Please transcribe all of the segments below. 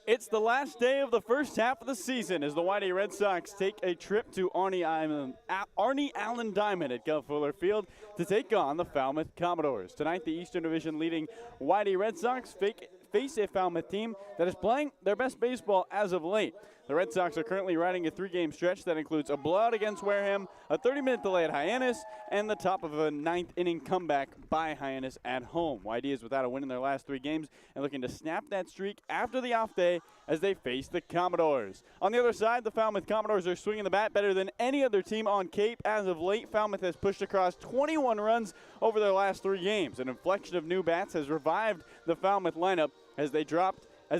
It's the last day of the first half of the season as the Whitey Red Sox take a trip to Arnie Allen Diamond at Gov Fuller Field to take on the Falmouth Commodores. Tonight, the Eastern Division leading Whitey Red Sox face a Falmouth team that is playing their best baseball as of late. The Red Sox are currently riding a three-game stretch that includes a blowout against Wareham, a 30-minute delay at Hyannis, and the top of a ninth-inning comeback by Hyannis at home. Whitey is without a win in their last three games and looking to snap that streak after the off day as they face the Commodores. On the other side, the Falmouth Commodores are swinging the bat better than any other team on Cape. As of late, Falmouth has pushed across 21 runs over their last three games. An inflection of new bats has revived the Falmouth lineup as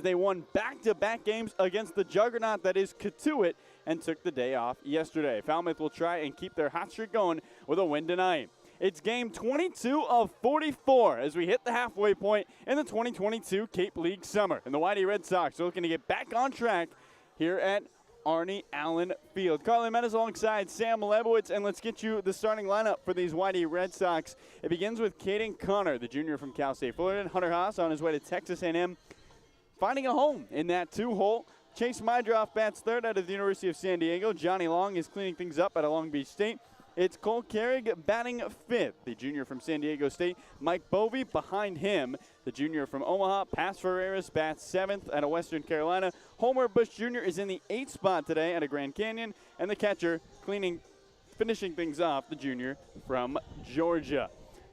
they won back-to-back games against the juggernaut that is Katuitt and took the day off yesterday. Falmouth will try and keep their hot streak going with a win tonight. It's game 22 of 44 as we hit the halfway point in the 2022 Cape League Summer. And the Whitey Red Sox are looking to get back on track here at Arnie Allen Field. Carlo Jimenez alongside Sam Lebowitz, and let's get you the starting lineup for these Whitey Red Sox. It begins with Caden Connor, the junior from Cal State Fullerton. Hunter Haas on his way to Texas A&M, finding a home in that two-hole. Chase Mydroff bats third out of the University of San Diego. Johnny Long is cleaning things up at Long Beach State. It's Cole Carrig batting fifth, the junior from San Diego State. Mike Bovey behind him, the junior from Omaha. Paz Ferreras bats seventh out of Western Carolina. Homer Bush Jr. is in the eighth spot today at a Grand Canyon. And the catcher finishing things off, the junior from Georgia.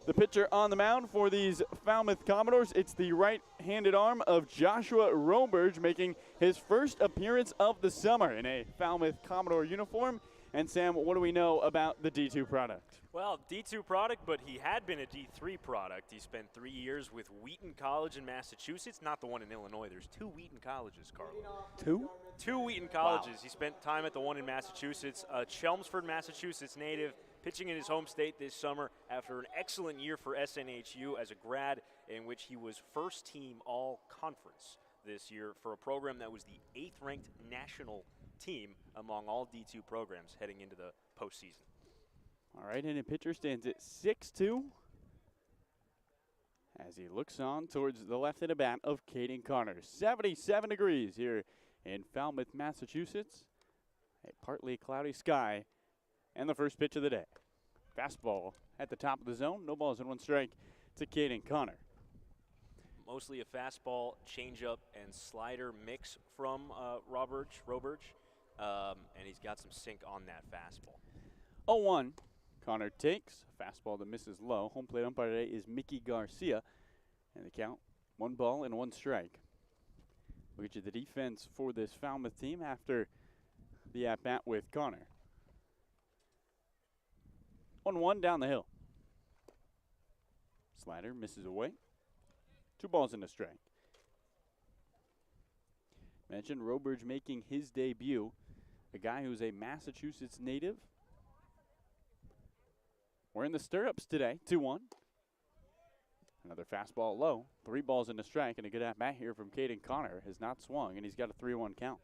The pitcher on the mound for these Falmouth Commodores, it's the right-handed arm of Joshua Roberge, making his first appearance of the summer in a Falmouth Commodore uniform. And Sam, what do we know about the D2 product? Well, D2 product, but he had been a D3 product. He spent 3 years with Wheaton College in Massachusetts, not the one in Illinois. There's two Wheaton colleges, Carlo. Two? Two Wheaton colleges. Wow. He spent time at the one in Massachusetts, Chelmsford, Massachusetts native, pitching in his home state this summer after an excellent year for SNHU as a grad in which he was first team all-conference this year for a program that was the 8th-ranked national team among all D2 programs heading into the postseason. All right, and the pitcher stands at 6'2", as he looks on towards the left-handed bat of Caden Connor. 77 degrees here in Falmouth, Massachusetts. A partly cloudy sky, and the first pitch of the day. Fastball at the top of the zone. No balls and one strike to Caden Connor. Mostly a fastball, changeup, and slider mix from Roberge. And he's got some sink on that fastball. 0-1. Connor takes. Fastball that misses low. Home plate umpire today is Mickey Garcia. And the count, 1 ball and 1 strike. We'll get you the defense for this Falmouth team after the at-bat with Connor. 1-1 down the hill. Slider misses away. 2 balls and a strike. Mentioned Roberge making his debut. A guy who's a Massachusetts native. We're in the stirrups today, 2-1. Another fastball low. 3 balls and a strike, and a good at-bat here from Caden Connor. Has not swung, and he's got a 3-1 count.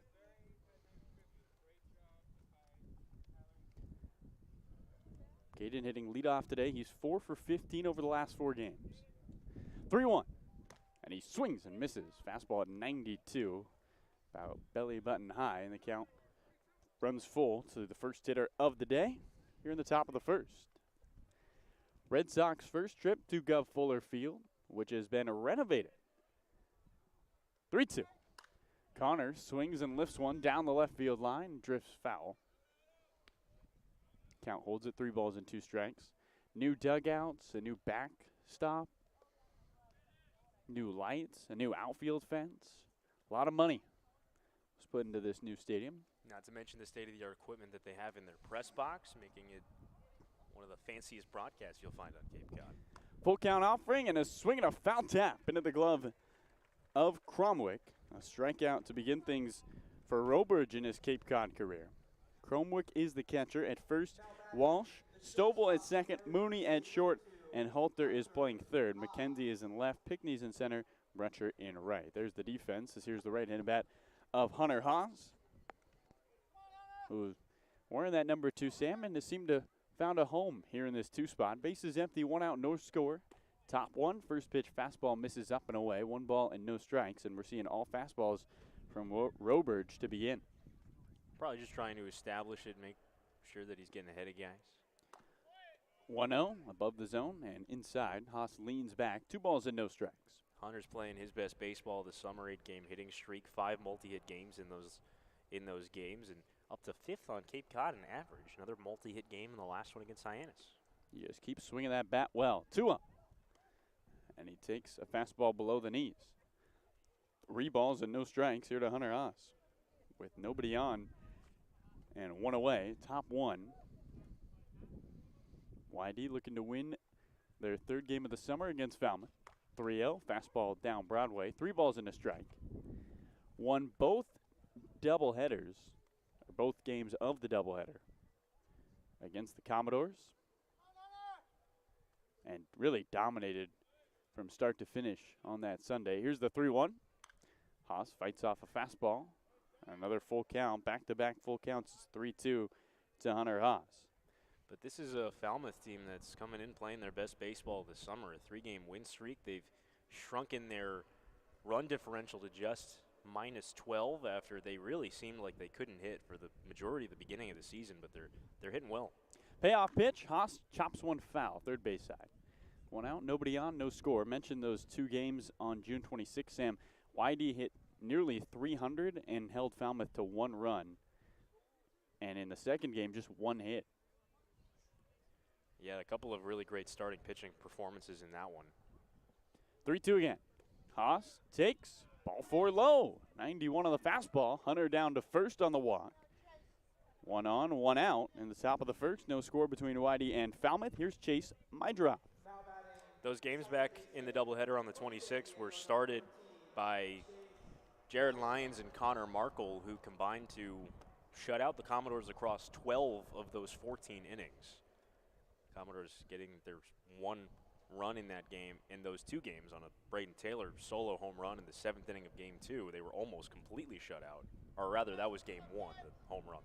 Caden hitting leadoff today. He's 4 for 15 over the last 4 games. 3-1. And he swings and misses. Fastball at 92. About belly button high, and the count runs full to the first hitter of the day here in the top of the first. Red Sox first trip to Gov Fuller Field, which has been renovated. 3-2. Connor swings and lifts one down the left field line, drifts foul. Count holds it 3 balls and 2 strikes. New dugouts, a new backstop, new lights, a new outfield fence. A lot of money was put into this new stadium. Not to mention the state-of-the-art equipment that they have in their press box, making it one of the fanciest broadcasts you'll find on Cape Cod. Full count offering and a swing and a foul tap into the glove of Cromwick. A strikeout to begin things for Roberge in his Cape Cod career. Cromwick is the catcher at first. Walsh, Stovall at second, Mooney at short, and Halter is playing third. McKenzie is in left, Pickney's in center, Brutcher in right. There's the defense. Here's the right-handed bat of Hunter Haas, who's wearing that number 2, Sam, and has seemed to found a home here in this 2 spot. Bases empty, 1 out, no score. Top 1, first pitch fastball misses up and away. 1 ball and no strikes, and we're seeing all fastballs from Roberge to begin. Probably just trying to establish it, make sure that he's getting ahead of guys. 1-0 above the zone and inside. Haas leans back. 2 balls and no strikes. Hunter's playing his best baseball this summer. 8-game hitting streak, 5 multi-hit games in those games, and up to 5th on Cape Cod in average. Another multi-hit game in the last one against Hyannis. He just keeps swinging that bat well. 2-0. And he takes a fastball below the knees. 3 balls and no strikes here to Hunter Haas. With nobody on and 1 away, top 1. YD looking to win their 3rd game of the summer against Falmouth. 3-0, fastball down Broadway. 3 balls and a strike. Won both doubleheaders, or both games of the doubleheader against the Commodores. And really dominated from start to finish on that Sunday. Here's the 3-1. Haas fights off a fastball. Another full count, back-to-back full counts. It's 3-2 to Hunter Haas. But this is a Falmouth team that's coming in playing their best baseball this summer. A 3-game win streak. They've shrunken their run differential to just -12 after they really seemed like they couldn't hit for the majority of the beginning of the season, but they're hitting well. Payoff pitch. Haas chops one foul, third base side. 1 out, nobody on, no score. Mentioned those 2 games on June 26th, Sam. YD hit nearly 300 and held Falmouth to 1 run. And in the second game, just 1 hit. Yeah, a couple of really great starting pitching performances in that one. 3-2 again. Haas takes ball 4 low. 91 on the fastball. Hunter down to first on the walk. 1 on, 1 out in the top of the first. No score between YD and Falmouth. Here's Chase Mydra. Those games back in the doubleheader on the 26th were started by Jared Lyons and Connor Markle, who combined to shut out the Commodores across 12 of those 14 innings. Commodores getting their 1 run in that game, in those 2 games, on a Braden Taylor solo home run in the 7th inning of game 2. They were almost completely shut out. Or rather, that was game 1, the home run.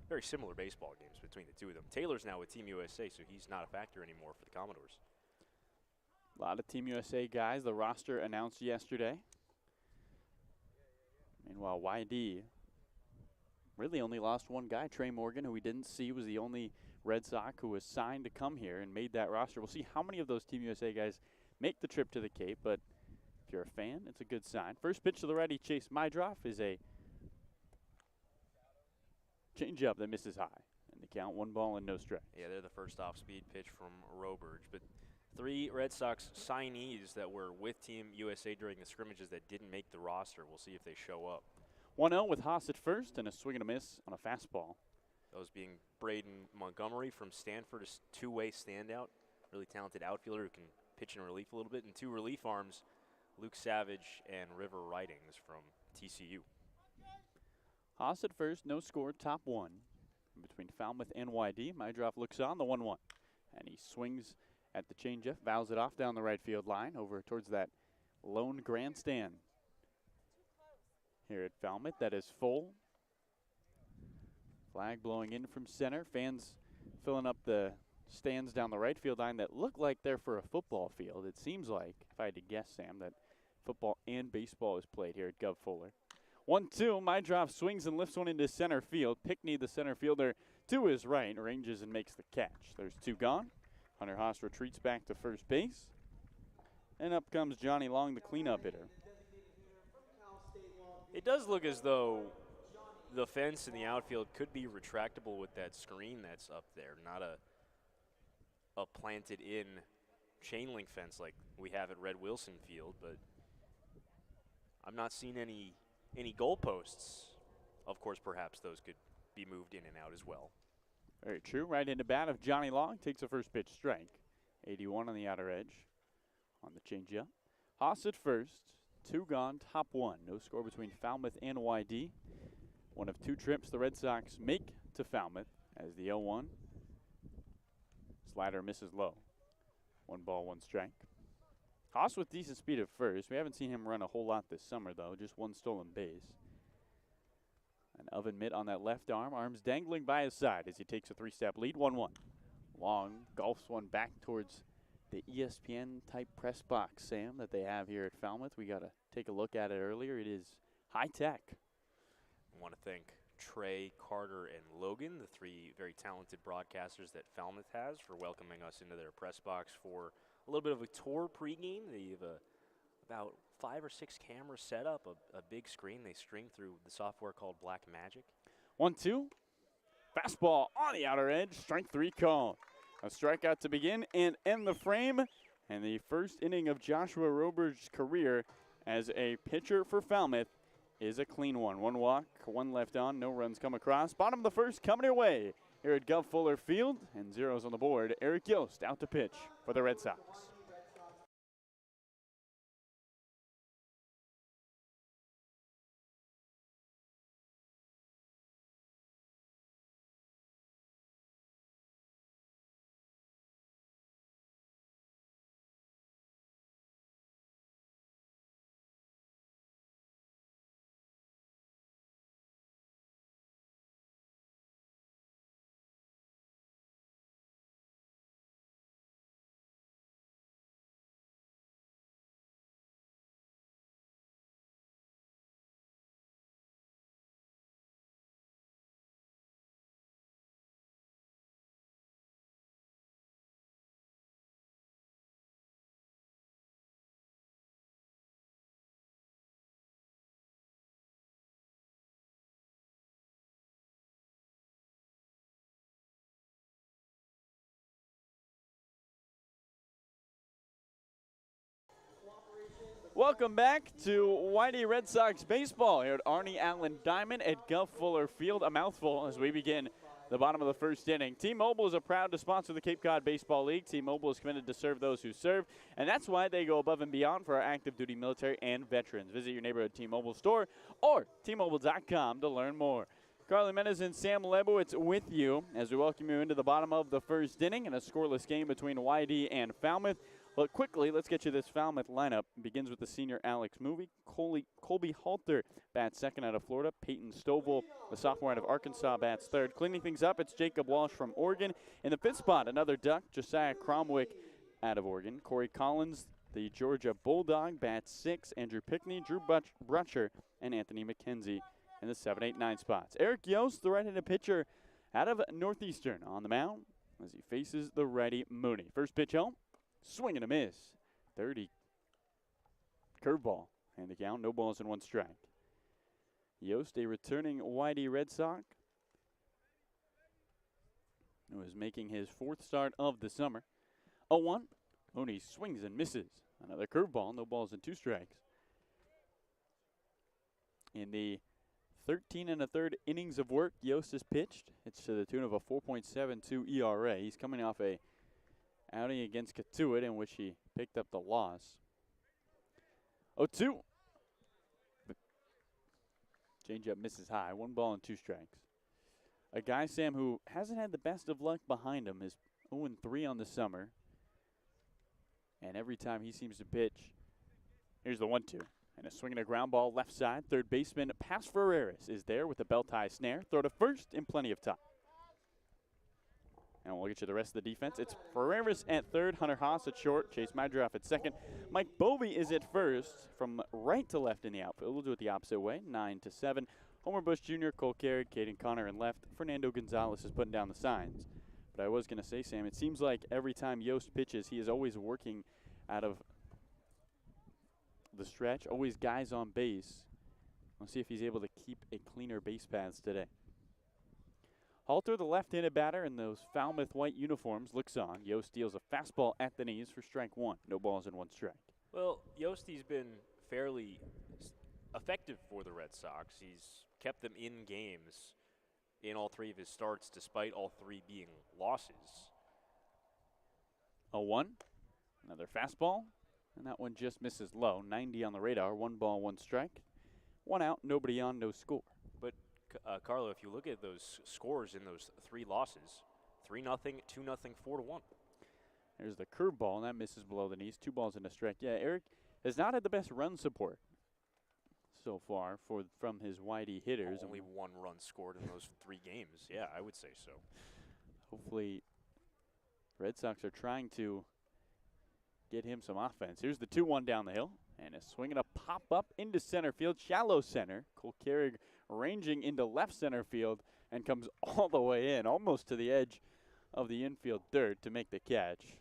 Very similar baseball games between the 2 of them. Taylor's now with Team USA, so he's not a factor anymore for the Commodores. A lot of Team USA guys. The roster announced yesterday. Meanwhile, YD really only lost 1 guy. Trey Morgan, who we didn't see, was the only Red Sox who was signed to come here and made that roster. We'll see how many of those Team USA guys make the trip to the Cape, but if you're a fan, it's a good sign. First pitch to the righty, Chase Mydroff, is a changeup that misses high. And the count, 1 ball and no strike. Yeah, they're the first off-speed pitch from Roberge. But 3 Red Sox signees that were with Team USA during the scrimmages that didn't make the roster. We'll see if they show up. 1-0 with Haas at first and a swing and a miss on a fastball. Those being Braden Montgomery from Stanford, a 2-way standout, really talented outfielder who can pitch in relief a little bit. And 2 relief arms, Luke Savage and River Ridings from TCU. Haas at first, no score, top 1 between Falmouth and YD. Mydroff looks on, the 1-1. And he swings at the changeup, fouls it off down the right field line over towards that lone grandstand. Here at Falmouth, that is full. Flag blowing in from center. Fans filling up the stands down the right field line that look like they're for a football field. It seems like, if I had to guess, Sam, that football and baseball is played here at Gov Fuller. 1-2, Mydroff swings and lifts one into center field. Pickney, the center fielder, to his right, ranges and makes the catch. There's 2 gone. Hunter Haas retreats back to first base. And up comes Johnny Long, the cleanup hitter. It does look as though the fence in the outfield could be retractable with that screen that's up there, not a planted-in chain link fence like we have at Red Wilson Field. But I'm not seeing any goalposts. Of course, perhaps those could be moved in and out as well. Very true. Right into bat of Johnny Long. Takes a first pitch strike. 81 on the outer edge on the changeup. Haas at first. 2 gone, top 1. No score between Falmouth and YD. One of 2 trips the Red Sox make to Falmouth as the 0-1. Slider misses low. 1 ball, 1 strike. Haas with decent speed at first. We haven't seen him run a whole lot this summer, though. Just 1 stolen base. An oven mitt on that left arm. Arms dangling by his side as he takes a 3-step lead. 1-1. Long golfs one back towards the ESPN-type press box, Sam, that they have here at Falmouth. We got to take a look at it earlier. It is high-tech. want to thank Trey, Carter, and Logan, the three very talented broadcasters that Falmouth has, for welcoming us into their press box for a little bit of a tour pregame. They have about 5 or 6 cameras set up, a big screen they string through the software called Black Magic. 1-2. Fastball on the outer edge. Strike 3 call. A strikeout to begin and end the frame. And the first inning of Joshua Robert's career as a pitcher for Falmouth is a clean one. 1 walk, 1 left on, no runs come across. Bottom of the first coming your way here at Gov Fuller Field, and zeros on the board. Eric Yost out to pitch for the Red Sox. Welcome back to Whitey Red Sox baseball here at Arnie Allen Diamond at Gov Fuller Field. A mouthful as we begin the bottom of the first inning. T-Mobile is proud to sponsor the Cape Cod Baseball League. T-Mobile is committed to serve those who serve, and that's why they go above and beyond for our active duty military and veterans. Visit your neighborhood T-Mobile store or T-Mobile.com to learn more. Carlo Jimenez and Sam Lebowitz with you as we welcome you into the bottom of the first inning in a scoreless game between YD and Falmouth. But quickly, let's get you this Falmouth lineup. It begins with the senior Alex Movie. Colby Halter bats second out of Florida. Peyton Stovall, the sophomore out of Arkansas, bats third. Cleaning things up, it's Jacob Walsh from Oregon. In the fifth spot, another Duck, Josiah Cromwick out of Oregon. Corey Collins, the Georgia Bulldog, bats sixth. Andrew Pickney, Drew Brutcher, and Anthony McKenzie in the 7, 8, 9 spots. Eric Yost, the right-handed pitcher out of Northeastern, on the mound as he faces the righty Mooney. First pitch home. Swing and a miss. 30. Curveball. And the count, no balls and 1 strike. Yost, a returning Whitey Red Sox, who is making his 4th start of the summer. 0-1. Mooney swings and misses. Another curveball, no balls and 2 strikes. In the 13 1/3 innings of work Yost has pitched, it's to the tune of a 4.72 ERA. He's coming off a outing against Catuit in which he picked up the loss. 0-2. Changeup misses high. 1 ball and 2 strikes. A guy, Sam, who hasn't had the best of luck behind him, is 0-3 on the summer. And every time he seems to pitch, here's the 1-2. And a swing and a ground ball left side. Third baseman, Pass Ferreras, is there with a belt high snare. Throw to first and plenty of time. And we'll get you the rest of the defense. It's Ferreras at third, Hunter Haas at short, Chase Madroff at second. Mike Bovey is at first from right to left in the outfield. We'll do it the opposite way, 9-7. Homer Bush Jr., Cole Carrick, Caden Connor in left. Fernando Gonzalez is putting down the signs. But I was going to say, Sam, it seems like every time Yost pitches, he is always working out of the stretch, always guys on base. We'll see if he's able to keep a cleaner base paths today. Halter, the left-handed batter in those Falmouth white uniforms, looks on. Yost deals a fastball at the knees for strike 1. No balls and 1 strike. Well, Yosti's been fairly effective for the Red Sox. He's kept them in games in all 3 of his starts, despite all 3 being losses. 0-1. Another fastball. And that one just misses low. 90 on the radar. 1 ball, 1 strike. 1 out, nobody on, no score. But Carlo, if you look at those scores in those 3 losses, 3-0, 2-0, 4-1. There's the curveball, and that misses below the knees. 2 balls and a strike. Yeah, Eric has not had the best run support so far from his Whitey hitters. Only 1 run scored in those 3 games. Yeah, I would say so. Hopefully, Red Sox are trying to get him some offense. Here's the 2-1 down the hill, And a swing and a pop up into center field, shallow center. Cole Carrig ranging into left center field and comes all the way in, almost to the edge of the infield dirt to make the catch.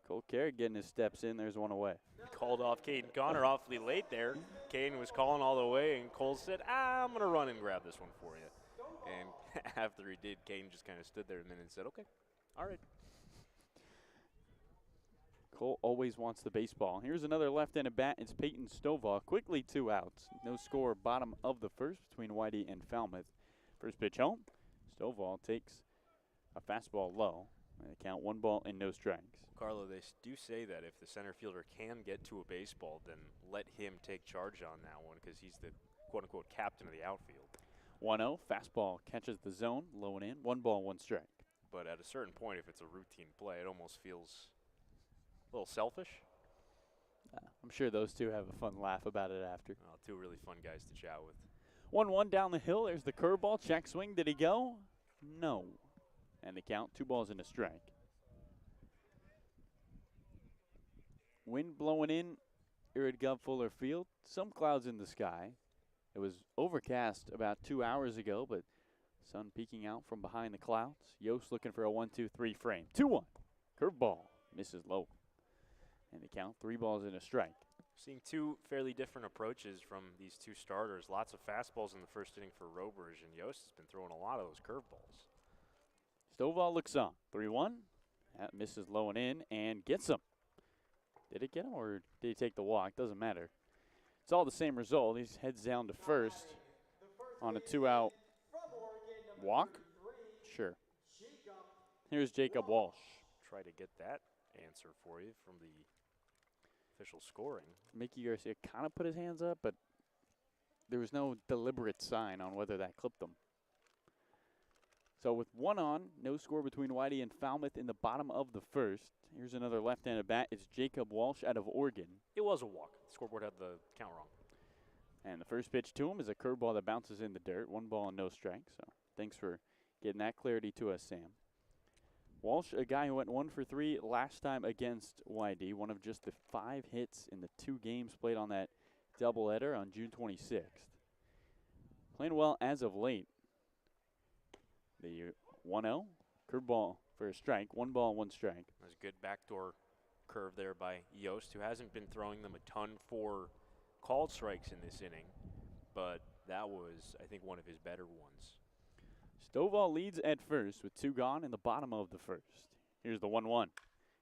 Cole Carrig getting his steps in. There's one away. Called off Caden Connor awfully late there. Caden was calling all the way, and Cole said, I'm going to run and grab this one for you. And after he did, Caden just kind of stood there a minute and said, okay, all right. Cole always wants the baseball. Here's another left-handed bat. It's Peyton Stovall. Quickly 2 outs. No score, bottom of the first between Whitey and Falmouth. First pitch home. Stovall takes a fastball low. And they count 1 ball and no strikes. Carlo, they do say that if the center fielder can get to a baseball, then let him take charge on that one because he's the quote-unquote captain of the outfield. 1-0. Fastball catches the zone, low and in. 1 ball, 1 strike. But at a certain point, if it's a routine play, it almost feels a little selfish. I'm sure those two have a fun laugh about it after. Oh, 2 really fun guys to chat with. 1-1 down the hill. There's the curveball. Check swing. Did he go? No. And the count, 2 balls and a strike. Wind blowing in here at Gov Fuller Field. Some clouds in the sky. It was overcast about 2 hours ago, but sun peeking out from behind the clouds. Yost looking for a 1-2-3 frame. 2-1. Curveball. Misses low. And the count, 3 balls and a strike. Seeing 2 fairly different approaches from these 2 starters. Lots of fastballs in the first inning for Roberge, and Yost has been throwing a lot of those curveballs. Stovall looks on. 3-1. That misses low and in and gets him. Did it get him or did he take the walk? Doesn't matter. It's all the same result. He heads down to first on a 2-out walk. Sure. Here's Jacob Walsh. Try to get that answer for you from the official scoring. Mickey Garcia kind of put his hands up, but there was no deliberate sign on whether that clipped him. So with 1 on, no score between Whitey and Falmouth in the bottom of the first. Here's another left-handed bat. It's Jacob Walsh out of Oregon. It was a walk. The scoreboard had the count wrong. And the first pitch to him is a curveball that bounces in the dirt. 1 ball and no strike. So thanks for getting that clarity to us, Sam. Walsh, a guy who went 1 for 3 last time against Whitey. One of just the 5 hits in the 2 games played on that doubleheader on June 26th. Playing well as of late. The 1-0, curveball for a strike, 1 ball, 1 strike. There's a good backdoor curve there by Yost, who hasn't been throwing them a ton for called strikes in this inning, but that was, I think, one of his better ones. Stovall leads at first with 2 gone in the bottom of the first. Here's the 1-1.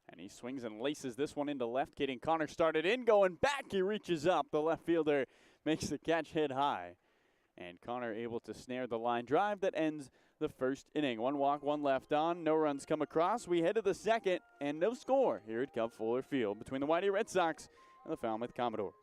And he swings and laces this one into left. Caden Connor started in, going back. He reaches up. The left fielder makes the catch hit high. And Connor able to snare the line drive that ends the first inning. 1 walk, 1 left on. No runs come across. We head to the second, and no score here at Gov Fuller Field between the Whitey Red Sox and the Falmouth Commodores.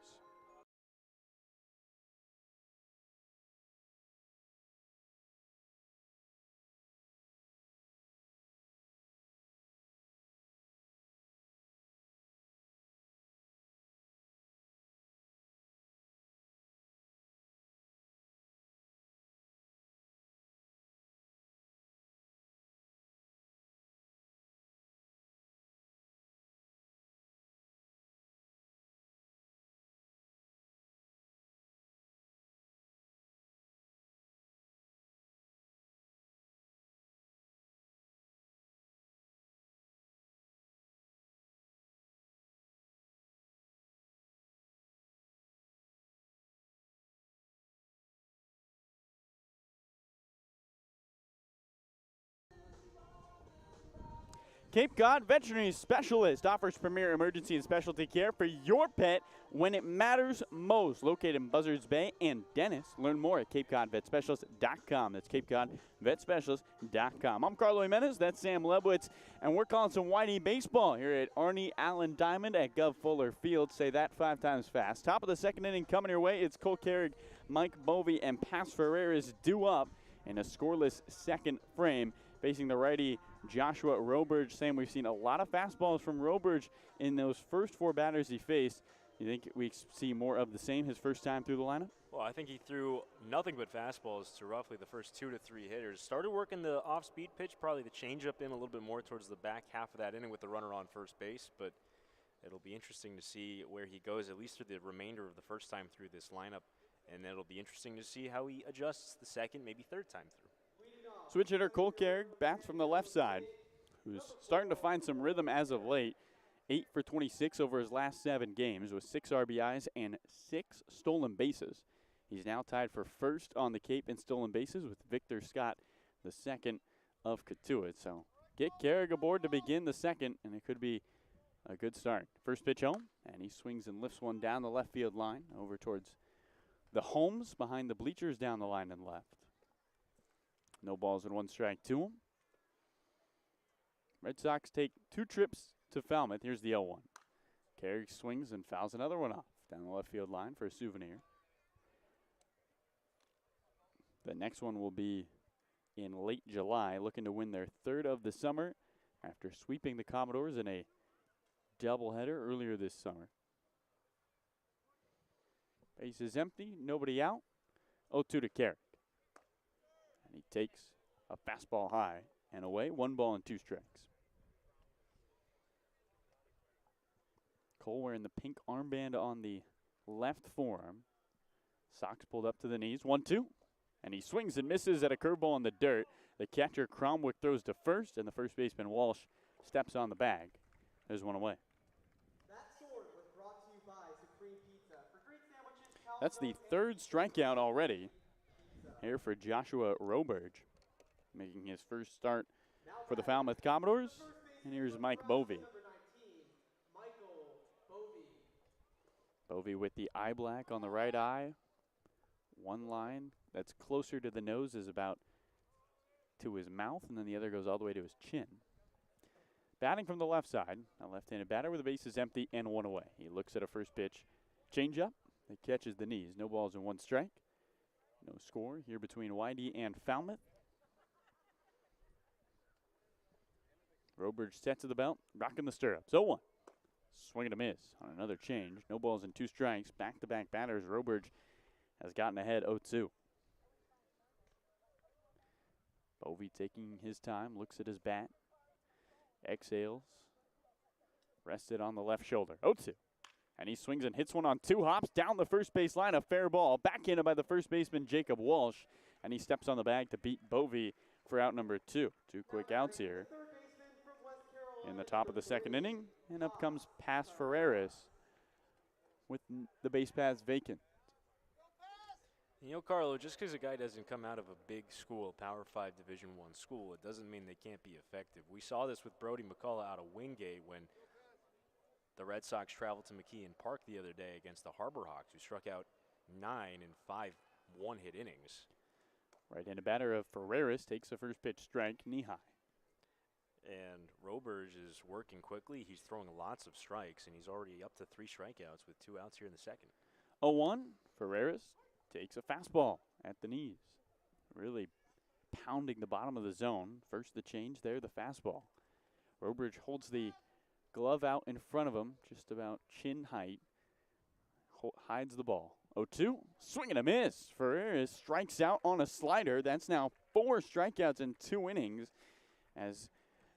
Cape Cod Veterinary Specialist offers premier emergency and specialty care for your pet when it matters most. Located in Buzzards Bay and Dennis. Learn more at CapeCodVetSpecialist.com. That's CapeCodVetSpecialist.com. I'm Carlo Jimenez. That's Sam Lebowitz. And we're calling some Whitey baseball here at Arnie Allen Diamond at Gov Fuller Field. Say that 5 times fast. Top of the second inning coming your way. It's Cole Carrig, Mike Bovey, and Pass Ferreira's due up in a scoreless second frame. Facing the righty Joshua Roberge. Sam, we've seen a lot of fastballs from Roberge in those first 4 batters he faced. You think we see more of the same his first time through the lineup? Well, I think he threw nothing but fastballs to roughly the first 2 to 3 hitters. Started working the off-speed pitch, probably the changeup in a little bit more towards the back half of that inning with the runner on first base. But it'll be interesting to see where he goes, at least through the remainder of the first time through this lineup. And then it'll be interesting to see how he adjusts the second, maybe third time through. Switch hitter Cole Carrick bats from the left side, who's starting to find some rhythm as of late. 8 for 26 over his last 7 games with 6 RBIs and 6 stolen bases. He's now tied for first on the Cape in stolen bases with Victor Scott, the second of Katuitt. So get Carrick aboard to begin the second, and it could be a good start. First pitch home, and he swings and lifts one down the left field line over towards the homes behind the bleachers down the line and left. No balls and 1 strike to him. Red Sox take 2 trips to Falmouth. Here's the 0-1. Carrick swings and fouls another one off down the left field line for a souvenir. The next one will be in late July, looking to win their 3rd of the summer after sweeping the Commodores in a doubleheader earlier this summer. Base is empty, nobody out. 0-2 to Carrick. And he takes a fastball high and away. 1 ball and 2 strikes. Cole wearing the pink armband on the left forearm. Socks pulled up to the knees. 1-2. And he swings and misses at a curveball in the dirt. The catcher, Cromwick, throws to first, and the first baseman, Walsh, steps on the bag. There's one away. That's the 3rd strikeout already here for Joshua Roberge, making his first start for the Falmouth Commodores. And here's Mike Bovey. Bovey with the eye black on the right eye. One line that's closer to the nose is about to his mouth, and then the other goes all the way to his chin. Batting from the left side, a left-handed batter with the bases empty and 1 away. He looks at a first pitch changeup. It catches the knees. No balls and 1 strike. No score here between YD and Falmouth. Roberge sets to the belt, rocking the stirrups. 0-1. Swing and a miss on another change. No balls and 2 strikes. Back-to-back batters. Roberge has gotten ahead 0-2. Bovey taking his time, looks at his bat, exhales, rested on the left shoulder. 0-2. And he swings and hits one on 2 hops down the first base line. A fair ball. Backhanded by the first baseman, Jacob Walsh. And he steps on the bag to beat Bovey for out number 2. 2 quick outs here in the top of the second inning. And up comes Pass Ferreras with the base paths vacant. You know, Carlo, just because a guy doesn't come out of a big school, Power 5 Division I school, it doesn't mean they can't be effective. We saw this with Brody McCullough out of Wingate when the Red Sox traveled to McKeon Park the other day against the Harbor Hawks, who struck out 9 in 5 one-hit innings. Right-handed batter of Ferreras takes the first pitch strike, knee high. And Roberge is working quickly. He's throwing lots of strikes, and he's already up to 3 strikeouts with 2 outs here in the second. 0-1, Ferreras takes a fastball at the knees. Really pounding the bottom of the zone. First the change there, the fastball. Roberge holds the glove out in front of him, just about chin height. Hides the ball. 0-2, swing and a miss. Ferreras strikes out on a slider. That's now 4 strikeouts in 2 innings as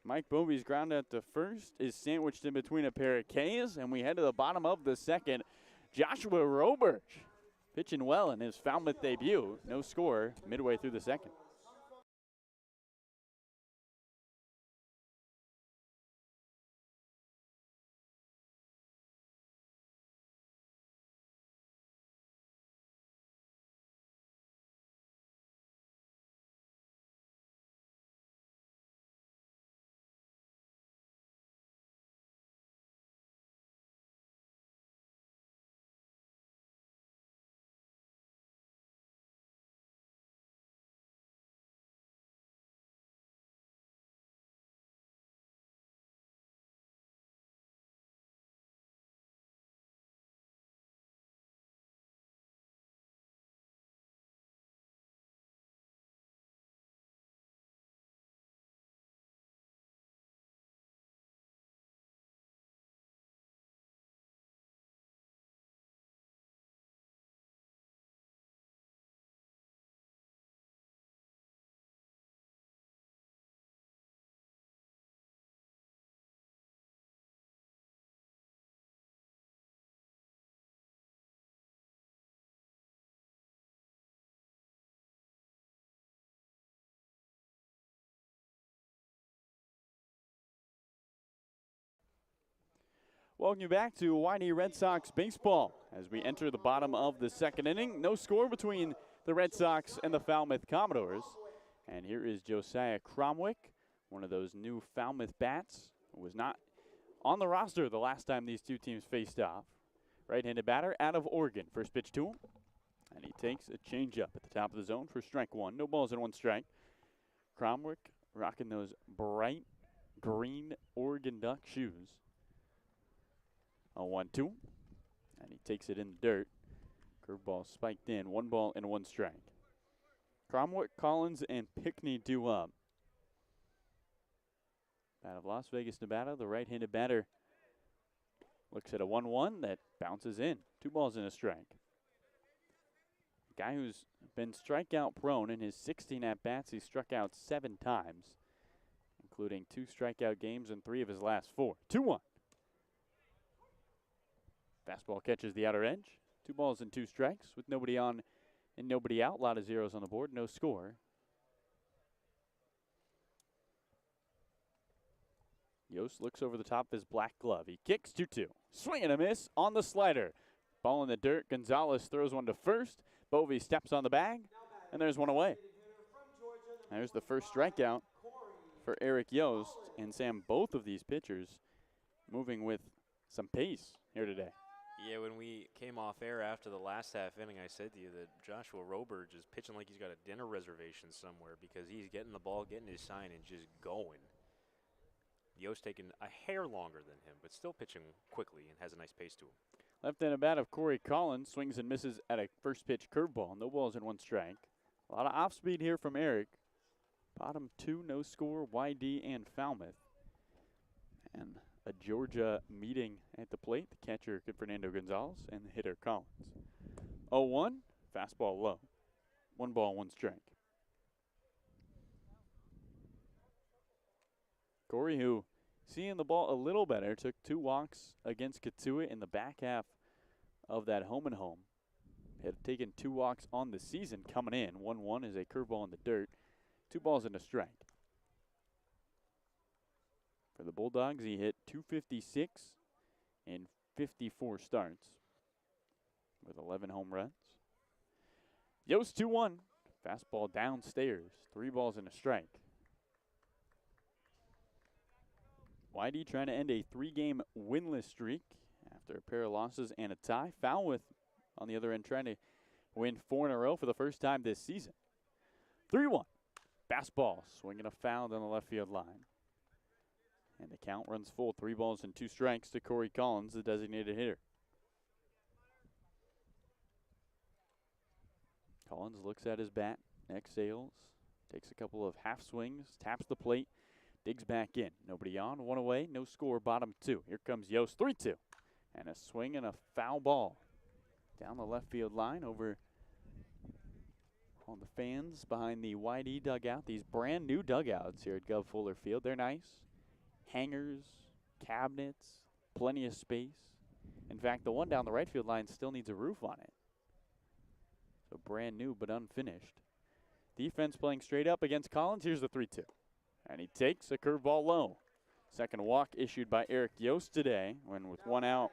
Mike Bovey's ground out to first is sandwiched in between a pair of K's, and we head to the bottom of the second. Joshua Roberge pitching well in his Falmouth debut. No score midway through the second. Welcome you back to Danie Red Sox baseball as we enter the bottom of the second inning. No score between the Red Sox and the Falmouth Commodores. And here is Josiah Cromwick, one of those new Falmouth bats who was not on the roster the last time these two teams faced off. Right-handed batter out of Oregon. First pitch to him. And he takes a changeup at the top of the zone for strike one. No balls and one strike. Cromwick rocking those bright green Oregon Duck shoes. A 1-2. And he takes it in the dirt. Curveball spiked in. 1 ball and 1 strike. Cromwick, Collins, and Pickney due up. Out of Las Vegas, Nevada, the right-handed batter looks at a 1-1 that bounces in. 2 balls and a strike. A guy who's been strikeout prone in his 16 at-bats. He struck out 7 times, including 2 strikeout games in 3 of his last 4. 2-1. Fastball catches the outer edge. 2 balls and 2 strikes with nobody on and nobody out. A lot of zeros on the board. No score. Yost looks over the top of his black glove. He kicks 2-2. Swing and a miss on the slider. Ball in the dirt. Gonzalez throws one to first. Bovee steps on the bag, and there's one away. There's the first strikeout for Eric Yost. And Sam, both of these pitchers moving with some pace here today. Yeah, when we came off air after the last half inning, I said to you that Joshua Roberge is pitching like he's got a dinner reservation somewhere because he's getting the ball, getting his sign, and just going. Yost taking a hair longer than him, but still pitching quickly and has a nice pace to him. Left-handed bat of Corey Collins swings and misses at a first pitch curveball. No balls and 1 strike. A lot of off speed here from Eric. Bottom 2, no score, YD and Falmouth. And a Georgia meeting at the plate. The catcher, Fernando Gonzalez, and the hitter, Collins. 0-1, fastball low. 1 ball, 1 strike. Corey, who seeing the ball a little better, took 2 walks against Katuitt in the back half of that home and home. Had taken 2 walks on the season coming in. 1-1 is a curveball in the dirt. 2 balls and a strike. For the Bulldogs, he hit .256 in 54 starts with 11 home runs. Yost 2-1. Fastball downstairs. 3 balls and a strike. YD trying to end a 3-game winless streak after a pair of losses and a tie. Falmouth, on the other end, trying to win 4 in a row for the first time this season. 3-1. Fastball swinging a foul down the left field line. And the count runs full. 3 balls and 2 strikes to Corey Collins, the designated hitter. Collins looks at his bat, exhales, takes a couple of half swings, taps the plate, digs back in. Nobody on, 1 away, no score, bottom 2. Here comes Yost, 3-2. And a swing and a foul ball down the left field line over on the fans behind the YD dugout. These brand new dugouts here at Gov Fuller Field. They're nice. Hangers, cabinets, plenty of space. In fact, the one down the right field line still needs a roof on it. So brand new but unfinished. Defense playing straight up against Collins. Here's the 3-2. And he takes a curveball low. Second walk issued by Eric Yost today, when with 1 out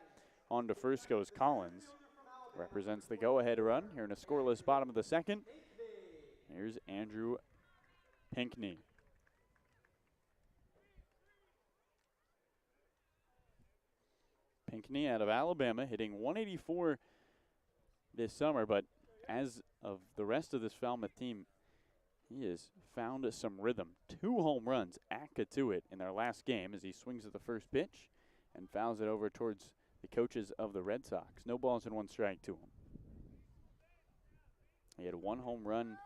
on to first goes Collins. Represents the go-ahead run here in a scoreless bottom of the second. Here's Andrew Pinkney. Pinkney out of Alabama, hitting .184 this summer, but as of the rest of this Falmouth team, he has found some rhythm. 2 home runs at Katuitt in their last game as he swings at the first pitch and fouls it over towards the coaches of the Red Sox. No balls and 1 strike to him. He had 1 home run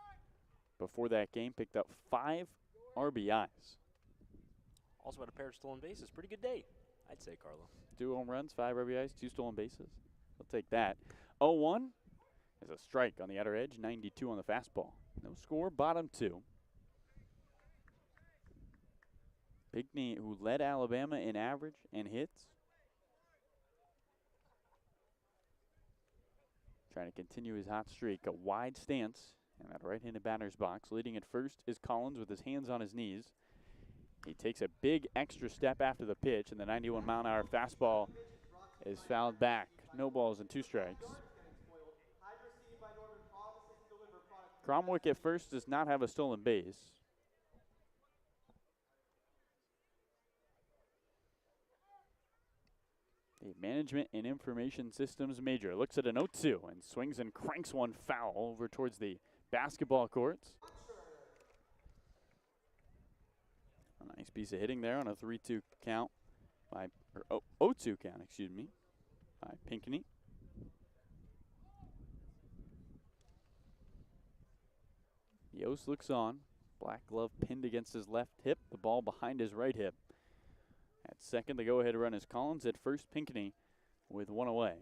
before that game, picked up 5 RBIs. Also had a pair of stolen bases. Pretty good day, I'd say, Carlo. 2 home runs, 5 RBIs, 2 stolen bases. I'll take that. 0-1 is a strike on the outer edge, 92 on the fastball. No score, bottom 2. Pinkney, who led Alabama in average and hits. Trying to continue his hot streak. A wide stance in that right-handed batter's box. Leading at first is Collins with his hands on his knees. He takes a big extra step after the pitch, and the 91-mile-an-hour fastball is fouled back. No balls and 2 strikes. Cromwick at first does not have a stolen base. The Management and Information Systems major looks at an 0-2 and swings and cranks one foul over towards the basketball courts. A nice piece of hitting there on a 3-2 count by, or 0-2 count, excuse me, by Pinckney. Yost looks on. Black glove pinned against his left hip, the ball behind his right hip. At second, the go-ahead run is Collins. At first, Pinckney with 1 away.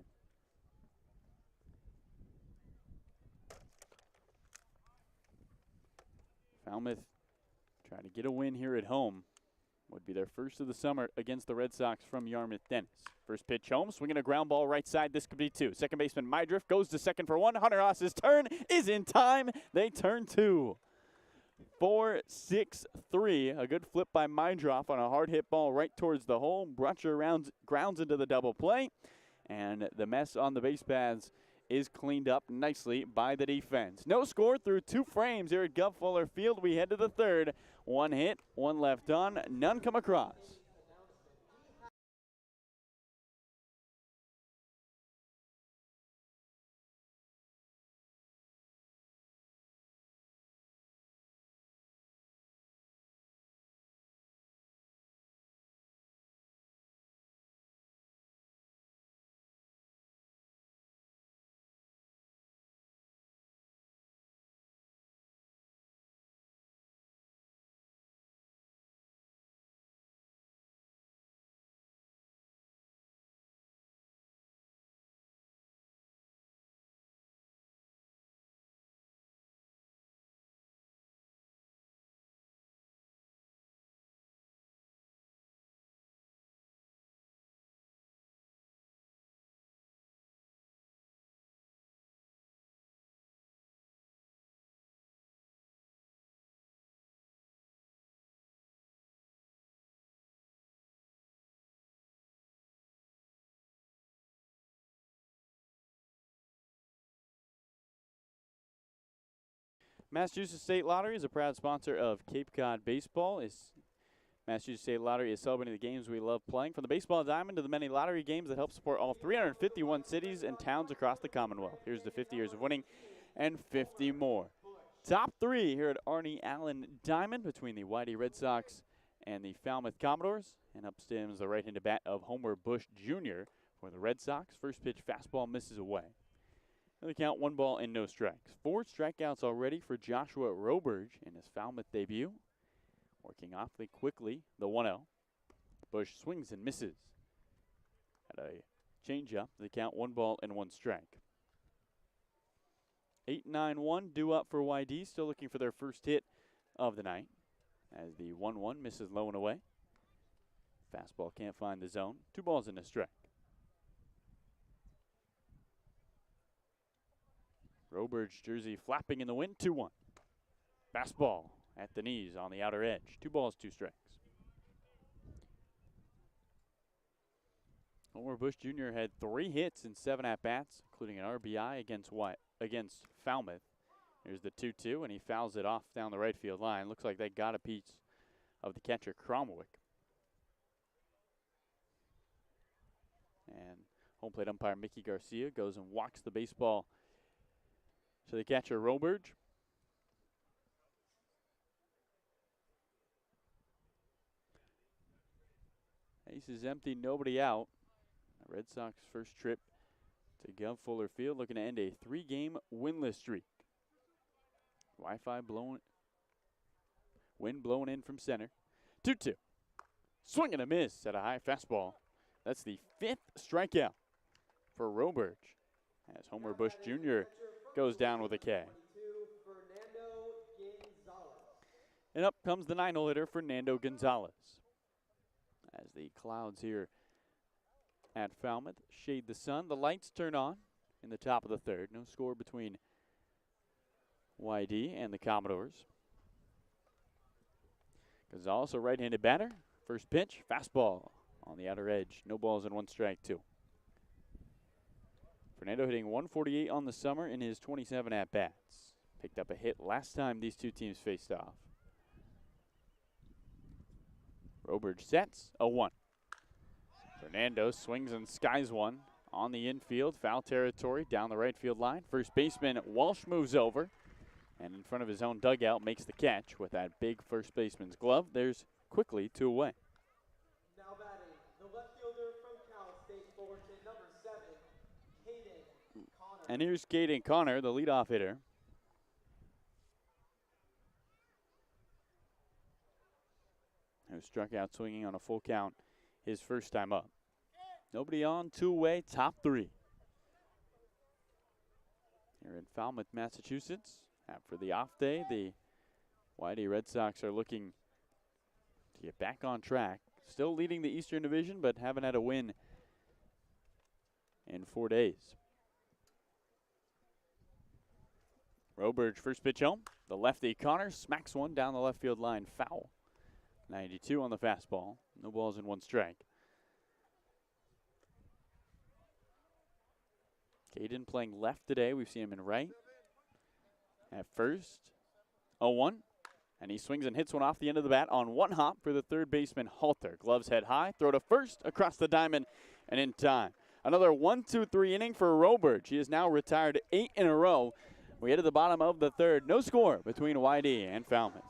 Falmouth trying to get a win here at home. Would be their first of the summer against the Red Sox from Yarmouth Dennis. First pitch home, swinging a ground ball right side. This could be 2. Second baseman Mydriff goes to second for 1. Hunter Haas's turn is in time. They turn 2. 4-6-3. A good flip by Mydriff on a hard hit ball right towards the hole. Brutcher grounds into the double play. And the mess on the base paths is cleaned up nicely by the defense. No score through 2 frames here at Gov Fuller Field. We head to the third. 1 hit, 1 left on, none come across. Massachusetts State Lottery is a proud sponsor of Cape Cod Baseball. Massachusetts State Lottery is celebrating the games we love playing. From the baseball diamond to the many lottery games that help support all 351 cities and towns across the Commonwealth. Here's the 50 years of winning and 50 more. Top 3 here at Arnie Allen Diamond between the Whitey Red Sox and the Falmouth Commodores. And up stems the right-handed bat of Homer Bush Jr. for the Red Sox. First pitch fastball misses away. The count 1 ball and no strikes. 4 strikeouts already for Joshua Roberge in his Falmouth debut. Working awfully quickly, the 1-0. Bush swings and misses. At a changeup, the count 1 ball and 1 strike. 8-9-1 due up for YD, still looking for their first hit of the night. As the 1-1 misses low and away. Fastball can't find the zone. 2 balls and a strike. Roberge jersey flapping in the wind, 2-1. Fastball at the knees on the outer edge. 2 balls, 2 strikes. Homer Bush Jr. had 3 hits in 7 at-bats, including an RBI against Falmouth. Here's the 2-2, and he fouls it off down the right field line. Looks like they got a piece of the catcher, Cromwick. And home plate umpire Mickey Garcia goes and walks the baseball to the catcher, Roberge. Base is empty, nobody out. The Red Sox first trip to Gov Fuller Field, looking to end a 3-game winless streak. Wind blowing in from center. 2-2. Swing and a miss at a high fastball. That's the 5th strikeout for Roberge as Homer Bush Jr. goes down with a K. And up comes the 9-hole hitter, Fernando Gonzalez. As the clouds here at Falmouth shade the sun, the lights turn on in the top of the 3rd. No score between YD and the Commodores. Gonzalez, a right-handed batter. First pitch, fastball on the outer edge. No balls and 1 strike, 2. Fernando hitting 148 on the summer in his 27 at-bats. Picked up a hit last time these two teams faced off. Robert sets a 1. Fernando swings and skies one on the infield. Foul territory down the right field line. First baseman Walsh moves over and in front of his own dugout makes the catch with that big first baseman's glove. There's quickly 2 away. Now batting, the left fielder from Cal State Fullerton, number 7, Caden Connor. And here's Caden Connor, the leadoff hitter. Who struck out swinging on a full count his first time up. Nobody on, 2 away, top 3. Here in Falmouth, Massachusetts. After the off day, the Whitey Red Sox are looking to get back on track. Still leading the Eastern Division, but haven't had a win in 4 days. Roberge first pitch home. The lefty Connor smacks one down the left field line, foul. 92 on the fastball. No balls and 1 strike. Caden playing left today. We've seen him in right. At first, 0-1. And he swings and hits one off the end of the bat on 1 hop for the third baseman Halter. Gloves head high, throw to first, across the diamond, and in time. Another 1-2-3 inning for Roberge. He is now retired 8 in a row. We head to the bottom of the 3rd. No score between YD and Falmouth.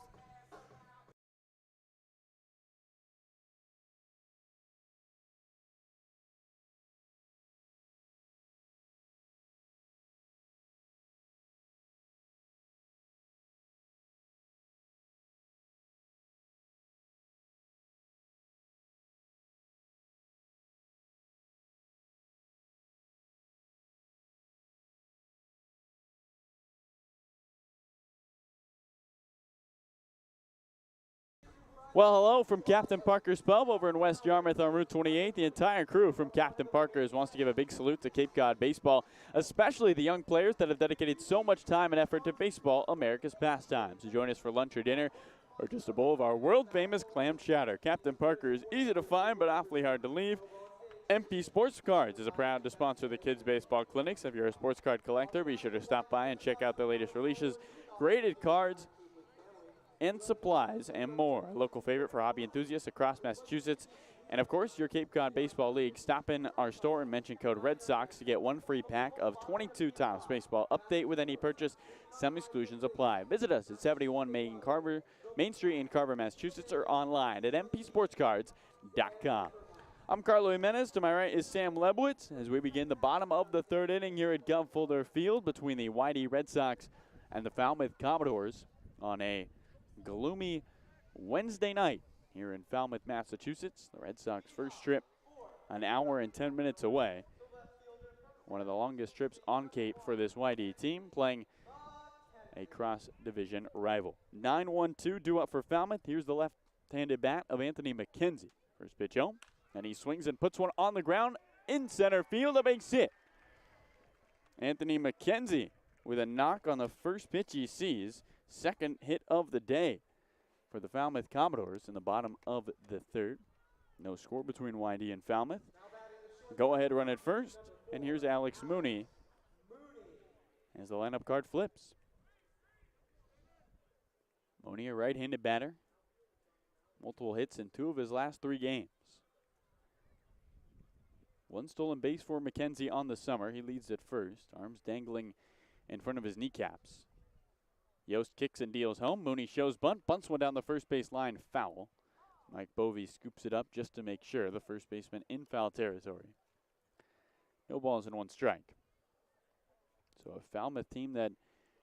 Well, hello from Captain Parker's Pub over in West Yarmouth on Route 28. The entire crew from Captain Parker's wants to give a big salute to Cape Cod baseball, especially the young players that have dedicated so much time and effort to baseball, America's pastime. So join us for lunch or dinner or just a bowl of our world-famous clam chowder. Captain Parker is easy to find but awfully hard to leave. MP Sports Cards is proud to sponsor the kids' baseball clinics. If you're a sports card collector, be sure to stop by and check out their latest releases. Graded cards and supplies and more. A local favorite for hobby enthusiasts across Massachusetts. And of course, your Cape Cod Baseball League. Stop in our store and mention code Red Sox to get 1 free pack of 22 Topps Baseball Update with any purchase. Some exclusions apply. Visit us at 71 Main Street in Carver, Massachusetts, or online at mpsportscards.com. I'm Carlo Jimenez. To my right is Sam Lebowitz as we begin the bottom of the 3rd inning here at Gov Fuller Field between the Whitey Red Sox and the Falmouth Commodores on a gloomy Wednesday night here in Falmouth, Massachusetts. The Red Sox first trip an hour and 10 minutes away. One of the longest trips on Cape for this YD team, playing a cross-division rival. 9-1-2 due up for Falmouth. Here's the left-handed bat of Anthony McKenzie. First pitch home, and he swings and puts one on the ground in center field. A base hit. Anthony McKenzie with a knock on the first pitch he sees. Second hit of the day for the Falmouth Commodores in the bottom of the 3rd. No score between YD and Falmouth. Go ahead run at first. And here's Alex Mooney as the lineup card flips. Mooney, a right-handed batter. Multiple hits in 2 of his last 3 games. 1 stolen base for McKenzie on the summer. He leads at first. Arms dangling in front of his kneecaps. Yost kicks and deals home. Mooney shows bunt. Bunts one down the first base line. Foul. Mike Bovey scoops it up just to make sure. The first baseman in foul territory. No balls and 1 strike. So a Falmouth team that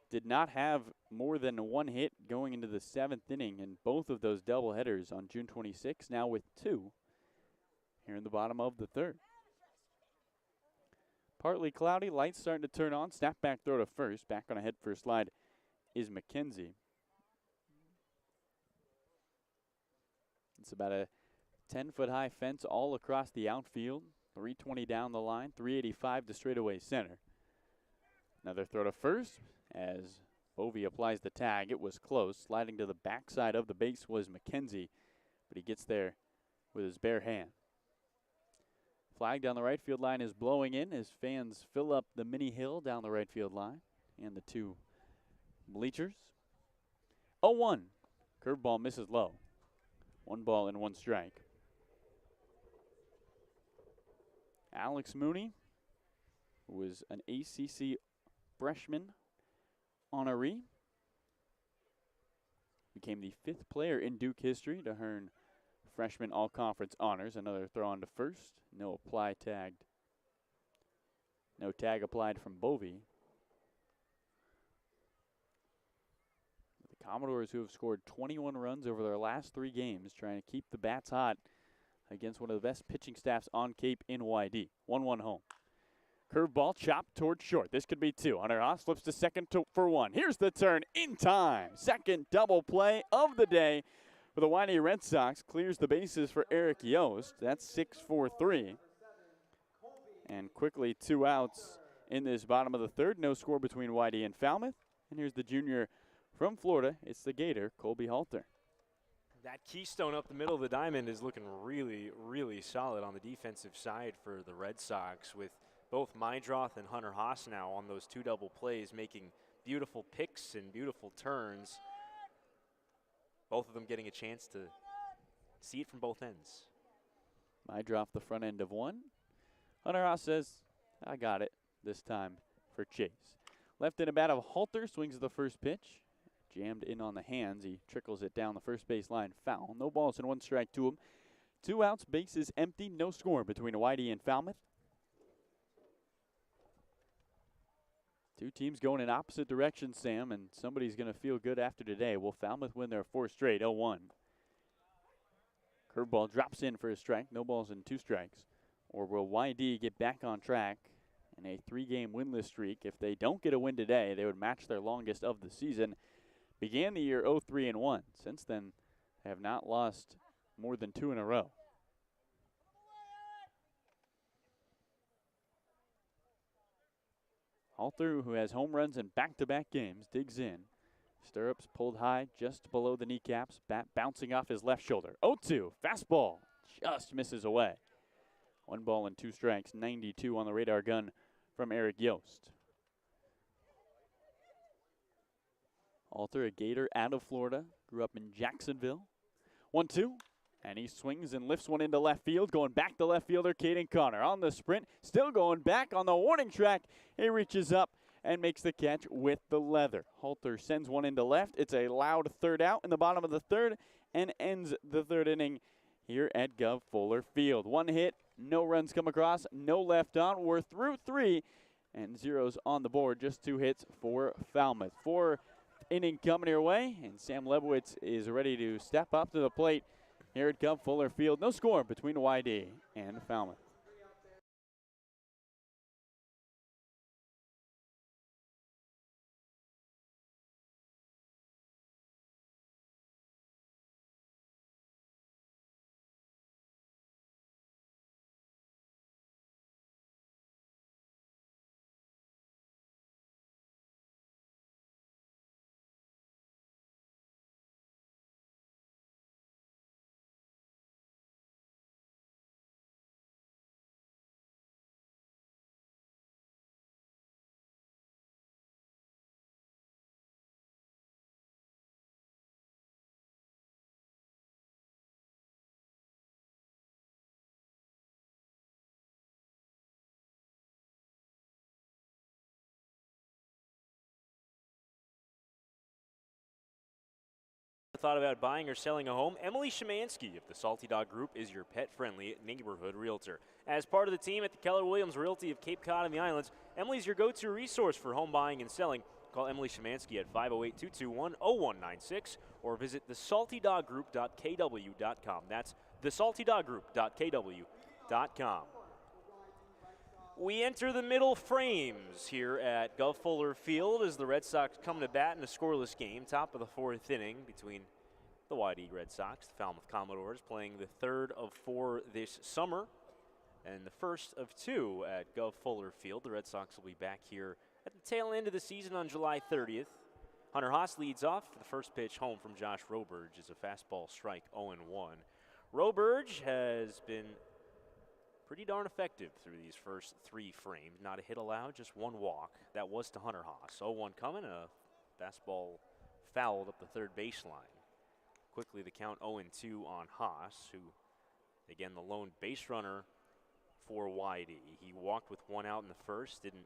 did not have more than 1 hit going into the 7th inning in both of those doubleheaders on June 26, now with 2 here in the bottom of the 3rd. Partly cloudy, lights starting to turn on. Snap back throw to first. Back on a head first slide is McKenzie. It's about a 10-foot high fence all across the outfield. 320 down the line, 385 to straightaway center. Another throw to first as Bovey applies the tag. It was close. Sliding to the backside of the base was McKenzie, but he gets there with his bare hand. Flag down the right field line is blowing in as fans fill up the mini hill down the right field line and the two bleachers. 0-1. Curveball misses low. 1 ball and 1 strike. Alex Mooney, who was an ACC freshman honoree, became the 5th player in Duke history to earn freshman all-conference honors. Another throw on to first. No tag applied from Bovee. The Commodores, who have scored 21 runs over their last 3 games, trying to keep the bats hot against one of the best pitching staffs on Cape in YD. 1-1 home. Curveball chopped towards short. This could be 2. Hunter Haas slips to second for 1. Here's the turn in time. Second double play of the day for the YD Red Sox. Clears the bases for Eric Yost. That's 6-4-3. And quickly 2 outs in this bottom of the 3rd. No score between YD and Falmouth. And here's the junior from Florida. It's the Gator, Colby Halter. That keystone up the middle of the diamond is looking really, really solid on the defensive side for the Red Sox, with both Mydroth and Hunter Haas now on those 2 double plays, making beautiful picks and beautiful turns. Both of them getting a chance to see it from both ends. Mydroth the front end of 1. Hunter Haas says, I got it this time for Chase. Left in a bat of Halter, swings the first pitch. Jammed in on the hands. He trickles it down the first base line, foul. No balls and 1 strike to him. 2 outs, bases empty, no score between YD and Falmouth. 2 teams going in opposite directions, Sam, and somebody's going to feel good after today. Will Falmouth win their 4th straight? 0-1. Curveball drops in for a strike. No balls and 2 strikes. Or will YD get back on track in a 3-game winless streak? If they don't get a win today, they would match their longest of the season. Began the year 0-3-1. Since then, they have not lost more than 2 in a row. Halter, who has home runs in back-to-back games, digs in. Stirrups pulled high just below the kneecaps. Bat bouncing off his left shoulder. 0-2. Fastball just misses away. 1 ball and 2 strikes. 92 on the radar gun from Eric Yost. Halter, a Gator out of Florida, grew up in Jacksonville. 1-2, and he swings and lifts one into left field, going back to left fielder Caden Connor on the sprint, still going back on the warning track. He reaches up and makes the catch with the leather. Halter sends one into left. It's a loud 3rd out in the bottom of the 3rd and ends the 3rd inning here at Gov Fuller Field. 1 hit, no runs come across, no left on. We're through 3 and zeros on the board. Just 2 hits for Falmouth. 4 inning coming your way, and Sam Lebowitz is ready to step up to the plate here at Gov Fuller Field. No score between YD and Falmouth. Thought about buying or selling a home? Emily Szymanski of the Salty Dog Group is your pet-friendly neighborhood realtor. As part of the team at the Keller Williams Realty of Cape Cod and the Islands, Emily's your go-to resource for home buying and selling. Call Emily Szymanski at 508-221-0196 or visit thesaltydoggroup.kw.com. That's thesaltydoggroup.kw.com. We enter the middle frames here at Gov Fuller Field as the Red Sox come to bat in a scoreless game. Top of the 4th inning between the YD Red Sox, the Falmouth Commodores, playing the 3rd of 4 this summer and the 1st of 2 at Gov Fuller Field. The Red Sox will be back here at the tail end of the season on July 30th. Hunter Haas leads off. The first pitch home from Josh Roberge is a fastball strike, 0-1. Roberge has been pretty darn effective through these first 3 frames. Not a hit allowed, just 1 walk. That was to Hunter Haas. 0-1 coming, a fastball fouled up the third baseline. Quickly the count 0-2 on Haas, who, again, the lone base runner for Whitey. He walked with 1 out in the first, didn't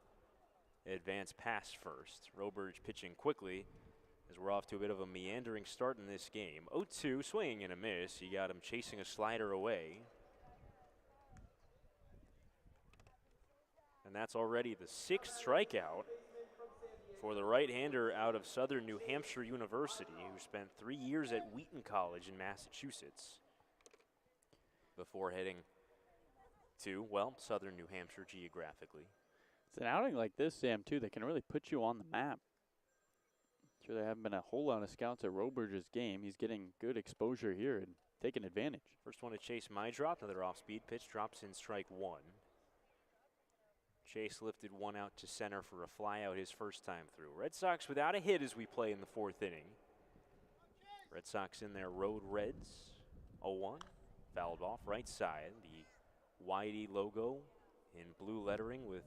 advance past first. Roberge pitching quickly as we're off to a bit of a meandering start in this game. 0-2, swing and a miss. You got him chasing a slider away. And that's already the 6th strikeout for the right-hander out of Southern New Hampshire University, who spent 3 years at Wheaton College in Massachusetts before heading to, well, Southern New Hampshire geographically. It's an outing like this, Sam, too, that can really put you on the map. Sure, there haven't been a whole lot of scouts at Roberge's game. He's getting good exposure here and taking advantage. First one to Chase Mydrop, another off-speed pitch, drops in strike 1. Chase lifted 1 out to center for a fly out his first time through. Red Sox without a hit as we play in the 4th inning. Red Sox in their road reds. 0-1, fouled off right side. The Whitey logo in blue lettering with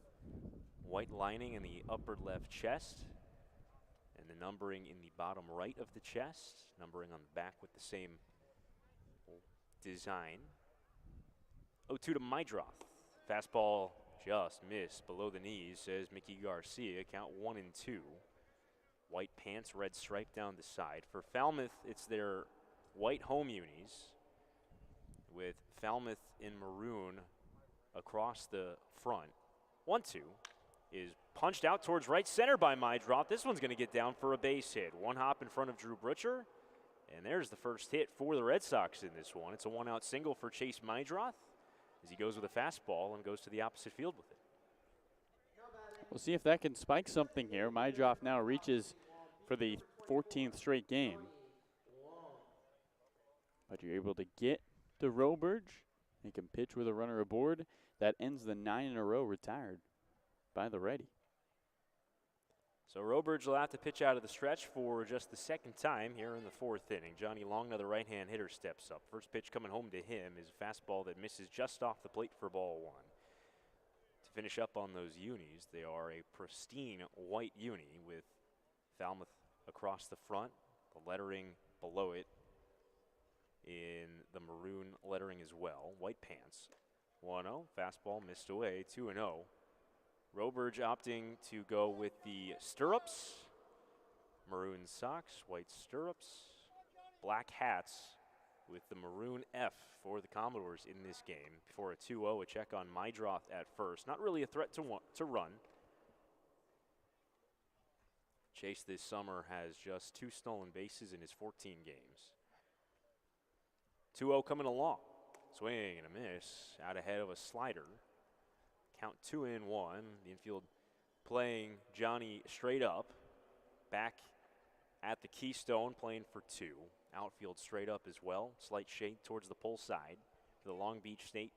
white lining in the upper left chest. And the numbering in the bottom right of the chest. Numbering on the back with the same design. 0-2 to Mydroth. Fastball just missed below the knees, says Mickey Garcia. Count 1-2. White pants, red stripe down the side. For Falmouth, it's their white home unis with Falmouth in maroon across the front. 1-2 is punched out towards right center by Mydrop. This one's going to get down for a base hit. 1 hop in front of Drew Butcher, and there's the first hit for the Red Sox in this one. It's a 1-out single for Chase Mydrop as he goes with a fastball and goes to the opposite field with it. We'll see if that can spike something here. Mydrop now reaches for the 14th straight game. But you're able to get to Roberge. He can pitch with a runner aboard. That ends the 9 in a row retired by the righty. So Roberge will have to pitch out of the stretch for just the 2nd time here in the 4th inning. Johnny Long, another right-hand hitter, steps up. First pitch coming home to him is a fastball that misses just off the plate for ball 1. To finish up on those unis, they are a pristine white uni with Falmouth across the front, the lettering below it in the maroon lettering as well. White pants. 1-0, fastball missed away, 2-0. Roberge opting to go with the stirrups. Maroon socks, white stirrups, black hats with the maroon F for the Commodores in this game. Before a 2-0, a check on Mydroth at first. Not really a threat to run. Chase this summer has just 2 stolen bases in his 14 games. 2-0 coming along. Swing and a miss. Out ahead of a slider. Count 2-1. The infield playing Johnny straight up. Back at the Keystone playing for 2. Outfield straight up as well. Slight shade towards the pull side for the Long Beach State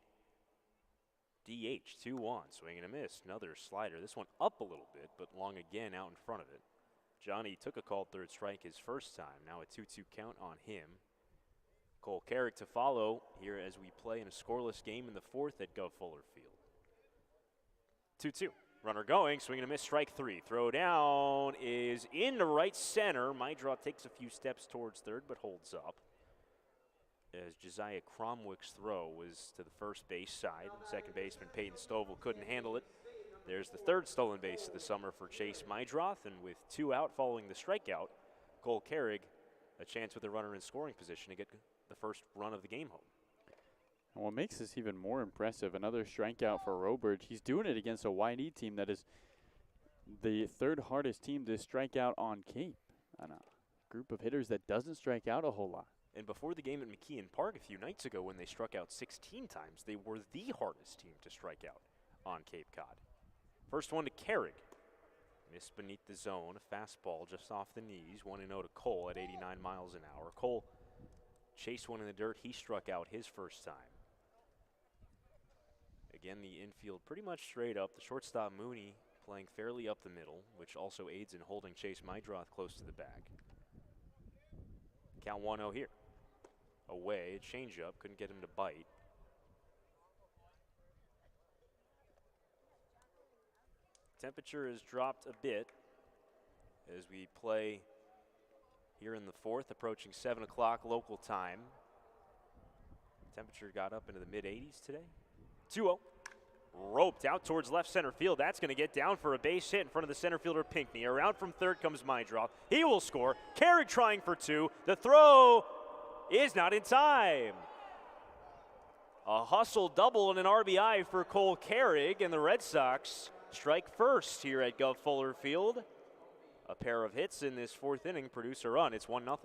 DH. 2-1. Swing and a miss. Another slider. This one up a little bit, but Long again out in front of it. Johnny took a called 3rd strike his first time. Now a 2-2 count on him. Cole Carrick to follow here as we play in a scoreless game in the 4th at Gov Fuller Field. 2-2. Runner going, swing and a miss, strike 3. Throw down is into right center. Mydrop takes a few steps towards 3rd, but holds up. As Josiah Cromwick's throw was to the first base side. Second baseman Peyton Stovall couldn't handle it. There's the 3rd stolen base of the summer for Chase Mydrop, and with 2 out following the strikeout, Cole Carrick a chance with a runner in scoring position to get the first run of the game home. And what makes this even more impressive, another strikeout for Roberge. He's doing it against a YD team that is the 3rd hardest team to strike out on Cape. And a group of hitters that doesn't strike out a whole lot. And before the game at McKeon Park a few nights ago when they struck out 16 times, they were the hardest team to strike out on Cape Cod. First one to Carrick. Missed beneath the zone, a fastball just off the knees. 1-0 to Cole at 89 miles an hour. Cole chased one in the dirt. He struck out his first time. Again, the infield pretty much straight up. The shortstop Mooney playing fairly up the middle, which also aids in holding Chase Mydroth close to the bag. Count 1-0 here. Away, a changeup, couldn't get him to bite. temperature has dropped a bit as we play here in the fourth, approaching 7 o'clock local time. Temperature got up into the mid-80s today. 2-0. Roped out towards left center field. That's going to get down for a base hit in front of the center fielder Pinckney. Around from third comes Mydroff. He will score. Carrick trying for 2. The throw is not in time. A hustle double and an RBI for Cole Carrick, and the Red Sox strike first here at Gov Fuller Field. A pair of hits in this fourth inning produce a run. It's 1-0.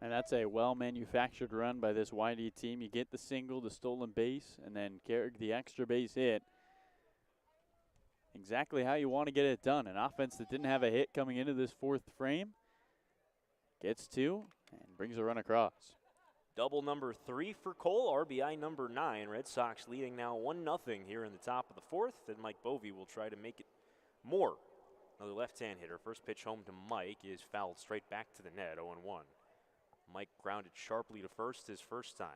And that's a well-manufactured run by this YD team. You get the single, the stolen base, and then Carrick the extra base hit. Exactly how you want to get it done. An offense that didn't have a hit coming into this fourth frame gets 2 and brings a run across. Double number 3 for Cole, RBI number 9. Red Sox leading now 1-0 here in the top of the fourth. Then Mike Bovee will try to make it more. Another left-hand hitter. First pitch home to Mike is fouled straight back to the net, 0-1. Mike grounded sharply to first his first time.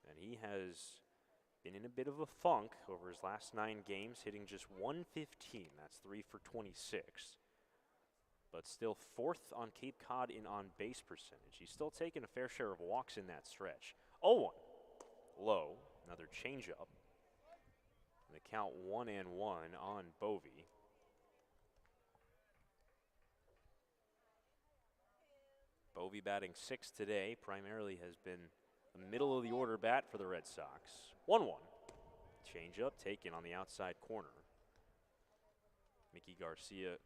And he has been in a bit of a funk over his last 9 games, hitting just .115. That's 3 for 26. But still 4th on Cape Cod in on-base percentage. He's still taking a fair share of walks in that stretch. 0-1. Low. Another changeup. The count 1-1 on Bovee. Bovee batting 6th today, primarily has been a middle of the order bat for the Red Sox. 1-1. Changeup taken on the outside corner. Mickey Garcia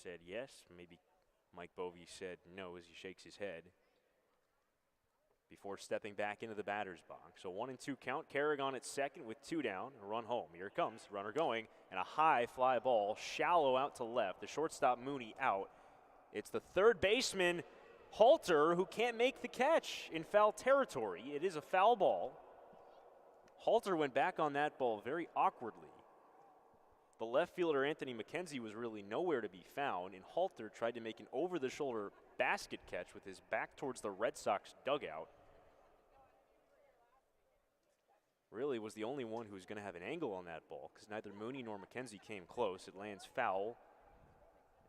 said yes. Maybe Mike Bovee said no as he shakes his head before stepping back into the batter's box. So 1-2 count. Carrick on at second with 2 down. A run home. Here it comes. Runner going. And a high fly ball. Shallow out to left. The shortstop Mooney out. It's the third baseman, Halter, who can't make the catch in foul territory. It is a foul ball. Halter went back on that ball very awkwardly. The left fielder, Anthony McKenzie, was really nowhere to be found, and Halter tried to make an over-the-shoulder basket catch with his back towards the Red Sox dugout. Really was the only one who was going to have an angle on that ball because neither Mooney nor McKenzie came close. It lands foul.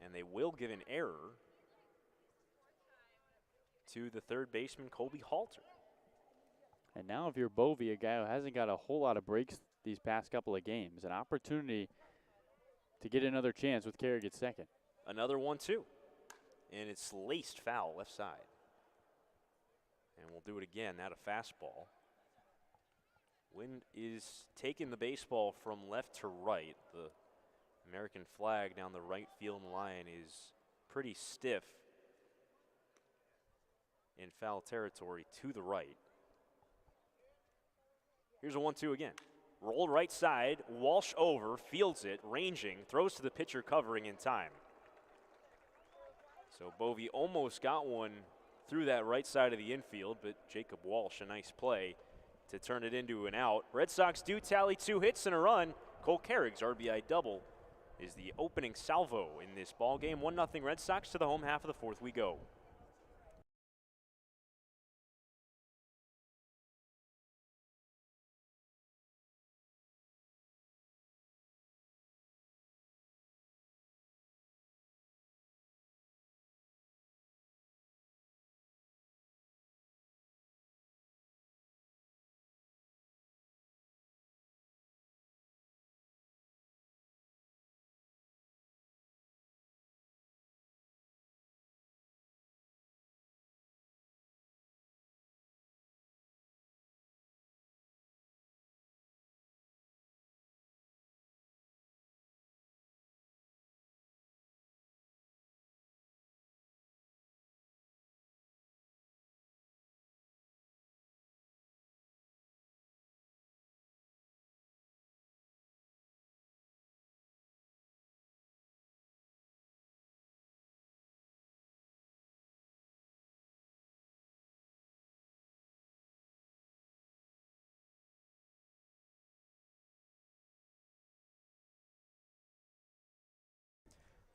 And they will give an error to the third baseman, Colby Halter. And now if you're Bovee, a guy who hasn't got a whole lot of breaks these past couple of games, an opportunity to get another chance with Carrick at second. Another 1-2. And it's laced foul left side. And we'll do it again, not a fastball. Wind is taking the baseball from left to right. The American flag down the right field line is pretty stiff in foul territory to the right. Here's a 1-2 again. Rolled right side, Walsh over, fields it, ranging, throws to the pitcher covering in time. So Bovee almost got one through that right side of the infield, but Jacob Walsh, a nice play to turn it into an out. Red Sox do tally 2 hits and a run. Cole Carrick's RBI double is the opening salvo in this ball game. 1-0 Red Sox. To the home half of the fourth we go.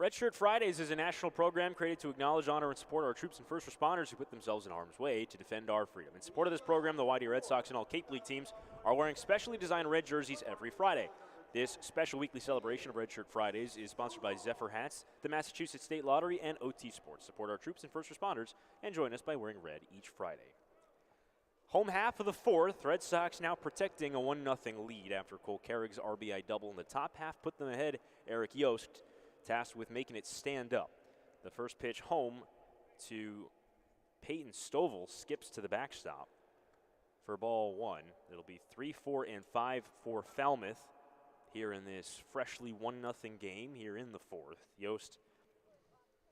Red Shirt Fridays is a national program created to acknowledge, honor, and support our troops and first responders who put themselves in harm's way to defend our freedom. In support of this program, the Whitey Red Sox and all Cape League teams are wearing specially designed red jerseys every Friday. This special weekly celebration of Red Shirt Fridays is sponsored by Zephyr Hats, the Massachusetts State Lottery, and OT Sports. Support our troops and first responders and join us by wearing red each Friday. Home half of the fourth, Red Sox now protecting a 1-0 lead after Cole Carrick's RBI double in the top half put them ahead. Eric Yost tasked with making it stand up. The first pitch home to Peyton Stovall skips to the backstop for ball one. It'll be 3, 4, and 5 for Falmouth here in this freshly 1-0 game here in the fourth. Yost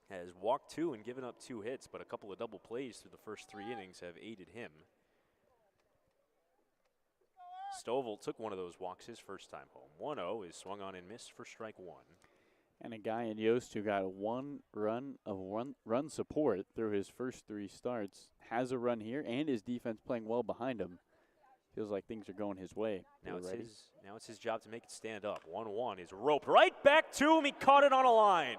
has walked 2 and given up 2 hits, but a couple of double plays through the first 3 innings have aided him. Stovall took one of those walks his first time home. 1-0 is swung on and missed for strike 1. And a guy in Yost who got one run support through his first 3 starts has a run here, and his defense playing well behind him. Feels like things are going his way. Now it's his job to make it stand up. 1-1 is roped right back to him. He caught it on a line.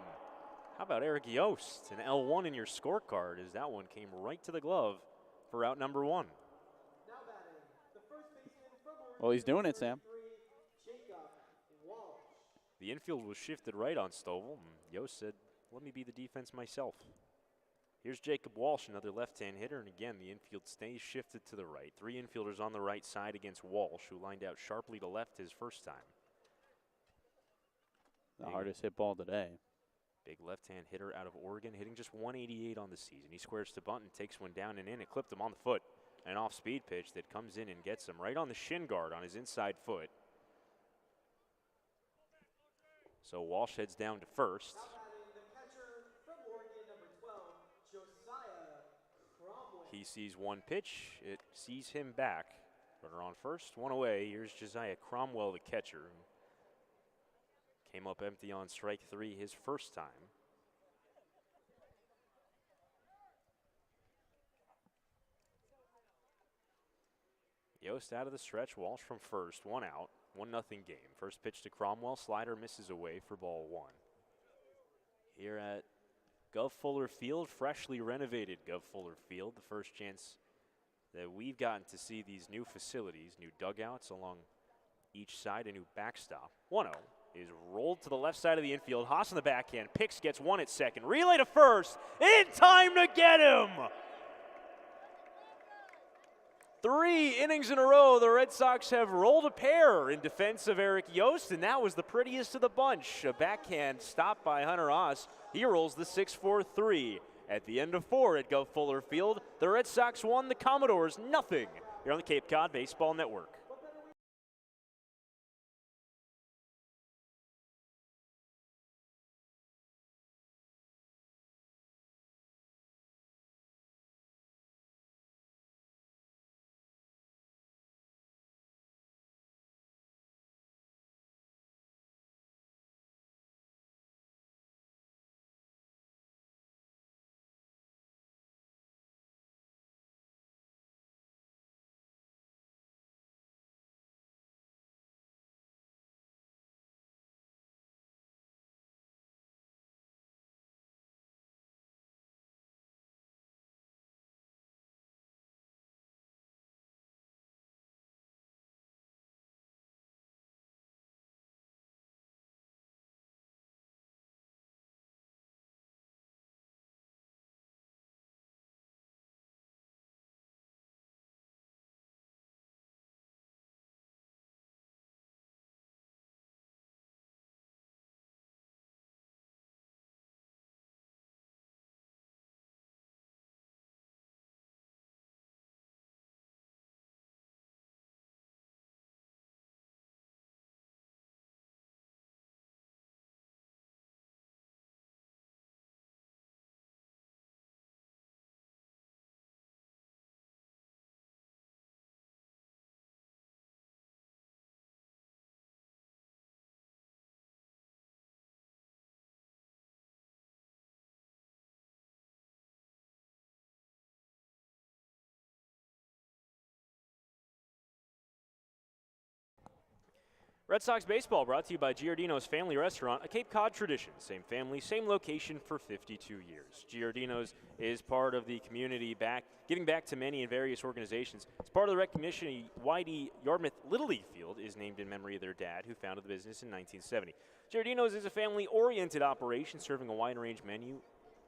How about Eric Yost? An L1 in your scorecard as that one came right to the glove for out number 1. Well, he's doing it, Sam. The infield was shifted right on Stovall, and Yost said, let me be the defense myself. Here's Jacob Walsh, another left-hand hitter, and again, the infield stays shifted to the right. 3 infielders on the right side against Walsh, who lined out sharply to left his first time. The hardest hit ball today. Big left-hand hitter out of Oregon, hitting just 188 on the season. He squares to bunt and takes one down and in. It clipped him on the foot. An off-speed pitch that comes in and gets him right on the shin guard on his inside foot. So Walsh heads down to first. He sees one pitch. It sees him back. Runner on first, 1 away. Here's Josiah Cromwell, the catcher. Came up empty on strike 3 his first time. Yost out of the stretch, Walsh from first, 1 out, 1-0 game. First pitch to Cromwell, slider misses away for ball 1. Here at Gov Fuller Field, freshly renovated Gov Fuller Field, the first chance that we've gotten to see these new facilities, new dugouts along each side, a new backstop. 1-0 is rolled to the left side of the infield. Haas on the backhand, Picks gets 1 at second, relay to first, in time to get him! 3 innings in a row, the Red Sox have rolled a pair in defense of Eric Yost, and that was the prettiest of the bunch. A backhand stop by Hunter Haas. He rolls the 6-4-3. At the end of 4 at Gov Fuller Field, the Red Sox won, the Commodores nothing here on the Cape Cod Baseball Network. Red Sox baseball brought to you by Giardino's Family Restaurant, a Cape Cod tradition. Same family, same location for 52 years. Giardino's is part of the community giving back to many and various organizations. As part of the recognition, Whitey Yarmouth Little League Field is named in memory of their dad, who founded the business in 1970. Giardino's is a family-oriented operation serving a wide-range menu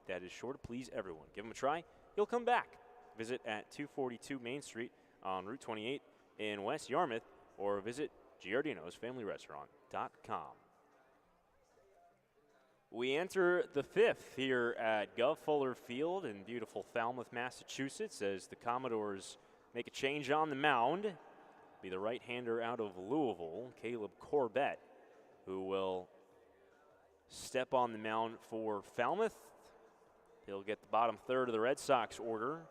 that is sure to please everyone. Give them a try, you'll come back. Visit at 242 Main Street on Route 28 in West Yarmouth, or visit Giardino'sFamilyRestaurant.com. We enter the fifth here at Gov Fuller Field in beautiful Falmouth, Massachusetts, as the Commodores make a change on the mound. Be the right-hander out of Louisville, Caleb Corbett, who will step on the mound for Falmouth. He'll get the bottom third of the Red Sox order.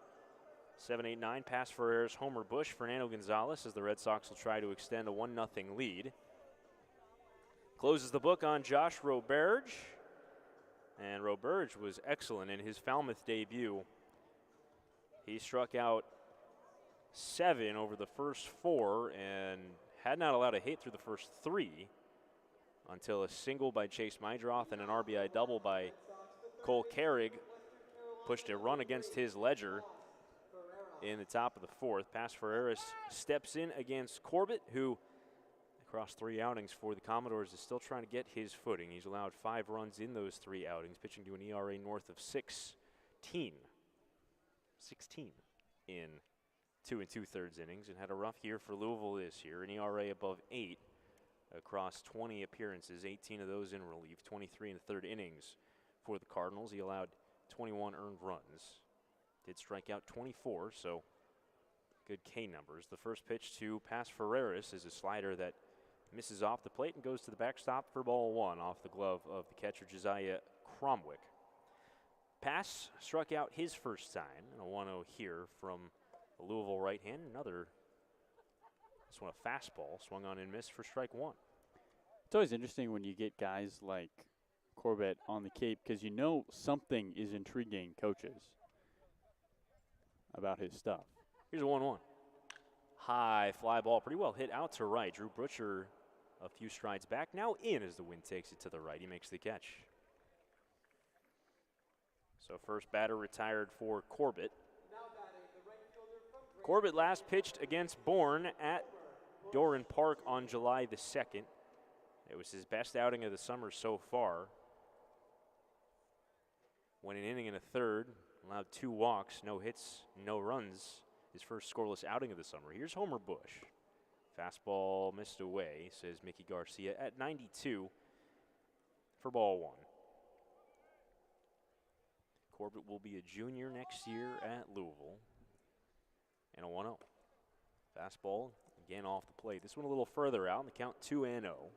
7-8-9 pass for Ferreras, Homer Bush, Fernando Gonzalez, as the Red Sox will try to extend a 1-0 lead. Closes the book on Josh Roberge. And Roberge was excellent in his Falmouth debut. He struck out 7 over the first 4 and had not allowed a hit through the first 3 until a single by Chase Meidroth and an RBI double by Cole Carrig pushed a run against his ledger in the top of the 4th. Pass Ferreras steps in against Corbett, who across 3 outings for the Commodores is still trying to get his footing. He's allowed 5 runs in those 3 outings, pitching to an ERA north of 16 in 2 2/3 innings, and had a rough year for Louisville this year, an ERA above 8 across 20 appearances, 18 of those in relief, 23 in the 3rd innings for the Cardinals. He allowed 21 earned runs. Did strike out 24, so good K numbers. The first pitch to pass Ferreras is a slider that misses off the plate and goes to the backstop for ball 1 off the glove of the catcher Josiah Cromwick. Pass struck out his first time, and a 1-0 here from the Louisville right hand. This one a fastball, swung on and missed for strike 1. It's always interesting when you get guys like Corbett on the Cape, because you know something is intriguing coaches about his stuff. Here's a 1-1. High fly ball, pretty well hit out to right. Drew Butcher a few strides back, now in as the wind takes it to the right. He makes the catch. So first batter retired for Corbett. Corbett last pitched against Bourne at Doran Park on July the 2nd. It was his best outing of the summer so far. Went an inning and a third, allowed 2 walks, no hits, no runs. His first scoreless outing of the summer. Here's Homer Bush. Fastball missed away, says Mickey Garcia, at 92 for ball 1. Corbett will be a junior next year at Louisville. And a 1-0. Fastball, again off the plate. This one a little further out, and the count 2-0.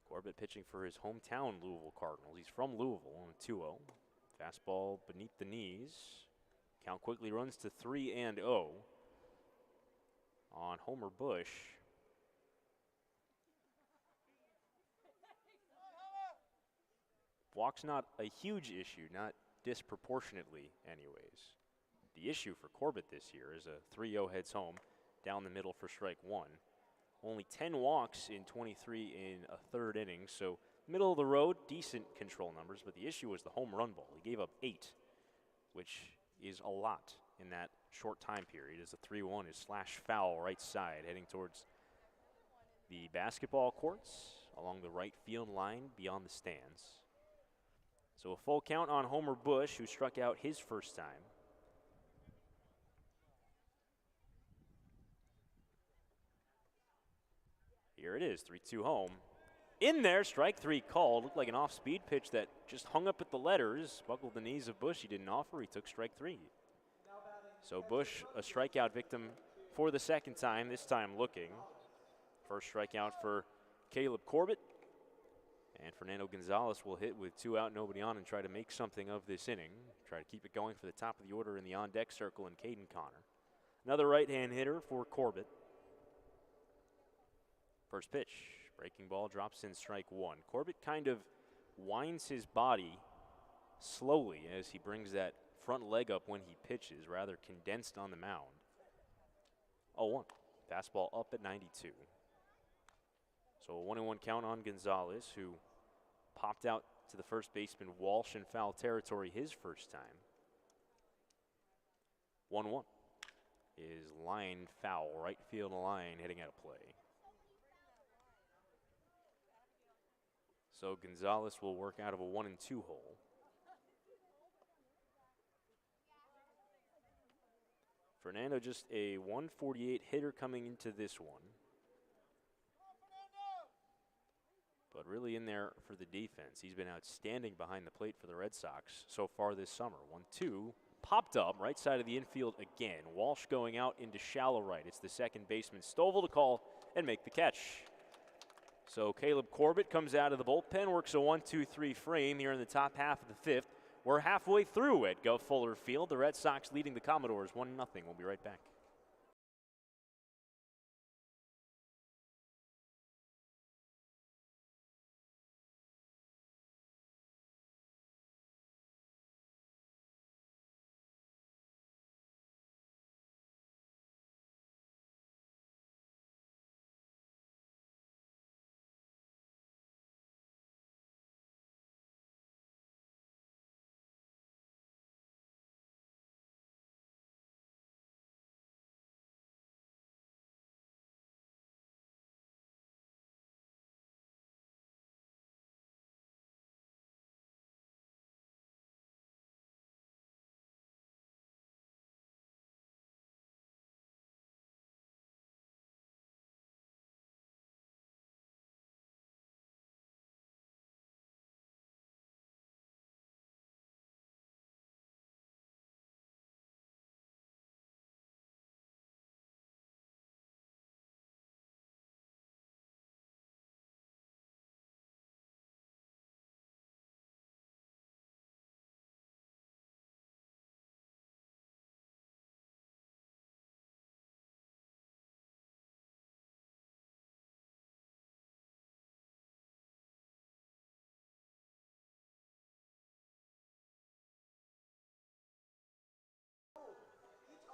Corbett pitching for his hometown Louisville Cardinals. He's from Louisville on a 2-0. Fastball beneath the knees. Count quickly runs to 3-0 on Homer Bush. Walk's not a huge issue, not disproportionately anyways. The issue for Corbett this year is a 3-0 heads home down the middle for strike 1. Only 10 walks in 23 in a 3rd inning, so middle of the road, decent control numbers, but the issue was the home run ball. He gave up 8, which is a lot in that short time period, as the 3-1 is slash foul right side heading towards the basketball courts along the right field line beyond the stands. So a full count on Homer Bush, who struck out his first time. Here it is, 3-2 home. In there, strike 3 called. Looked like an off-speed pitch that just hung up at the letters, buckled the knees of Bush. He didn't offer, he took strike 3. So Bush, a strikeout victim for the 2nd time, this time looking. First strikeout for Caleb Corbett. And Fernando Gonzalez will hit with 2 out, nobody on, and try to make something of this inning. Try to keep it going for the top of the order in the on-deck circle and Caden Connor. Another right-hand hitter for Corbett. First pitch, breaking ball, drops in strike 1. Corbett kind of winds his body slowly as he brings that front leg up when he pitches, rather condensed on the mound. 0-1. Fastball up at 92. So a 1-1 count on Gonzalez, who popped out to the first baseman Walsh in foul territory his first time. 1-1 is line foul, right field line, hitting out of play. So Gonzalez will work out of a 1-2 hole. Fernando just a 148 hitter coming into this one. But really in there for the defense. He's been outstanding behind the plate for the Red Sox so far this summer. 1-2, popped up, right side of the infield again. Walsh going out into shallow right. It's the second baseman Stovall to call and make the catch. So Caleb Corbett comes out of the bullpen, works a 1-2-3 frame here in the top half of the fifth. We're halfway through at Gov Fuller Field. The Red Sox leading the Commodores 1-0. We'll be right back.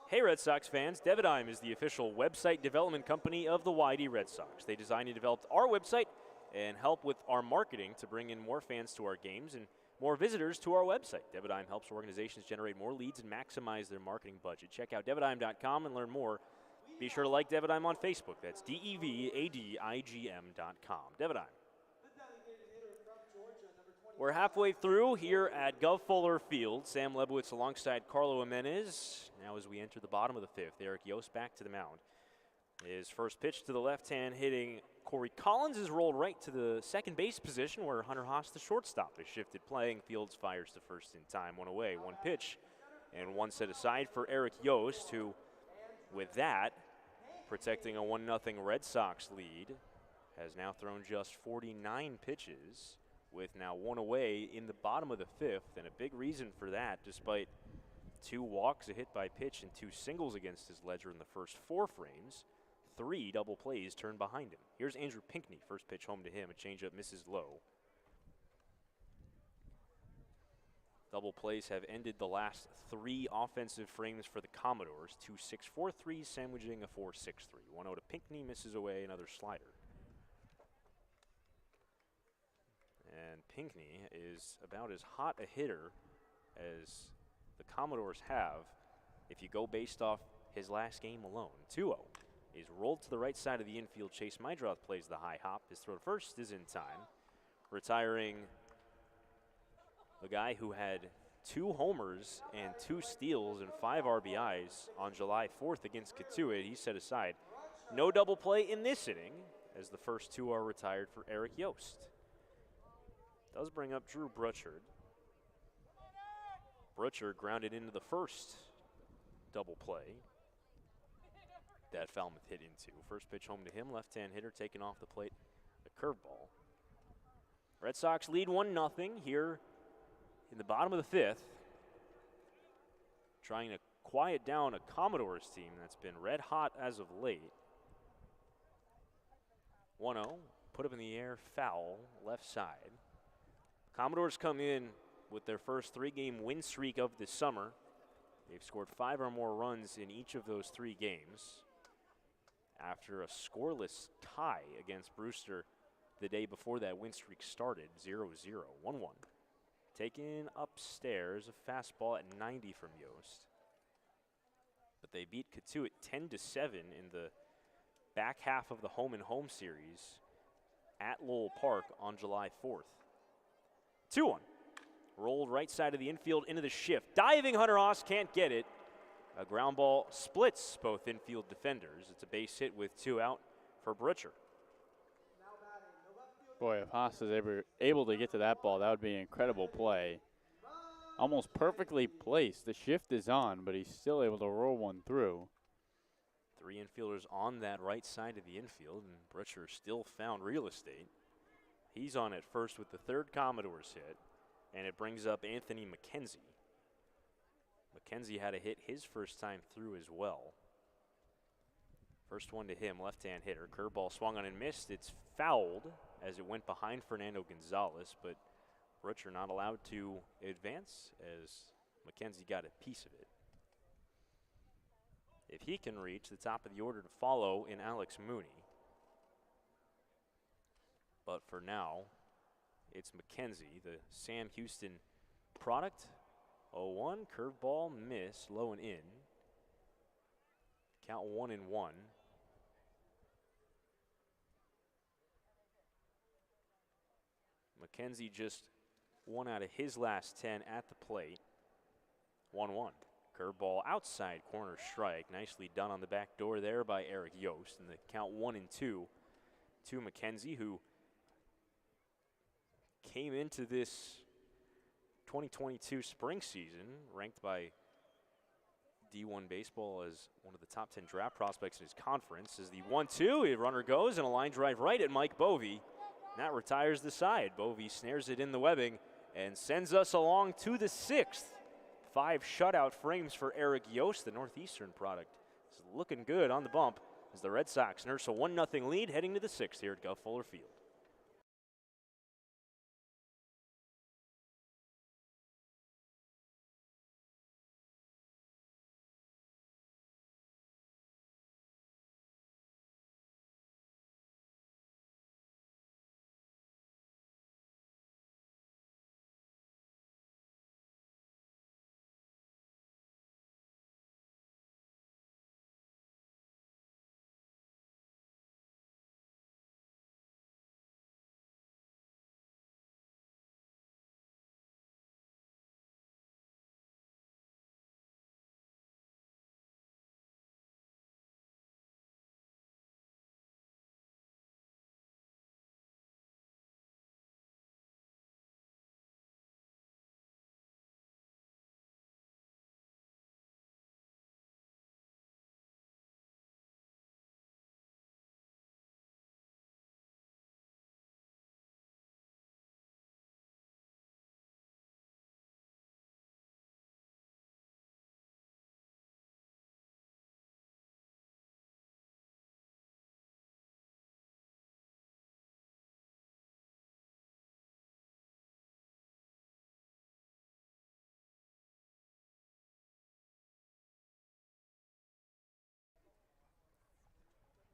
Hey Red Sox fans, Devidime is the official website development company of the YD Red Sox. They designed and developed our website and help with our marketing to bring in more fans to our games and more visitors to our website. Devidime helps organizations generate more leads and maximize their marketing budget. Check out devidime.com and learn more. Be sure to like Devidime on Facebook. That's DEVADIGM.com. Devidime. We're halfway through here at Gov Fuller Field. Sam Lebowitz alongside Carlo Jimenez. Now as we enter the bottom of the fifth, Eric Yost back to the mound. His first pitch to the left-hand hitting Corey Collins is rolled right to the second base position where Hunter Haas, the shortstop, is shifted playing. Fields fires to first in time. One away, one pitch, and one set aside for Eric Yost, who, with that, protecting a 1-0 Red Sox lead, has now thrown just 49 pitches, with now one away in the bottom of the fifth, and a big reason for that, despite 2 walks, a hit by pitch, and 2 singles against his ledger in the first 4 frames, 3 double plays turned behind him. Here's Andrew Pinckney, first pitch home to him, a changeup misses low. Double plays have ended the last 3 offensive frames for the Commodores, 2 6-4-3s sandwiching a 4-6-3. 1-0 to Pinckney, misses away, another slider. And Pinckney is about as hot a hitter as the Commodores have if you go based off his last game alone. 2-0 is rolled to the right side of the infield. Chase Mydroth plays the high hop. His throw to first is in time, retiring the guy who had 2 homers and 2 steals and 5 RBIs on July 4th against Katuitt. He's set aside. No double play in this inning as the first 2 are retired for Eric Yost. Does bring up Drew Brutchard. Brutchard grounded into the first double play that Falmouth hit into. First pitch home to him, left-hand hitter taking off the plate, a curveball. Red Sox lead 1-0 here in the bottom of the fifth. Trying to quiet down a Commodores team that's been red hot as of late. 1-0, put up in the air, foul, left side. Commodores come in with their first 3-game win streak of this summer. They've scored 5 or more runs in each of those 3 games. after a scoreless tie against Brewster the day before that win streak started, 0-0, 1-1. Taken upstairs, a fastball at 90 from Yost. But they beat Cotuit 10-7 in the back half of the home-and-home series at Lowell Park on July 4th. 2-1. Rolled right side of the infield into the shift. Diving Hunter Haas can't get it. A ground ball splits both infield defenders. It's a base hit with 2 out for Butcher. Boy, if Haas is able to get to that ball, that would be an incredible play. Almost perfectly placed. The shift is on, but he's still able to roll one through. 3 infielders on that right side of the infield, and Butcher still found real estate. He's on at first with the 3rd Commodores hit, and it brings up Anthony McKenzie. McKenzie had a hit his first time through as well. First one to him, left-hand hitter. Curveball swung on and missed. It's fouled as it went behind Fernando Gonzalez, but Butcher not allowed to advance as McKenzie got a piece of it. If he can reach the top of the order to follow in Alex Mooney. But for now, it's McKenzie, the Sam Houston product. 0-1, curveball, miss, low and in. Count 1-1. McKenzie just 1 out of his last 10 at the plate. 1-1. Curveball outside corner strike. Nicely done on the back door there by Eric Yost. And the count 1-2 to McKenzie, who came into this 2022 spring season ranked by D1 Baseball as one of the top 10 draft prospects in his conference. As the 1-2, runner goes and a line drive right at Mike Bovey. That retires the side. Bovey snares it in the webbing and sends us along to the 6th. 5 shutout frames for Eric Yost, the Northeastern product. It's looking good on the bump as the Red Sox nurse a 1-0 lead heading to the 6th here at Guff Fuller Field.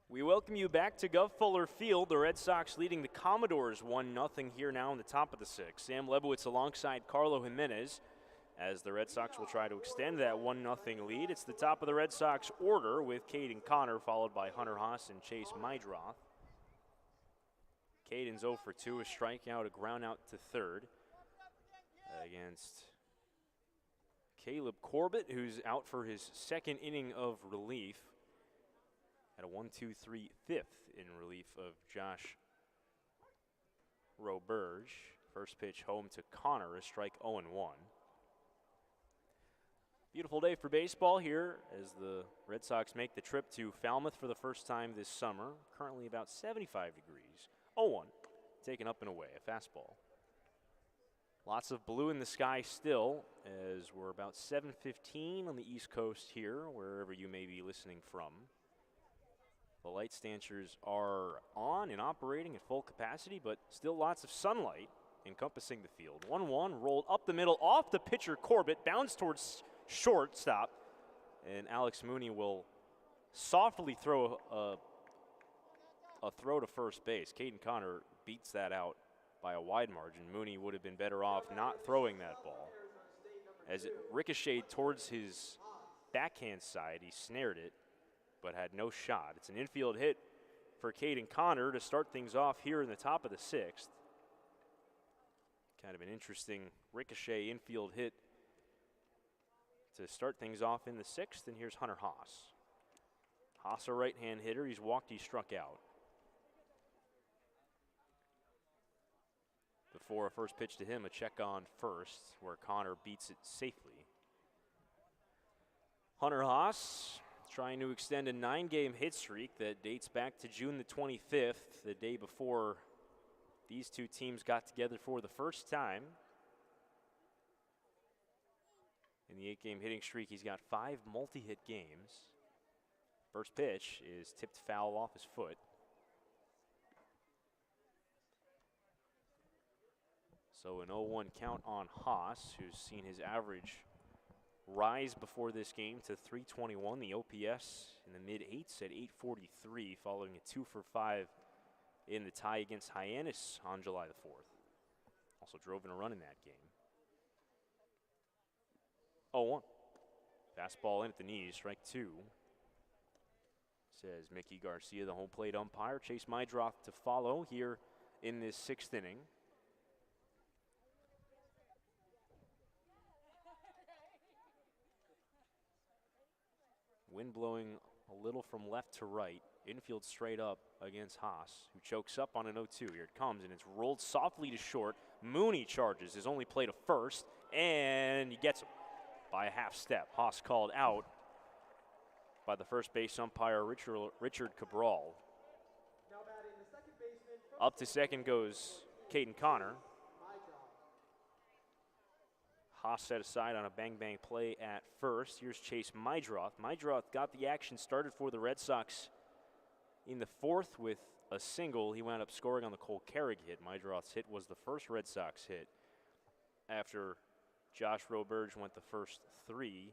We welcome you back to Guff Fuller Field. The Red Sox leading the Commodores 1-0 here now in the top of the 6th. Sam Lebowitz alongside Carlo Jimenez as the Red Sox will try to extend that 1-0 lead. It's the top of the Red Sox order with Caden Connor followed by Hunter Haas and Chase Mydroth. Caden's 0 for 2, a strikeout, a ground out to 3rd against Caleb Corbett, who's out for his 2nd inning of relief. At a 1-2-3 5th in relief of Josh Roberge. First pitch home to Connor, a strike 0-1. Beautiful day for baseball here as the Red Sox make the trip to Falmouth for the first time this summer. Currently about 75 degrees. 0-1, taken up and away, a fastball. Lots of blue in the sky still as we're about 7:15 on the East Coast here, wherever you may be listening from. The light stanchions are on and operating at full capacity, but still lots of sunlight encompassing the field. 1-1, rolled up the middle, off the pitcher Corbett, bounced towards shortstop, and Alex Mooney will softly throw a a throw to first base. Caden Connor beats that out by a wide margin. Mooney would have been better off not throwing that ball. As it ricocheted towards his backhand side, he snared it, but had no shot. It's an infield hit for Caden Connor to start things off here in the top of the 6th. Kind of an interesting ricochet infield hit to start things off in the 6th, and here's Hunter Haas. Haas, a right-hand hitter. He's walked, he's struck out. Before a first pitch to him, a check on first, where Connor beats it safely. Hunter Haas trying to extend a 9-game hit streak that dates back to June the 25th, the day before these two teams got together for the first time. In the 8-game hitting streak, he's got 5 multi-hit games. First pitch is tipped foul off his foot. So an 0-1 count on Haas, who's seen his average rise before this game to 321. The OPS in the mid-8s at 843, following a 2-for-5 in the tie against Hyannis on July the 4th. Also drove in a run in that game. 0-1. Fastball in at the knees, strike 2. Says Mickey Garcia, the home plate umpire. Chase Mydroth to follow here in this 6th inning. Wind blowing a little from left to right. Infield straight up against Haas, who chokes up on an 0-2. Here it comes, and it's rolled softly to short. Mooney charges his only play to first, and he gets him by a half step. Haas called out by the first base umpire, Richard Cabral. Now batting the second baseman from Up to second goes Caden Connor. Haas set aside on a bang-bang play at first. Here's Chase Mydroth. Mydroth got the action started for the Red Sox in the 4th with a single. He wound up scoring on the Cole Carrig hit. Mydroth's hit was the first Red Sox hit after Josh Roberge went the first 3.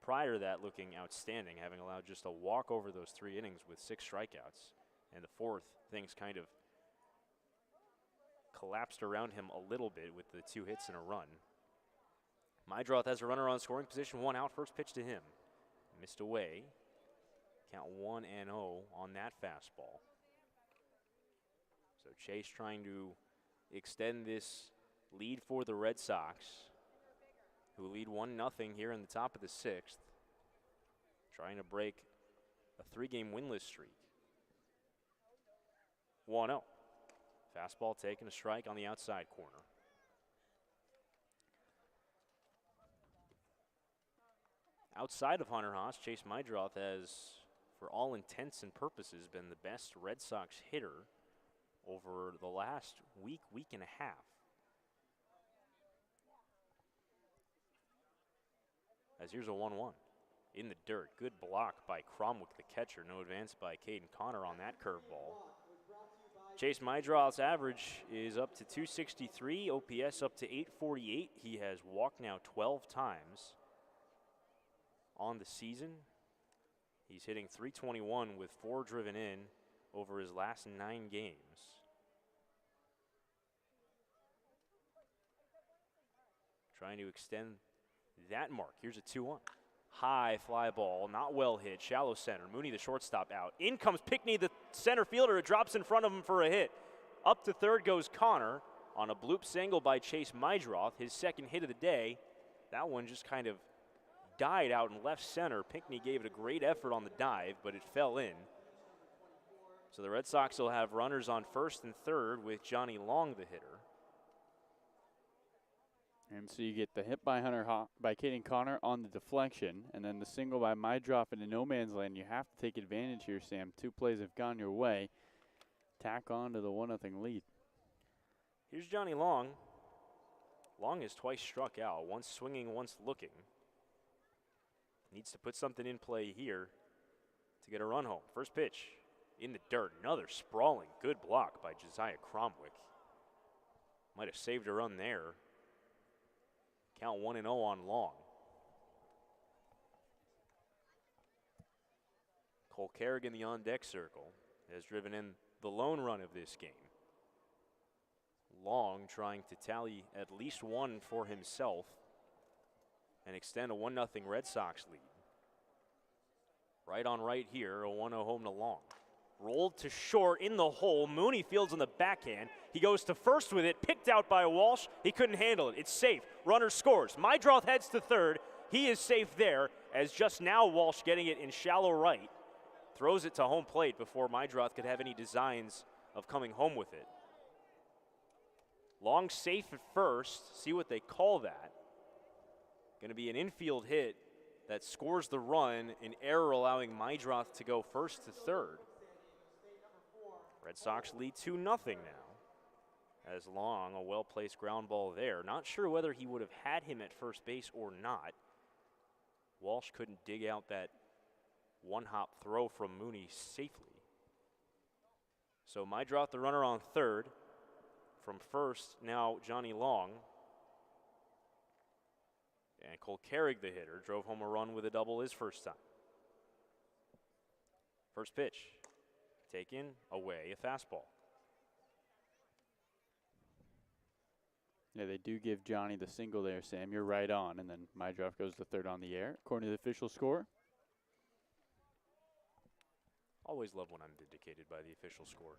Prior to that, looking outstanding, having allowed just a walk over those 3 innings with 6 strikeouts. And the 4th, things kind of collapsed around him a little bit with the 2 hits and a run. Mydroth has a runner on scoring position, 1 out, first pitch to him. Missed away. Count 1-0 on that fastball. So Chase trying to extend this lead for the Red Sox, who lead 1-0 here in the top of the 6th. Trying to break a 3-game winless streak. 1-0. Fastball taken, a strike on the outside corner. Outside of Hunter Haas, Chase Mydroth has, for all intents and purposes, been the best Red Sox hitter over the last week and a half. As here's a 1-1 in the dirt. Good block by Cromwick, the catcher. No advance by Caden Connor on that curveball. Chase Mydroth's average is up to 263, OPS up to 848. He has walked now 12 times on the season. He's hitting 321 with 4 driven in over his last 9 games. Trying to extend that mark. Here's a 2-1. High fly ball, not well hit, shallow center. Mooney, the shortstop, out. In comes Pickney, the center fielder. It drops in front of him for a hit. Up to third goes Connor on a bloop single by Chase Mydroth, his 2nd hit of the day. That one just kind of died out in left center. Pickney gave it a great effort on the dive, but it fell in. So the Red Sox will have runners on 1st and 3rd with Johnny Long, the hitter. And so you get the hit by Caden Connor on the deflection, and then the single by Mydroth into no man's land. You have to take advantage here, Sam. 2 plays have gone your way. Tack on to the 1-0 lead. Here's Johnny Long. Long has twice struck out, once swinging, once looking. Needs to put something in play here to get a run home. First pitch in the dirt. Another sprawling good block by Josiah Cromwick. Might have saved a run there. Count 1-0 on Long. Cole Carrig in the on-deck circle has driven in the lone run of this game. Long trying to tally at least one for himself and extend a 1-0 Red Sox lead. Right on right here, a 1-0 home to Long. Rolled to short in the hole. Mooney fields on the backhand. He goes to first with it, picked out by Walsh. He couldn't handle it. It's safe. Runner scores. Mydroth heads to third. He is safe there, as just now Walsh getting it in shallow right. Throws it to home plate before Mydroth could have any designs of coming home with it. Long safe at first. See what they call that. Going to be an infield hit that scores the run, an error allowing Mydroth to go first to third. Red Sox lead 2-0 now. As Long, a well-placed ground ball there. Not sure whether he would have had him at first base or not. Walsh couldn't dig out that one-hop throw from Mooney safely. So Mydroth, the runner on third. From first, now Johnny Long. And Cole Carrig, the hitter, drove home a run with a double his first time. First pitch, taken away, a fastball. Yeah, they do give Johnny the single there, Sam. You're right on. And then Mydroth goes to third on the air, according to the official score. Always love when I'm vindicated by the official score.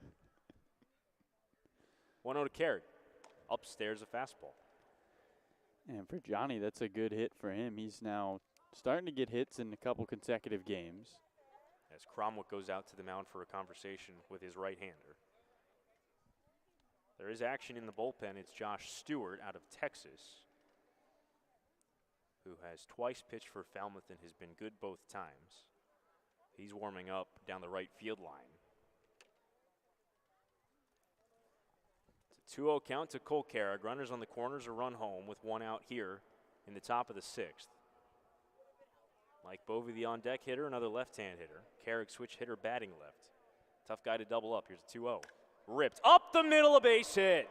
1-0 to Carrig. Upstairs, a fastball. And for Johnny, that's a good hit for him. He's now starting to get hits in a couple consecutive games. As Cromwell goes out to the mound for a conversation with his right-hander. There is action in the bullpen. It's Josh Stewart out of Texas, who has twice pitched for Falmouth and has been good both times. He's warming up down the right field line. It's a 2-0 count to Cole Carrig. Runners on the corners, a run home with one out here in the top of the sixth. Mike Bovey, the on-deck hitter, another left-hand hitter. Carrig, switch hitter, batting left. Tough guy to double up. Here's a 2-0. Ripped up the middle, a base hit.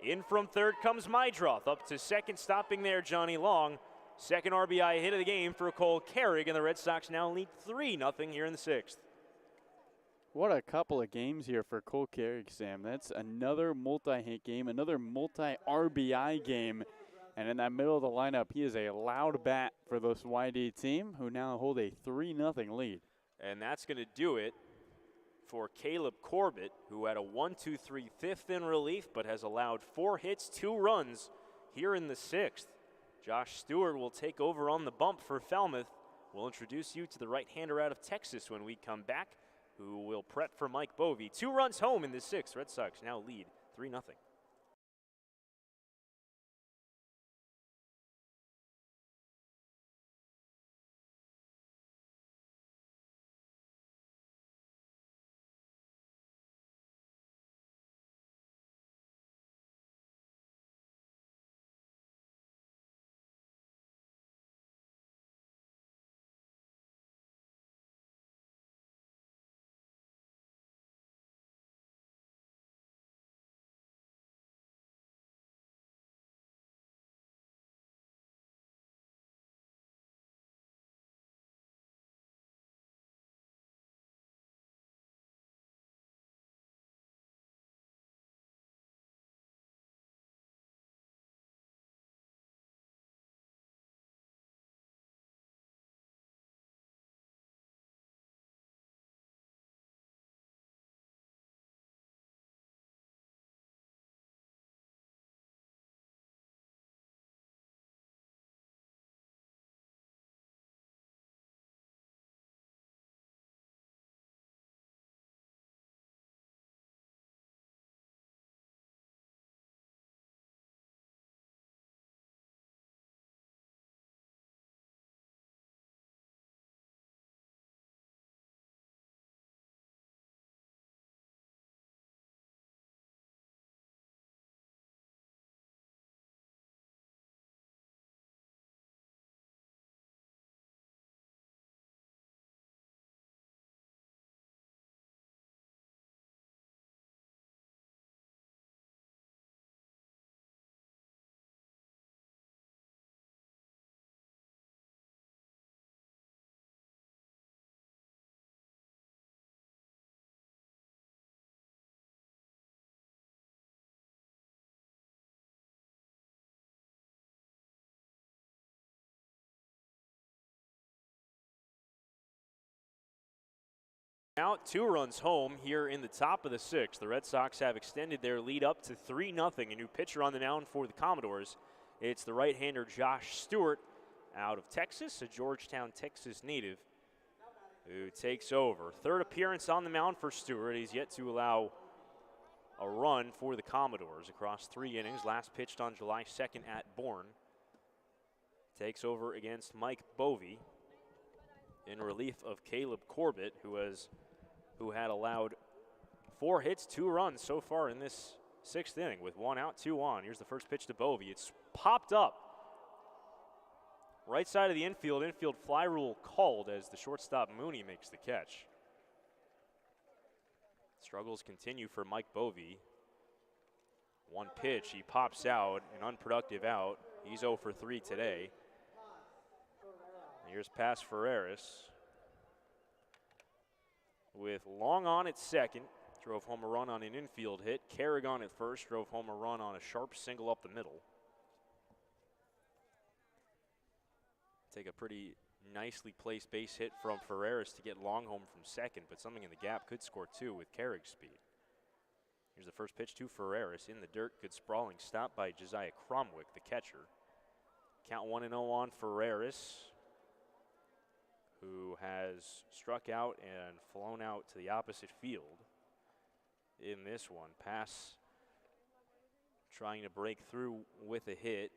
In from third comes Mydroth. Up to second, stopping there, Johnny Long. Second RBI hit of the game for Cole Carrig, and the Red Sox now lead 3-0 here in the sixth. What a couple of games here for Cole Carrig, Sam. That's another multi-hit game, another multi-RBI game. And in that middle of the lineup, he is a loud bat for this YD team, who now hold a 3-0 lead. And that's going to do it for Caleb Corbett, who had a 1-2-3 fifth in relief, but has allowed 4 hits, 2 runs here in the sixth. Josh Stewart will take over on the bump for Falmouth. We'll introduce you to the right-hander out of Texas when we come back, who will prep for Mike Bovey. 2 runs home in the sixth. Red Sox now lead 3-0. Out 2 runs home here in the top of the 6th. The Red Sox have extended their lead up to 3-0. A new pitcher on the mound for the Commodores. It's the right-hander Josh Stewart out of Texas, a Georgetown, Texas native, who takes over. 3rd appearance on the mound for Stewart. He's yet to allow a run for the Commodores across 3 innings. Last pitched on July 2nd at Bourne. Takes over against Mike Bovee in relief of Caleb Corbett, who had allowed 4 hits, 2 runs so far in this 6th inning with 1 out, 2 on. Here's the first pitch to Bovee. It's popped up. Right side of the infield fly rule called as the shortstop Mooney makes the catch. Struggles continue for Mike Bovee. 1 pitch, he pops out, an unproductive out. He's 0 for 3 today. Here's pass Ferreras with Long on at second. Drove home a run on an infield hit. Carrigan at first drove home a run on a sharp single up the middle. Take a pretty nicely placed base hit from Ferreras to get Long home from second, but something in the gap could score 2 with Carrig's speed. Here's the first pitch to Ferreras in the dirt. Good sprawling stop by Josiah Cromwick, the catcher. Count 1-0 on Ferreras, who has struck out and flown out to the opposite field in this one. Pass trying to break through with a hit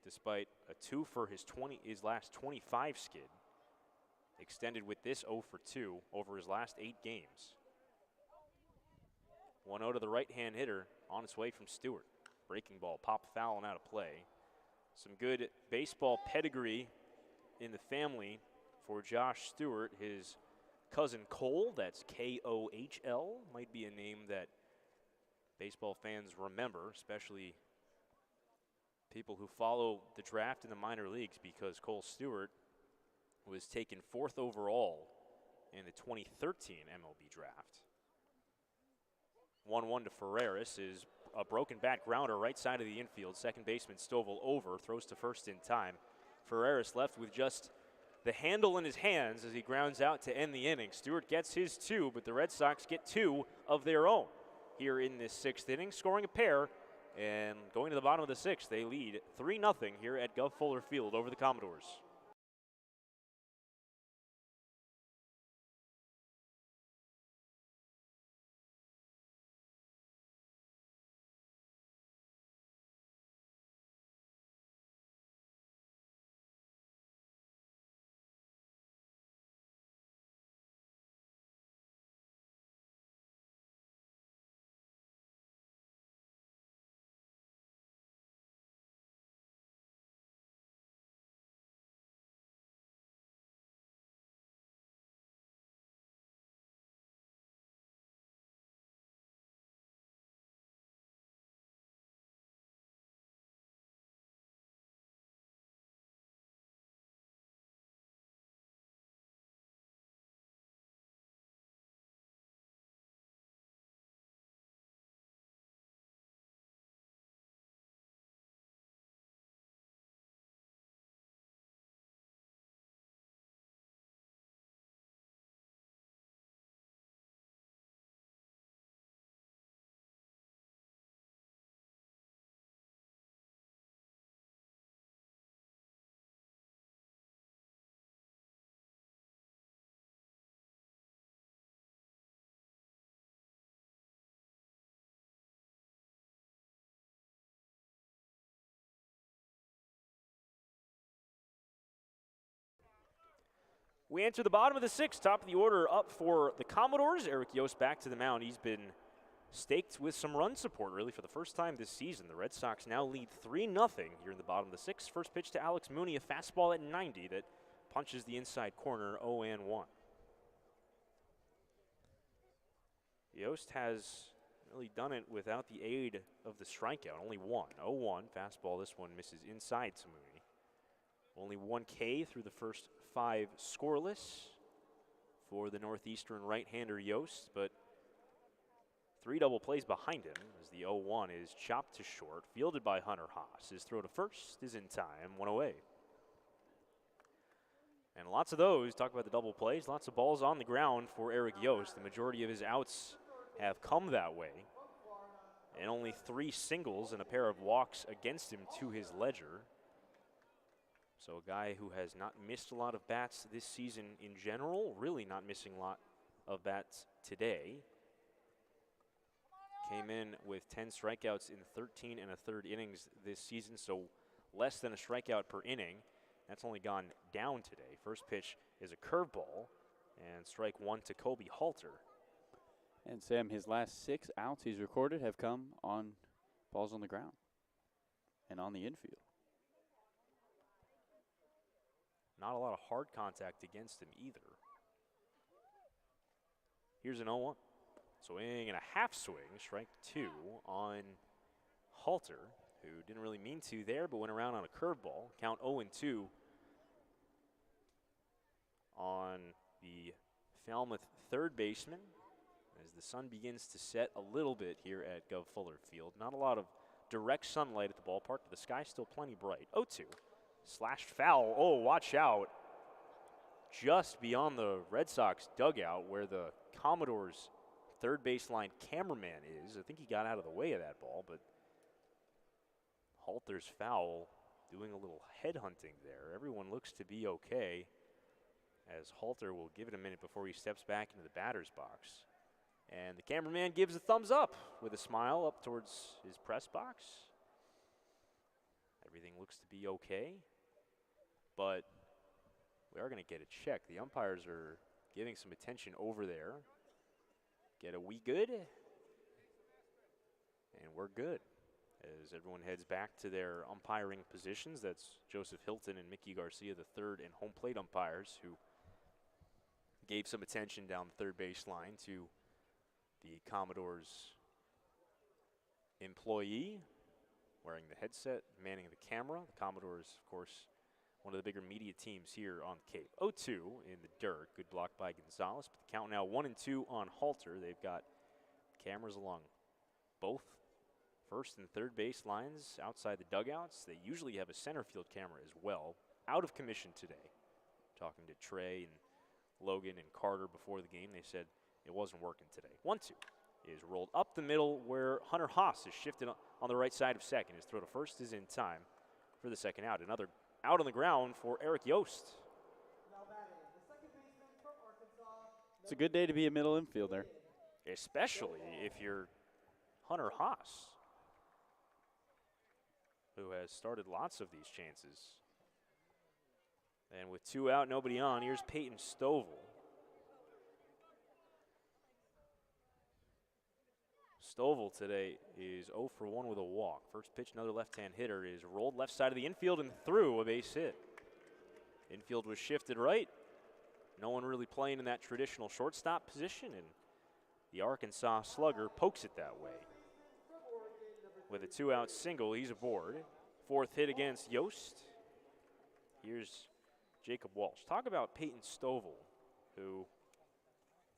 despite a 2 for his last 25 skid. Extended with this 0 for 2 over his last 8 games. 1-0 to the right-hand hitter on its way from Stewart. Breaking ball, pop foul and out of play. Some good baseball pedigree in the family for Josh Stewart. His cousin Cole, that's K-O-H-L, might be a name that baseball fans remember, especially people who follow the draft in the minor leagues, because Cole Stewart was taken 4th overall in the 2013 MLB draft. 1-1 to Ferreras is a broken bat grounder right side of the infield. Second baseman Stovall over, throws to first in time. Ferreras left with just the handle in his hands as he grounds out to end the inning. Stewart gets his 2, but the Red Sox get 2 of their own here in this 6th inning, scoring a pair. And going to the bottom of the 6th, they lead 3-0 here at Gov Fuller Field over the Commodores. We enter the bottom of the 6th, top of the order up for the Commodores. Eric Yost back to the mound. He's been staked with some run support, really, for the first time this season. The Red Sox now lead 3-0 here in the bottom of the 6th. First pitch to Alex Mooney, a fastball at 90 that punches the inside corner, 0-1. Yost has really done it without the aid of the strikeout. Only 1, 0-1. Fastball, this one misses inside to Mooney. Only 1 K through the first 5 scoreless for the Northeastern right-hander Yost, but 3 double plays behind him as the 0-1 is chopped to short, fielded by Hunter Haas. His throw to first is in time, 1 away. And lots of those, talk about the double plays, lots of balls on the ground for Eric Yost. The majority of his outs have come that way. And only 3 singles and a pair of walks against him to his ledger. So a guy who has not missed a lot of bats this season in general, really not missing a lot of bats today. Came in with 10 strikeouts in 13 1/3 innings this season, so less than a strikeout per inning. That's only gone down today. First pitch is a curveball, and strike 1 to Kobe Halter. And Sam, his last 6 outs he's recorded have come on balls on the ground and on the infield. Not a lot of hard contact against him either. Here's an 0-1. Swing and a half swing, strike 2 on Halter, who didn't really mean to there, but went around on a curveball. Count 0-2 on the Falmouth third baseman as the sun begins to set a little bit here at Gov Fuller Field. Not a lot of direct sunlight at the ballpark, but the sky's still plenty bright. 0-2. Slashed foul. Oh, watch out. Just beyond the Red Sox dugout where the Commodores' third baseline cameraman is. I think he got out of the way of that ball, but Halter's foul doing a little head hunting there. Everyone looks to be okay as Halter will give it a minute before he steps back into the batter's box. And the cameraman gives a thumbs up with a smile up towards his press box. Everything looks to be okay, but we are going to get it checked. The umpires are giving some attention over there. Get a we good? And we're good. As everyone heads back to their umpiring positions, that's Joseph Hilton and Mickey Garcia, the third and home plate umpires, who gave some attention down the third baseline to the Commodores employee wearing the headset, manning the camera. The Commodores, of course, one of the bigger media teams here on the Cape. 0-2 in the dirt. Good block by Gonzalez. But the count now 1-2 on Halter. They've got cameras along both first and third base lines outside the dugouts. They usually have a center field camera as well. Out of commission today. Talking to Trey and Logan and Carter before the game, they said it wasn't working today. 1-2 is rolled up the middle where Hunter Haas is shifted on the right side of second. His throw to first is in time for the second out. Another out on the ground for Eric Yost. Now batting, the second baseman from Arkansas. It's a good day to be a middle infielder. Especially if you're Hunter Haas, who has started lots of these chances. And with 2 out, nobody on, here's Peyton Stovall. Stovall today is 0 for 1 with a walk. First pitch, another left-hand hitter is rolled left side of the infield and through a base hit. Infield was shifted right. No one really playing in that traditional shortstop position, and the Arkansas slugger pokes it that way. With a 2-out single, he's aboard. Fourth hit against Yost. Here's Jacob Walsh. Talk about Peyton Stovall, who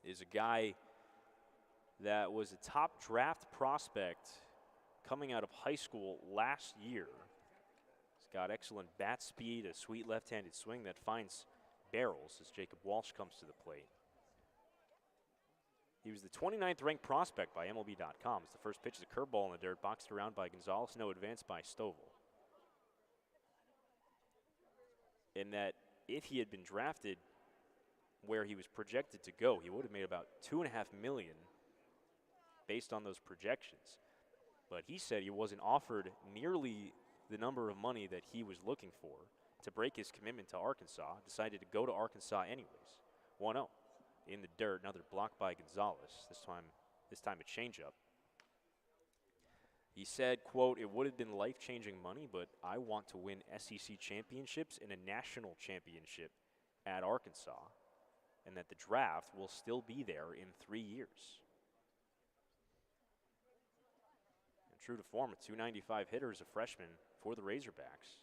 is a guy that was a top draft prospect coming out of high school last year. He's got excellent bat speed, a sweet left-handed swing that finds barrels as Jacob Walsh comes to the plate. He was the 29th ranked prospect by MLB.com. The first pitch is a curveball in the dirt, boxed around by Gonzalez, no advance by Stovall. In that if he had been drafted where he was projected to go, he would have made about $2.5 million based on those projections. But he said he wasn't offered nearly the number of money that he was looking for to break his commitment to Arkansas. Decided to go to Arkansas anyways. 1-0 in the dirt, another block by Gonzalez. This time a changeup. He said, quote, "It would have been life-changing money, but I want to win SEC championships and a national championship at Arkansas, and that the draft will still be there in 3 years." And true to form, a .295 hitter as a freshman for the Razorbacks.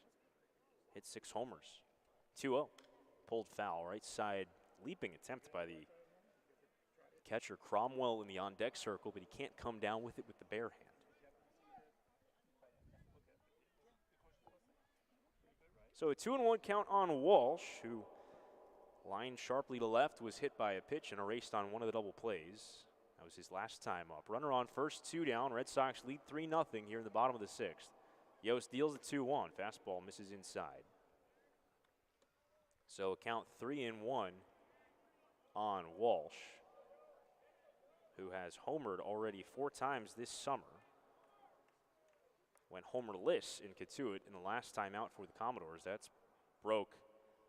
Hit 6 homers. 2-0. Pulled foul, right side leaping attempt by the catcher Cromwell in the on-deck circle, but he can't come down with it with the bare hand. So a 2-1 count on Walsh, who Line sharply to left, was hit by a pitch and erased on one of the double plays. That was his last time up. Runner on first, 2 down. Red Sox lead 3-0 here in the bottom of the 6th. Yost deals a 2-1. Fastball misses inside. So count 3-1 on Walsh, who has homered already 4 times this summer. Went homerless in Katuitt in the last time out for the Commodores. That's broke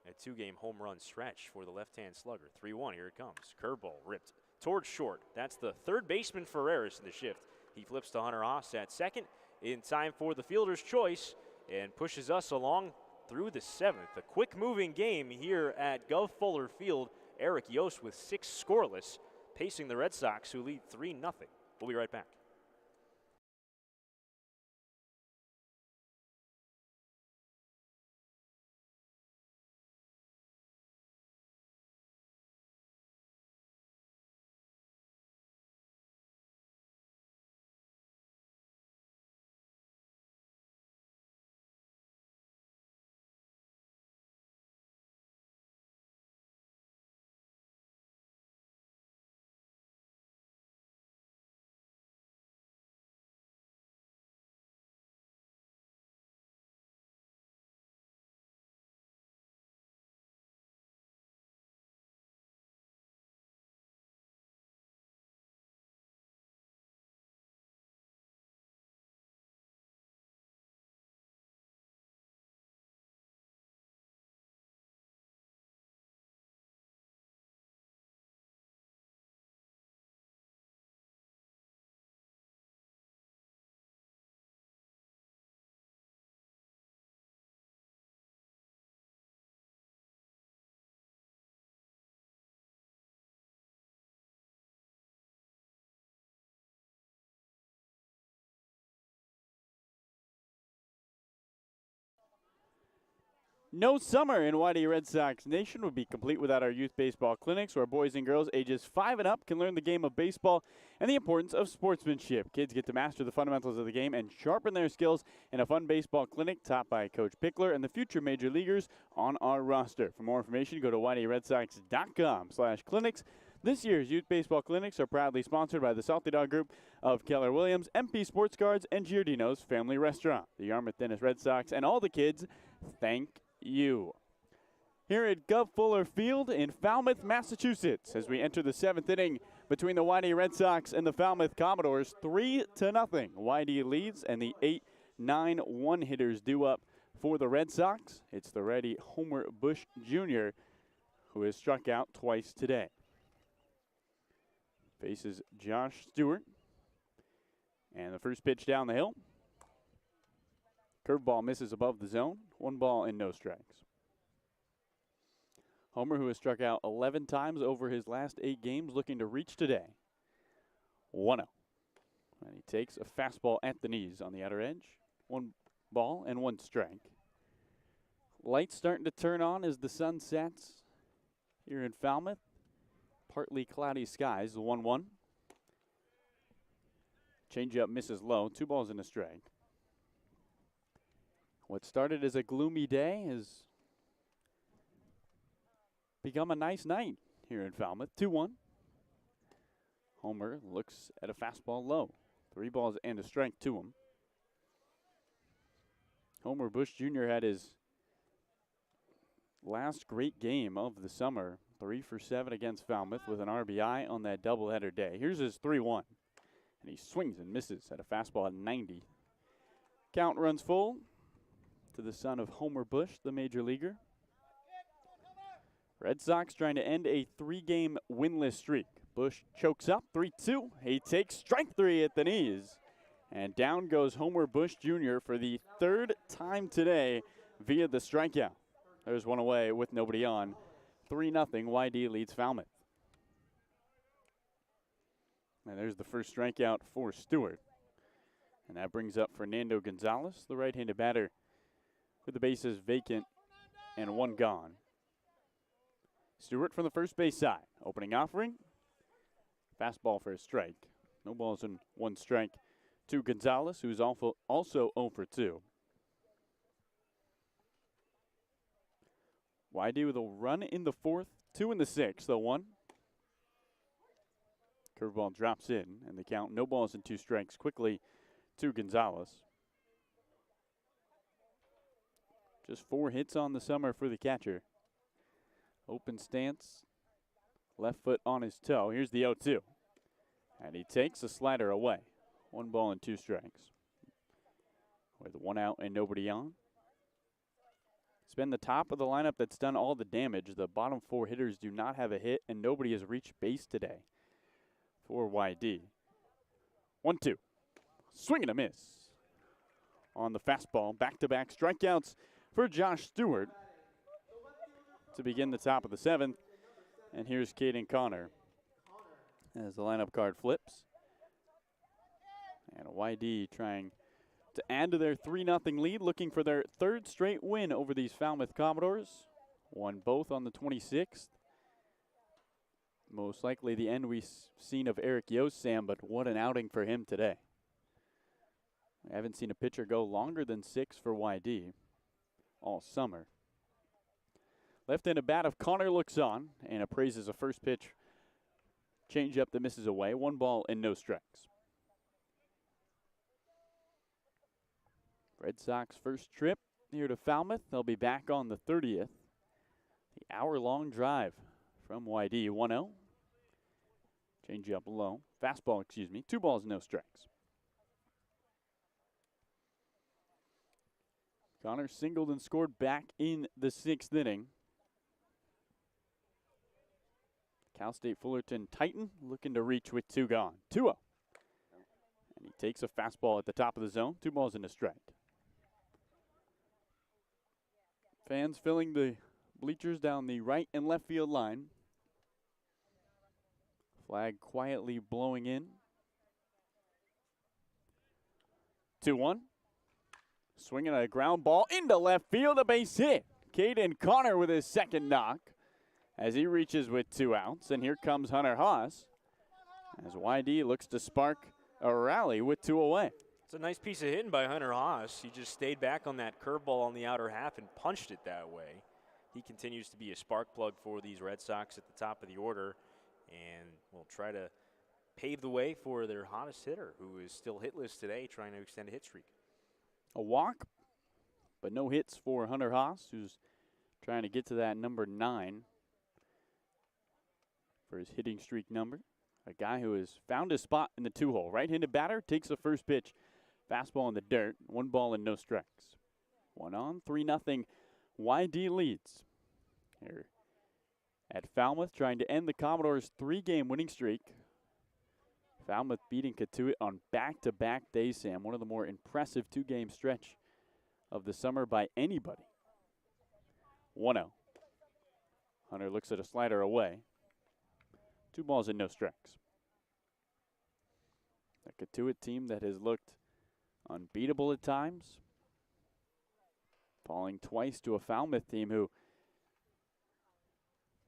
a 2-game home run stretch for the left-hand slugger. 3-1, here it comes. Curveball ripped towards short. That's the third baseman Ferreras in the shift. He flips to Hunter Haas at second in time for the fielder's choice and pushes us along through the 7th. A quick-moving game here at Gov Fuller Field. Eric Yost with 6 scoreless, pacing the Red Sox, who lead 3-0. We'll be right back. No summer in Whitey Red Sox Nation would be complete without our youth baseball clinics, where boys and girls ages 5 and up can learn the game of baseball and the importance of sportsmanship. Kids get to master the fundamentals of the game and sharpen their skills in a fun baseball clinic taught by Coach Pickler and the future major leaguers on our roster. For more information, go to WhiteyRedSox.com/clinics. This year's youth baseball clinics are proudly sponsored by the Salty Dog Group of Keller Williams, MP Sports Cards, and Giardino's Family Restaurant. The Yarmouth Dennis Red Sox and all the kids thank you. Here at Gov Fuller Field in Falmouth, Massachusetts, as we enter the 7th inning between the Whitey Red Sox and the Falmouth Commodores, 3-0. Whitey leads, and the 8-9 one-hitters due up for the Red Sox. It's the righty Homer Bush Jr., who has struck out twice today. Faces Josh Stewart, and the first pitch down the hill. Curveball misses above the zone. 1 ball and no strikes. Homer, who has struck out 11 times over his last 8 games, looking to reach today. 1-0. And he takes a fastball at the knees on the outer edge. 1 ball and 1 strike. Lights starting to turn on as the sun sets here in Falmouth. Partly cloudy skies. 1-1. Changeup misses low. 2 balls and a strike. What started as a gloomy day has become a nice night here in Falmouth. 2-1. Homer looks at a fastball low. 3 balls and a strike to him. Homer Bush Jr. had his last great game of the summer. 3 for 7 against Falmouth with an RBI on that doubleheader day. Here's his 3-1. And he swings and misses at a fastball at 90. Count runs full to the son of Homer Bush, the major leaguer. Red Sox trying to end a 3-game winless streak. Bush chokes up 3-2. He takes strike 3 at the knees. And down goes Homer Bush Jr. for the 3rd time today via the strikeout. There's one away with nobody on. 3-0, YD leads Falmouth. And there's the first strikeout for Stewart. And that brings up Fernando Gonzalez, the right-handed batter, with the bases vacant and 1 gone. Stewart from the first base side. Opening offering. Fastball for a strike. No balls and 1 strike to Gonzalez, who's also 0 for 2. YD with a run in the 4th 2 in the 6th, the 1. Curveball drops in, and the count, no balls and 2 strikes, quickly to Gonzalez. Just 4 hits on the summer for the catcher. Open stance, left foot on his toe. Here's the 0-2. And he takes a slider away. 1 ball and 2 strikes. With 1 out and nobody on. It's been the top of the lineup that's done all the damage. The bottom 4 hitters do not have a hit, and nobody has reached base today for YD. 1-2. Swing and a miss. On the fastball, back-to-back strikeouts for Josh Stewart to begin the top of the 7th. And here's Caden Connor as the lineup card flips. And YD trying to add to their 3-0 lead, looking for their 3rd straight win over these Falmouth Commodores. Won both on the 26th. Most likely the end we've seen of Eric Yost, Sam, but what an outing for him today. I haven't seen a pitcher go longer than 6 for YD all summer. Left-handed bat of Connor looks on and appraises a first pitch change-up that misses away. 1 ball and no strikes. Red Sox first trip here to Falmouth. They'll be back on the 30th. The hour-long drive from YD. 1-0. Change up low. Fastball, 2 balls, no strikes. Connor singled and scored back in the 6th inning. Cal State Fullerton Titan looking to reach with 2 gone. 2-0. And he takes a fastball at the top of the zone. 2 balls and a strike. Fans filling the bleachers down the right and left field line. Flag quietly blowing in. 2-1. Swinging a ground ball into left field, a base hit. Caden Connor with his 2nd knock as he reaches with 2 outs. And here comes Hunter Haas as YD looks to spark a rally with 2 away. It's a nice piece of hitting by Hunter Haas. He just stayed back on that curveball on the outer half and punched it that way. He continues to be a spark plug for these Red Sox at the top of the order, and will try to pave the way for their hottest hitter, who is still hitless today, trying to extend a hit streak. A walk, but no hits for Hunter Haas, who's trying to get to that number 9 for his hitting streak number. A guy who has found his spot in the 2-hole. Right-handed batter takes the first pitch. Fastball in the dirt. 1 ball and no strikes. 1 on, 3-0. YD leads here at Falmouth, trying to end the Commodores' 3-game winning streak. Falmouth beating Katuitt on back-to-back days, Sam. One of the more impressive 2-game stretch of the summer by anybody. 1-0. Hunter looks at a slider away. 2 balls and no strikes. A Katuitt team that has looked unbeatable at times, falling twice to a Falmouth team who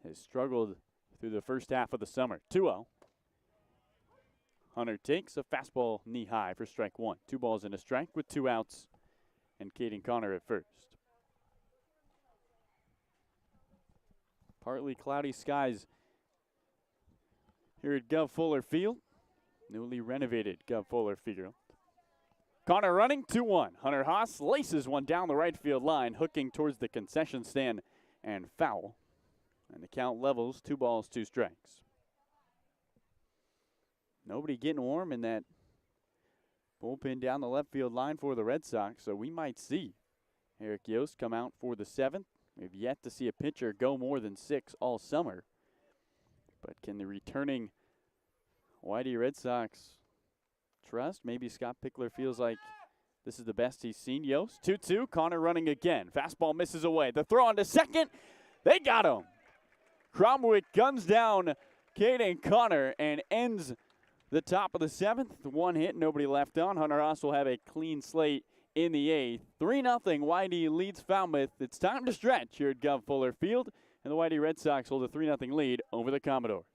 has struggled through the first half of the summer. 2-0. Hunter takes a fastball knee high for strike 1. 2 balls and a strike with 2 outs, and Caden Connor at first. Partly cloudy skies here at Gov Fuller Field. Newly renovated Gov Fuller Field. Connor running, 2-1. Hunter Haas laces one down the right field line, hooking towards the concession stand and foul. And the count levels, 2 balls, 2 strikes. Nobody getting warm in that bullpen down the left field line for the Red Sox, so we might see Eric Yost come out for the 7th. We've yet to see a pitcher go more than 6 all summer. But can the returning YD Red Sox trust? Maybe Scott Pickler feels like this is the best he's seen. Yost, 2-2. Connor running again. Fastball misses away. The throw on to second. They got him. Cromwick guns down Caden Connor and ends the top of the 7th. 1 hit, nobody left on. Hunter Haas will have a clean slate in the 8th. 3-0. YD leads Falmouth. It's time to stretch here at Gov Fuller Field. And the YD Red Sox hold a 3-0 lead over the Commodores.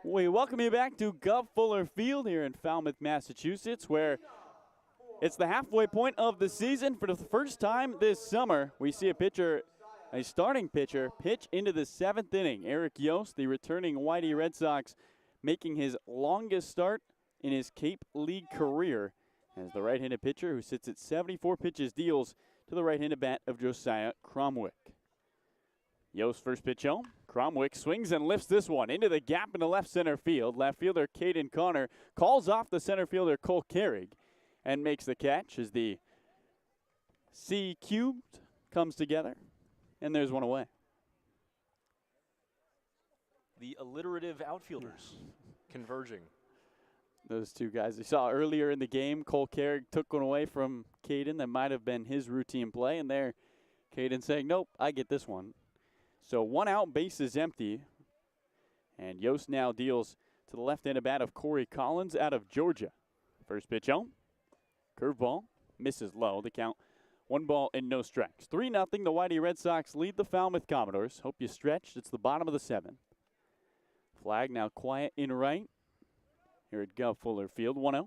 We welcome you back to Gov Fuller Field here in Falmouth, Massachusetts, where it's the halfway point of the season. For the first time this summer, we see a starting pitcher, pitch into the 7th inning. Eric Yost, the returning Whitey Red Sox, making his longest start in his Cape League career as the right-handed pitcher who sits at 74 pitches deals to the right-handed bat of Josiah Cromwick. Yost first pitch home. Cromwick swings and lifts this one into the gap in the left center field. Left fielder Caden Connor calls off the center fielder Cole Carrig and makes the catch as the C cubed comes together, and there's one away. The alliterative outfielders converging. Those two guys we saw earlier in the game, Cole Carrig took one away from Caden that might have been his routine play, and there Caden saying, nope, I get this one. So 1 out, base is empty. And Yost now deals to the left-handed bat of Corey Collins out of Georgia. First pitch home. Curveball. Misses low. The count 1 ball and no strikes. 3-0. The Whitey Red Sox lead the Falmouth Commodores. Hope you stretched. It's the bottom of the 7th. Flag now quiet in right. Here at Gov Fuller Field. 1-0.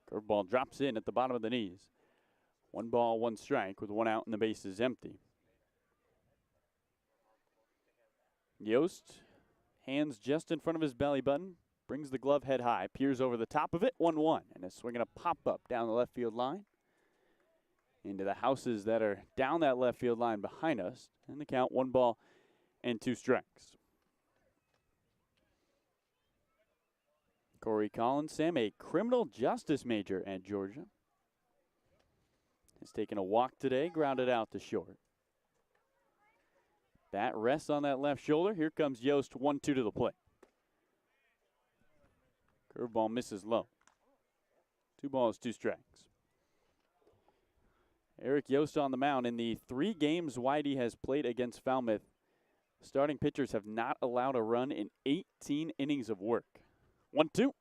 Curveball drops in at the bottom of the knees. 1 ball, 1 strike with 1 out and the base is empty. Yost, hands just in front of his belly button, brings the glove head high, peers over the top of it, 1-1, and is swinging a pop-up down the left field line into the houses that are down that left field line behind us, and the count 1 ball and 2 strikes. Corey Collins, Sam, a criminal justice major at Georgia, has taken a walk today, grounded out to short. Bat rests on that left shoulder. Here comes Yost, 1-2 to the plate. Curveball misses low. 2 balls, 2 strikes. Eric Yost on the mound. In the 3 games Whitey has played against Falmouth, starting pitchers have not allowed a run in 18 innings of work. 1-2.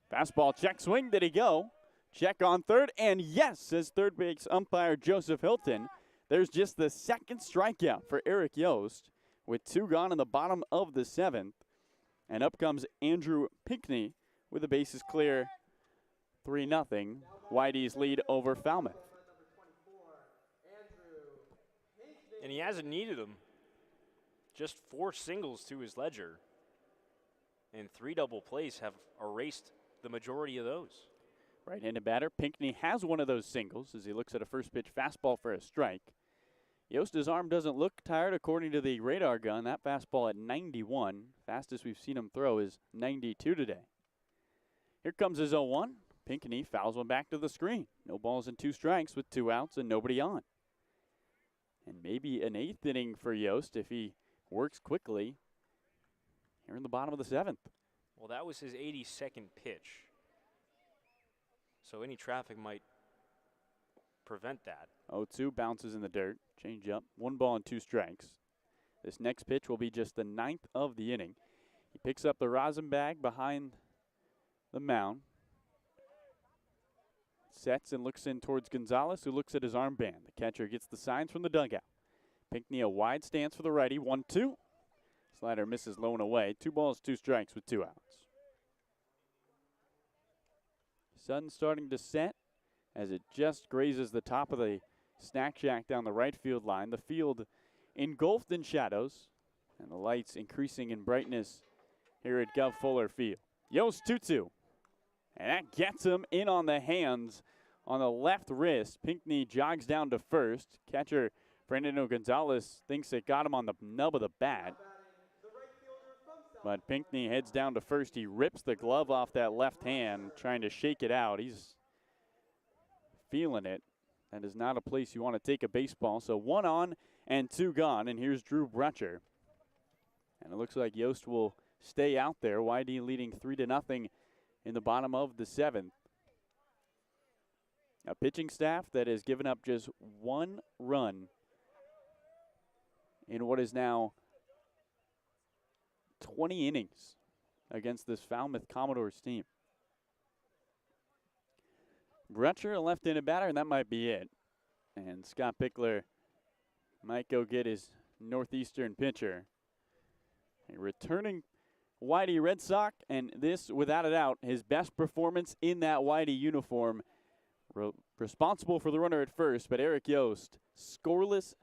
Fastball check swing. Did he go? Check on third. And yes, says third base umpire Joseph Hilton. There's just the 2nd strikeout for Eric Yost with 2 gone in the bottom of the 7th. And up comes Andrew Pinckney with the bases clear. 3-0. Whitey's lead over Falmouth. And he hasn't needed them. Just 4 singles to his ledger. And 3 double plays have erased the majority of those. Right-handed batter, Pinckney has one of those singles as he looks at a first pitch fastball for a strike. Yost's arm doesn't look tired according to the radar gun. That fastball at 91. Fastest we've seen him throw is 92 today. Here comes his 0-1. Pinckney fouls one back to the screen. No balls and 2 strikes with 2 outs and nobody on. And maybe an 8th inning for Yost if he works quickly here in the bottom of the 7th. Well, that was his 82nd pitch. So any traffic might prevent that. 0-2 bounces in the dirt. Change up. 1 ball and 2 strikes. This next pitch will be just the 9th of the inning. He picks up the rosin bag behind the mound. Sets and looks in towards Gonzalez, who looks at his armband. The catcher gets the signs from the dugout. Pinckney a wide stance for the righty. 1-2. Slider misses low and away. 2 balls, 2 strikes with 2 outs. Sun starting to set as it just grazes the top of the snack shack down the right field line. The field engulfed in shadows and the lights increasing in brightness here at Gov Fuller Field. Yost 2-2. And that gets him in on the hands on the left wrist. Pinckney jogs down to first. Catcher Fernando Gonzalez thinks it got him on the nub of the bat. But Pinckney heads down to first. He rips the glove off that left hand, trying to shake it out. He's feeling it. That is not a place you want to take a baseball. So 1 on and 2 gone. And here's Drew Brutcher. And it looks like Yost will stay out there. YD leading 3-0 in the bottom of the 7th. A pitching staff that has given up just 1 run in what is now 20 innings against this Falmouth Commodores team. Brutcher, a left-handed batter, and that might be it. And Scott Pickler might go get his northeastern pitcher. A returning Whitey Red Sox, and this, without a doubt, his best performance in that Whitey uniform. Responsible for the runner at first, but Eric Yost, scoreless,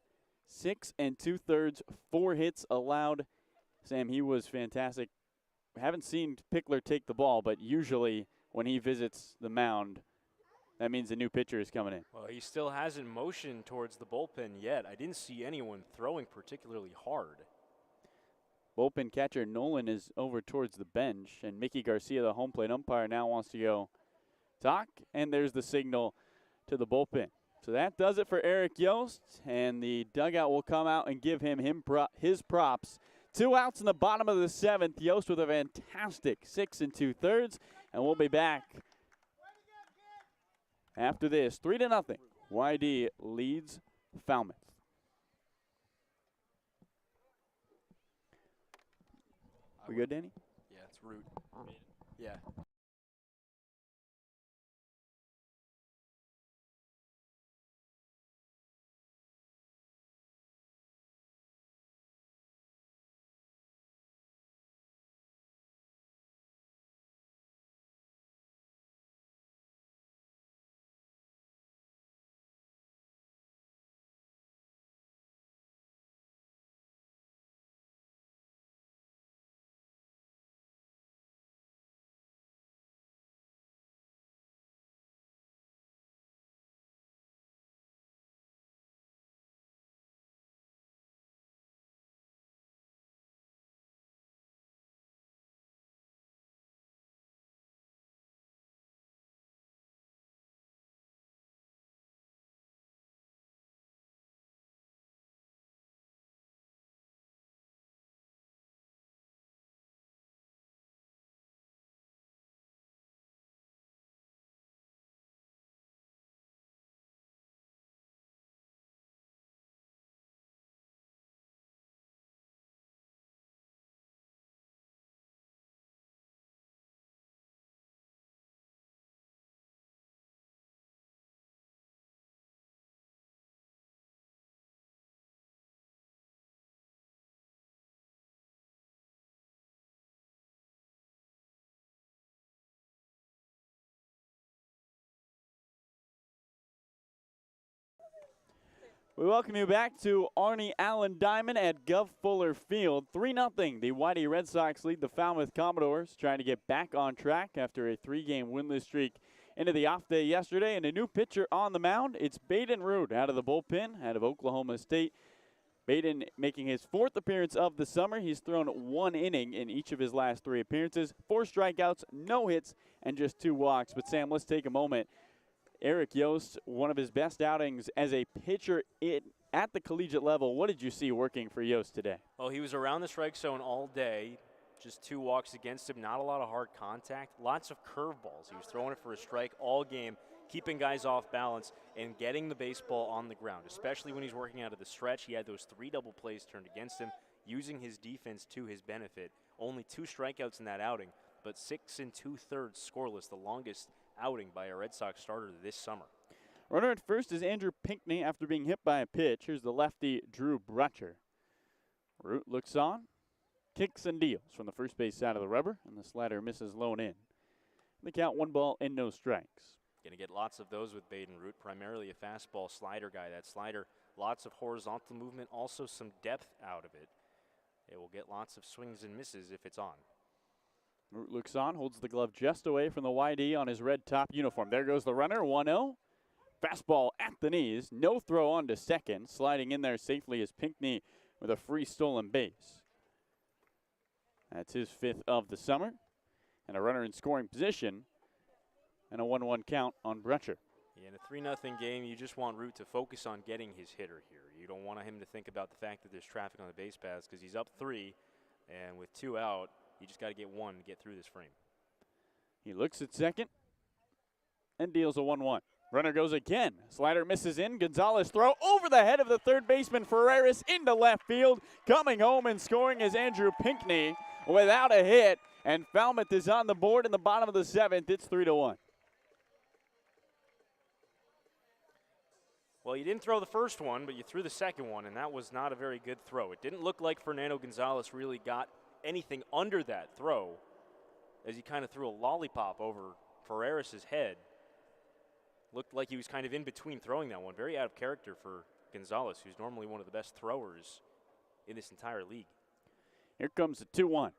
6 2/3, 4 hits allowed. Sam, he was fantastic. Haven't seen Pickler take the ball, but usually when he visits the mound, that means a new pitcher is coming in. Well, he still hasn't motioned towards the bullpen yet. I didn't see anyone throwing particularly hard. Bullpen catcher Nolan is over towards the bench, and Mickey Garcia, the home plate umpire, now wants to go talk, and there's the signal to the bullpen. So that does it for Eric Yost, and the dugout will come out and give him his props. 2 outs in the bottom of the 7th. Yost with a fantastic 6 2/3, and we'll be back after this. 3-0. YD leads Falmouth. We good, Danny? Yeah, it's root. Yeah. We welcome you back to Arnie Allen Diamond at Gov Fuller Field. 3-0. The Whitey Red Sox lead the Falmouth Commodores, trying to get back on track after a 3-game winless streak into the off day yesterday. And a new pitcher on the mound. It's Baden Root out of the bullpen, out of Oklahoma State. Baden making his 4th appearance of the summer. He's thrown 1 inning in each of his last 3 appearances. 4 strikeouts, no hits, and just 2 walks. But Sam, let's take a moment. Eric Yost, one of his best outings as a pitcher at the collegiate level. What did you see working for Yost today? Well, he was around the strike zone all day. Just 2 walks against him. Not a lot of hard contact. Lots of curveballs. He was throwing it for a strike all game, keeping guys off balance and getting the baseball on the ground, especially when he's working out of the stretch. He had those 3 double plays turned against him, using his defense to his benefit. Only 2 strikeouts in that outing, but 6 2/3 scoreless, the longest outing by a Red Sox starter this summer. Runner at first is Andrew Pinckney after being hit by a pitch. Here's the lefty, Drew Brutcher. Root looks on, kicks and deals from the first base side of the rubber, and the slider misses low and in. The count 1 ball and no strikes. Going to get lots of those with Baden Root, primarily a fastball slider guy. That slider, lots of horizontal movement, also some depth out of it. It will get lots of swings and misses if it's on. Root looks on, holds the glove just away from the YD on his red top uniform. There goes the runner, 1-0. Fastball at the knees, no throw on to second. Sliding in there safely is Pinckney with a free stolen base. That's his 5th of the summer. And a runner in scoring position, and a 1-1 count on Brutcher. Yeah, in a 3-0 game, you just want Root to focus on getting his hitter here. You don't want him to think about the fact that there's traffic on the base paths because he's up 3, and with 2 out, you just got to get 1 to get through this frame. He looks at second and deals a 1-1. Runner goes again. Slider misses in. Gonzalez throw over the head of the third baseman Ferreras into left field. Coming home and scoring is Andrew Pinckney without a hit. And Falmouth is on the board in the bottom of the 7th. It's 3-1. Well, you didn't throw the first one, but you threw the second one, and that was not a very good throw. It didn't look like Fernando Gonzalez really got anything under that throw, as he kind of threw a lollipop over Ferreras' head. Looked like he was kind of in between throwing that one. Very out of character for Gonzalez, who's normally one of the best throwers in this entire league. Here comes the 2-1.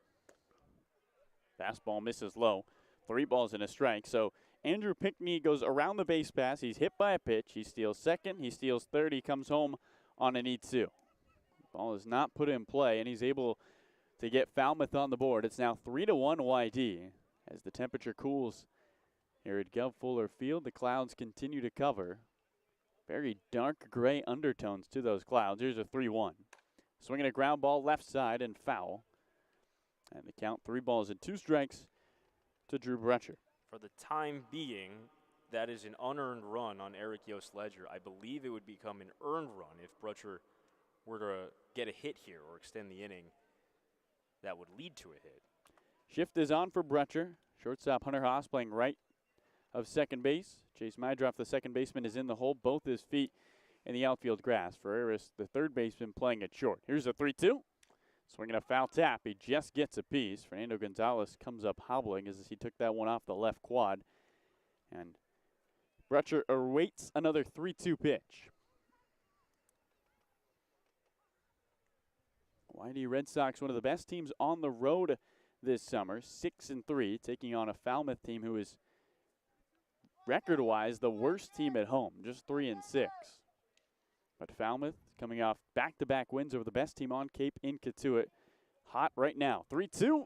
Fastball misses low. 3 balls and a strike. So Andrew Pinckney goes around the base pass. He's hit by a pitch. He steals second. He steals third. He comes home on an E2. Ball is not put in play, and he's able to get Falmouth on the board. It's now 3-1 YD as the temperature cools here at Gov Fuller Field. The clouds continue to cover. Very dark gray undertones to those clouds. Here's a 3-1. Swinging a ground ball left side and foul. And the count 3 balls and 2 strikes to Drew Brecher. For the time being, that is an unearned run on Eric Yost Ledger. I believe it would become an earned run if Brecher were to get a hit here or extend the inning. That would lead to a hit. Shift is on for Brecher. Shortstop Hunter Haas playing right of second base. Chase Mydroff, the second baseman, is in the hole, both his feet in the outfield grass. Ferreras, the third baseman, playing it short. Here's a 3-2. Swinging a foul tap. He just gets a piece. Fernando Gonzalez comes up hobbling as he took that one off the left quad. And Brecher awaits another 3-2 pitch. YD Red Sox, one of the best teams on the road this summer, 6-3, taking on a Falmouth team who is record-wise the worst team at home, just 3-6. But Falmouth coming off back-to-back wins over the best team on Cape in Katuitt. Hot right now. 3-2.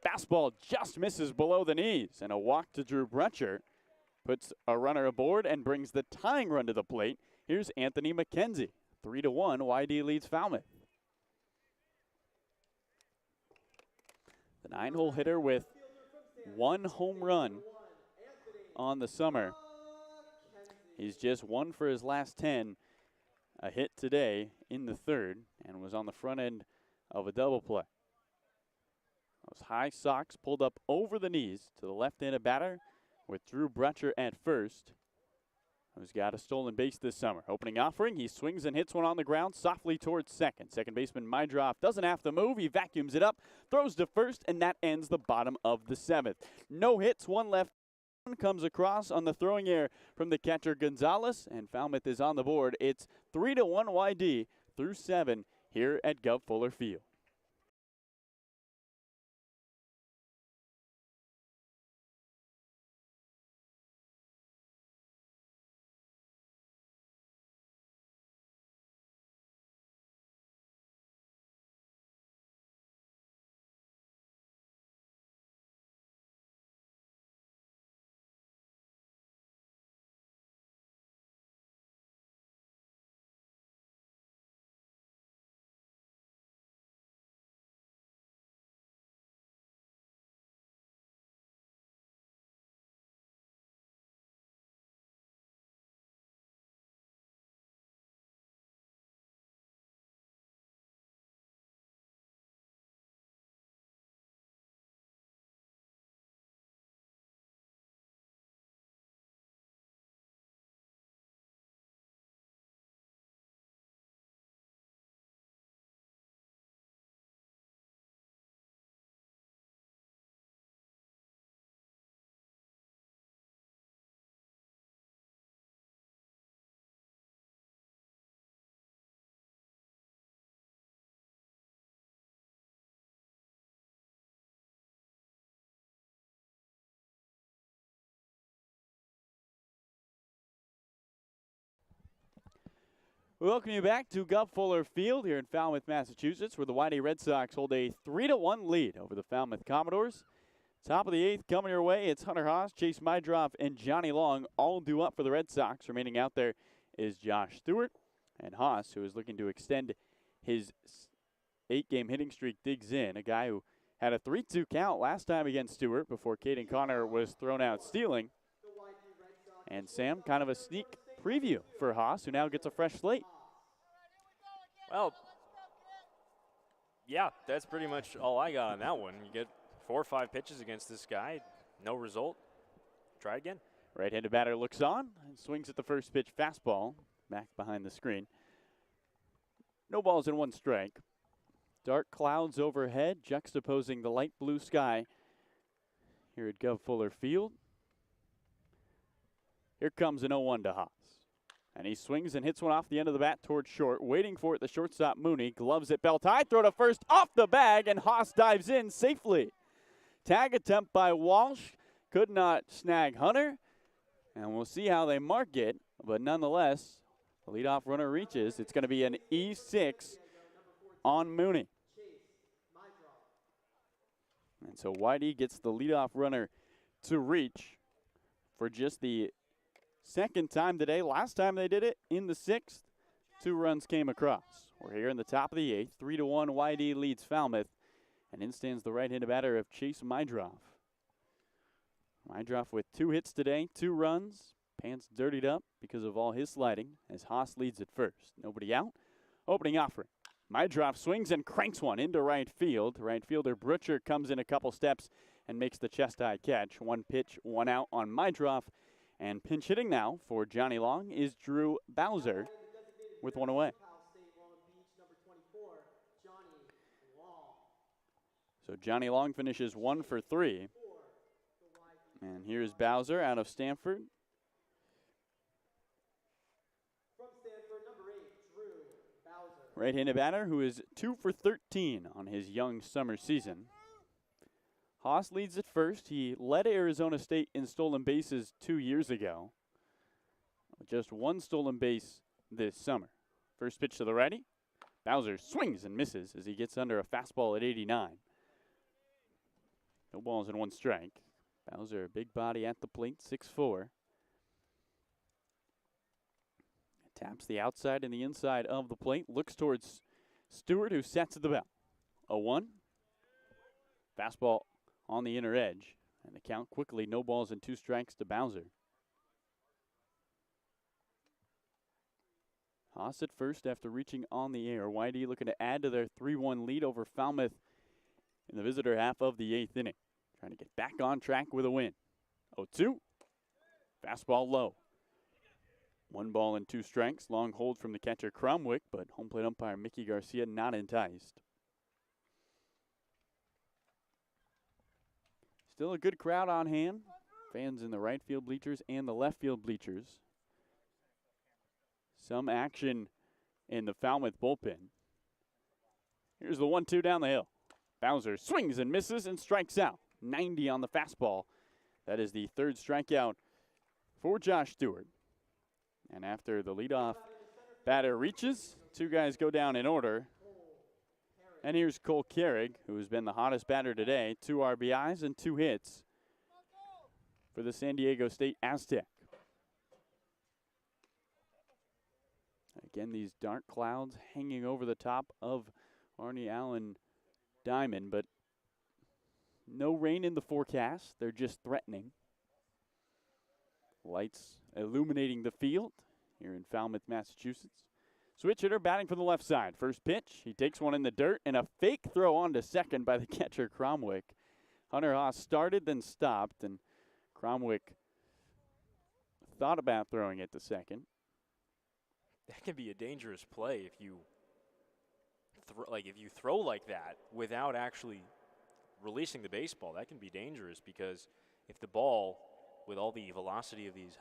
Fastball just misses below the knees. And a walk to Drew Brecher puts a runner aboard and brings the tying run to the plate. Here's Anthony McKenzie. 3-1. YD leads Falmouth. The 9-hole hitter with 1 home run on the summer. He's just 1 for his last 10. A hit today in the third and was on the front end of a double play. Those high socks pulled up over the knees to the left-handed batter with Drew Brecher at first, who's got a stolen base this summer. Opening offering, he swings and hits one on the ground softly towards second. Second baseman Mydroff doesn't have to move. He vacuums it up, throws to first, and that ends the bottom of the 7th. No hits, 1 left. Comes across on the throwing air from the catcher Gonzalez, and Falmouth is on the board. It's 3-1 YD through 7 here at Gov Fuller Field. We welcome you back to Gov Fuller Field here in Falmouth, Massachusetts, where the YD Red Sox hold a 3-1 lead over the Falmouth Commodores. Top of the 8th coming your way. It's Hunter Haas, Chase Mydroff, and Johnny Long all due up for the Red Sox. Remaining out there is Josh Stewart, and Haas, who is looking to extend his 8-game hitting streak, digs in. A guy who had a 3-2 count last time against Stewart before Caden Connor was thrown out stealing. And Sam, kind of a sneak preview for Haas, who now gets a fresh slate. Well, yeah, that's pretty much all I got on that one. You get 4 or 5 pitches against this guy, no result. Try again. Right-handed batter looks on and swings at the first pitch fastball back behind the screen. No balls and 1 strike. Dark clouds overhead, juxtaposing the light blue sky here at Gov Fuller Field. Here comes an 0-1 to Haas. And he swings and hits one off the end of the bat towards short. Waiting for it, the shortstop Mooney. Gloves it belt high. Throw to first off the bag, and Haas dives in safely. Tag attempt by Walsh. Could not snag Hunter. And we'll see how they mark it. But nonetheless, the leadoff runner reaches. It's going to be an E6 on Mooney. And so Whitey gets the leadoff runner to reach for just the second time today. Last time they did it in the 6th, 2 runs came across. We're here in the top of the 8th. 3-1, YD leads Falmouth. And in stands the right-handed batter of Chase Mydroff. Mydroff with 2 hits today, 2 runs. Pants dirtied up because of all his sliding as Haas leads at first. Nobody out. Opening offering. Mydroff swings and cranks one into right field. Right fielder Brutcher comes in a couple steps and makes the chest-high catch. 1 pitch, 1 out on Mydroff. And pinch hitting now for Johnny Long is Drew Bowser with 1 away. So Johnny Long finishes 1 for 3. And here's Bowser out of Stanford. Right-handed batter who is 2 for 13 on his young summer season. Haas leads at first. He led Arizona State in stolen bases 2 years ago. Just 1 stolen base this summer. First pitch to the righty. Bowser swings and misses as he gets under a fastball at 89. No balls and 1 strike. Bowser, a big body at the plate, 6'4". Taps the outside and the inside of the plate. Looks towards Stewart, who sets at the bell. 0-1. Fastball on the inner edge. And the count quickly, no balls and 2 strikes to Bowser. Haas at first after reaching on the air. YD looking to add to their 3-1 lead over Falmouth in the visitor half of the 8th inning. Trying to get back on track with a win. 0-2. Fastball low. 1 ball and 2 strikes. Long hold from the catcher Cromwick, but home plate umpire Mickey Garcia not enticed. Still a good crowd on hand. Fans in the right field bleachers and the left field bleachers. Some action in the Falmouth bullpen. Here's the 1-2 down the hill. Bowser swings and misses and strikes out. 90 on the fastball. That is the 3rd strikeout for Josh Stewart. And after the leadoff batter reaches, 2 guys go down in order. And here's Cole Carrig, who has been the hottest batter today. 2 RBIs and 2 hits for the San Diego State Aztec. Again, these dark clouds hanging over the top of Arnie Allen Diamond, but no rain in the forecast. They're just threatening. Lights illuminating the field here in Falmouth, Massachusetts. Switch hitter batting from the left side. First pitch, he takes one in the dirt, and a fake throw on to second by the catcher Cromwick. Hunter Haas started, then stopped, and Cromwick thought about throwing it to second. That can be a dangerous play if you throw like that without actually releasing the baseball. That can be dangerous because if the ball, with all the velocity of these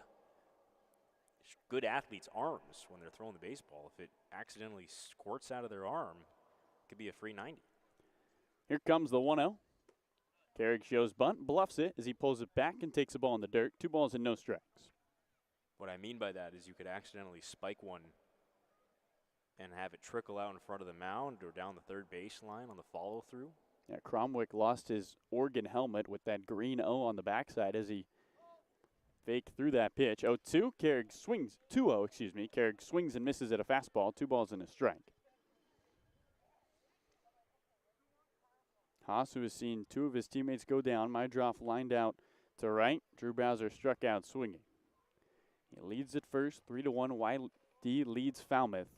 good athletes' arms when they're throwing the baseball, if it accidentally squirts out of their arm, it could be a free 90. Here comes the 1-0. Carrick shows bunt, bluffs it as he pulls it back and takes the ball in the dirt. 2 balls and no strikes. What I mean by that is you could accidentally spike one and have it trickle out in front of the mound or down the third baseline on the follow-through. Yeah, Cromwick lost his Oregon helmet with that green O on the backside as he faked through that pitch. 0-2. Carrick swings. 2-0, excuse me. Carrick swings and misses at a fastball. 2 balls and a strike. Haas, who has seen 2 of his teammates go down. Mydroff lined out to right. Drew Bowser struck out swinging. He leads at first. 3-1. YD leads Falmouth.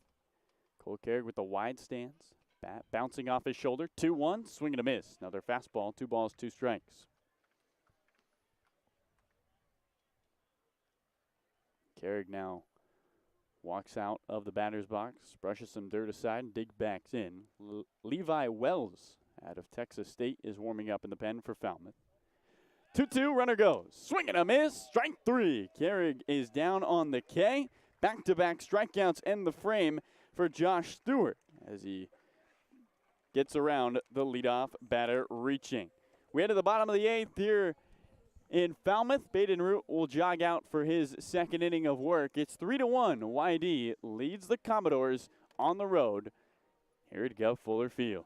Cole Carrick with the wide stance. Bat bouncing off his shoulder. 2-1. Swing and a miss. Another fastball. 2 balls, 2 strikes. Carrick now walks out of the batter's box, brushes some dirt aside, and digs back in. Levi Wells out of Texas State is warming up in the pen for Falmouth. 2-2, runner goes. Swing and a miss, strike 3. Carrig is down on the K. Back-to-back strikeouts end the frame for Josh Stewart as he gets around the leadoff batter reaching. We head to the bottom of the 8th here in Falmouth. Baden Root will jog out for his second inning of work. It's 3-1. YD leads the Commodores on the road here at Gov Fuller Field.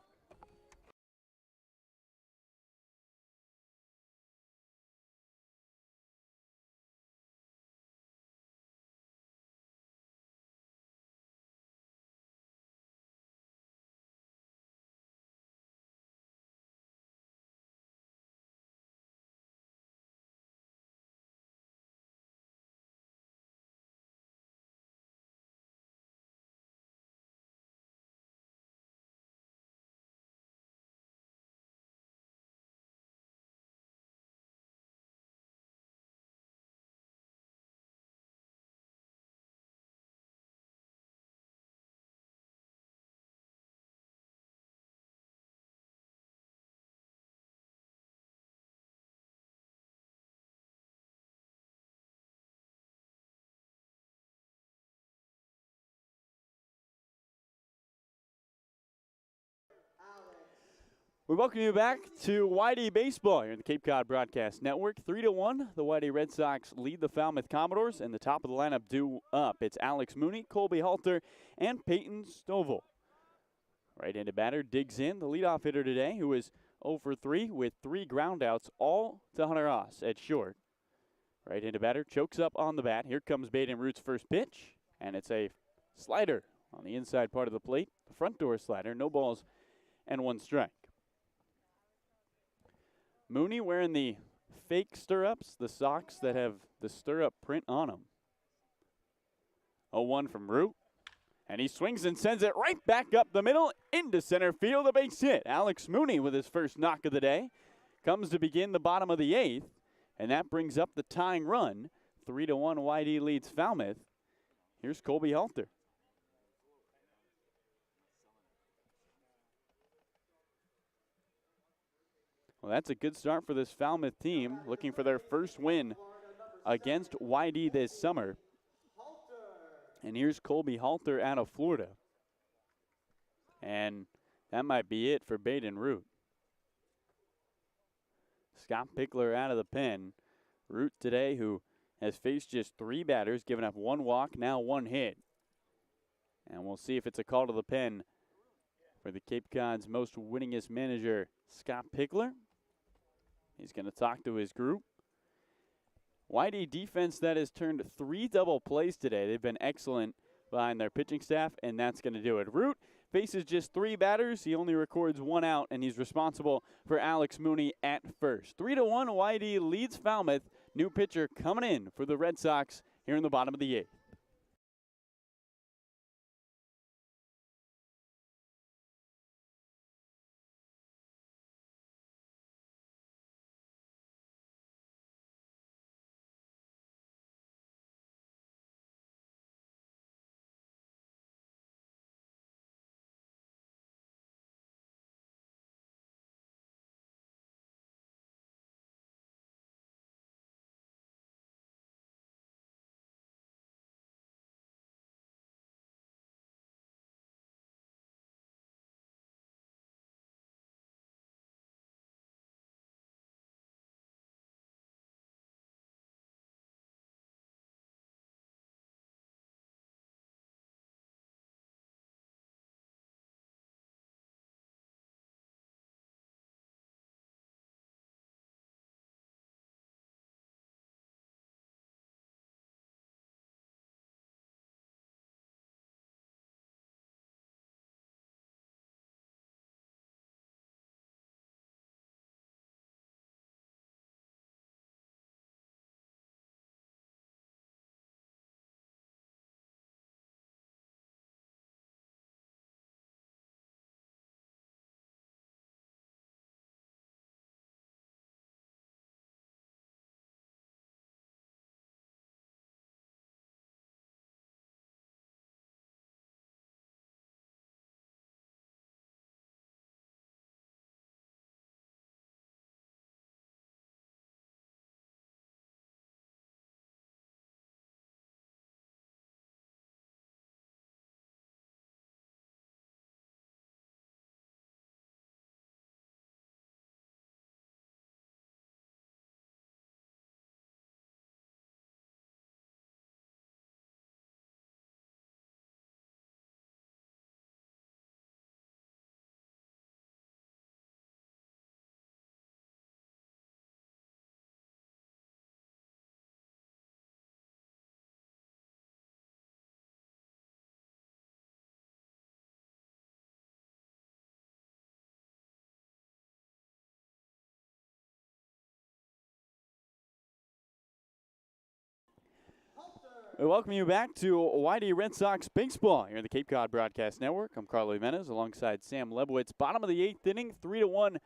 We welcome you back to YD Baseball here in the Cape Cod Broadcast Network. 3-1, the YD Red Sox lead the Falmouth Commodores, and the top of the lineup due up. It's Alex Mooney, Colby Halter, and Peyton Stovall. Right-handed batter digs in, the leadoff hitter today, who is 0 for 3 with 3 groundouts, all to Hunter Haas at short. Right-handed batter chokes up on the bat. Here comes Baden Root's first pitch, and it's a slider on the inside part of the plate, the front door slider, no balls and 1 strike. Mooney wearing the fake stirrups, the socks that have the stirrup print on them. 0-1 from Root. And he swings and sends it right back up the middle into center field, a base hit. Alex Mooney with his first knock of the day comes to begin the bottom of the 8th, and that brings up the tying run. 3-1 YD leads Falmouth. Here's Colby Halter. Well, that's a good start for this Falmouth team, looking for their first win against YD this summer. And here's Colby Halter out of Florida. And that might be it for Baden Root. Scott Pickler out of the pen. Root today, who has faced just 3 batters, given up 1 walk, now 1 hit. And we'll see if it's a call to the pen for the Cape Cod's most winningest manager, Scott Pickler. He's going to talk to his group. YD defense that has turned 3 double plays today. They've been excellent behind their pitching staff, and that's going to do it. Root faces just 3 batters. He only records 1 out, and he's responsible for Alex Mooney at first. 3-1, YD leads Falmouth. New pitcher coming in for the Red Sox here in the bottom of the 8th. We welcome you back to YD Red Sox Baseball here in the Cape Cod Broadcast Network. I'm Carlo Jimenez alongside Sam Lebowitz. Bottom of the 8th inning, 3-1.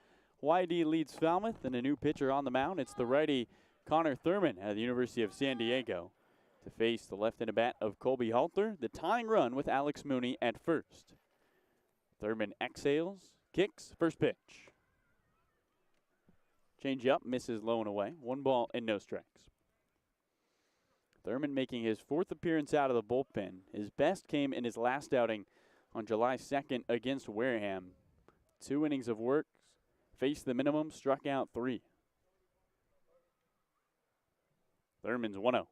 YD leads Falmouth, and a new pitcher on the mound. It's the righty Connor Thurman out of the University of San Diego to face the left-handed bat of Colby Halter. The tying run with Alex Mooney at first. Thurman exhales, kicks, first pitch. Change up, misses low and away. 1 ball and no strikes. Thurman making his 4th appearance out of the bullpen. His best came in his last outing on July 2nd against Wareham. 2 innings of work, faced the minimum, struck out 3. Thurman's 1-0.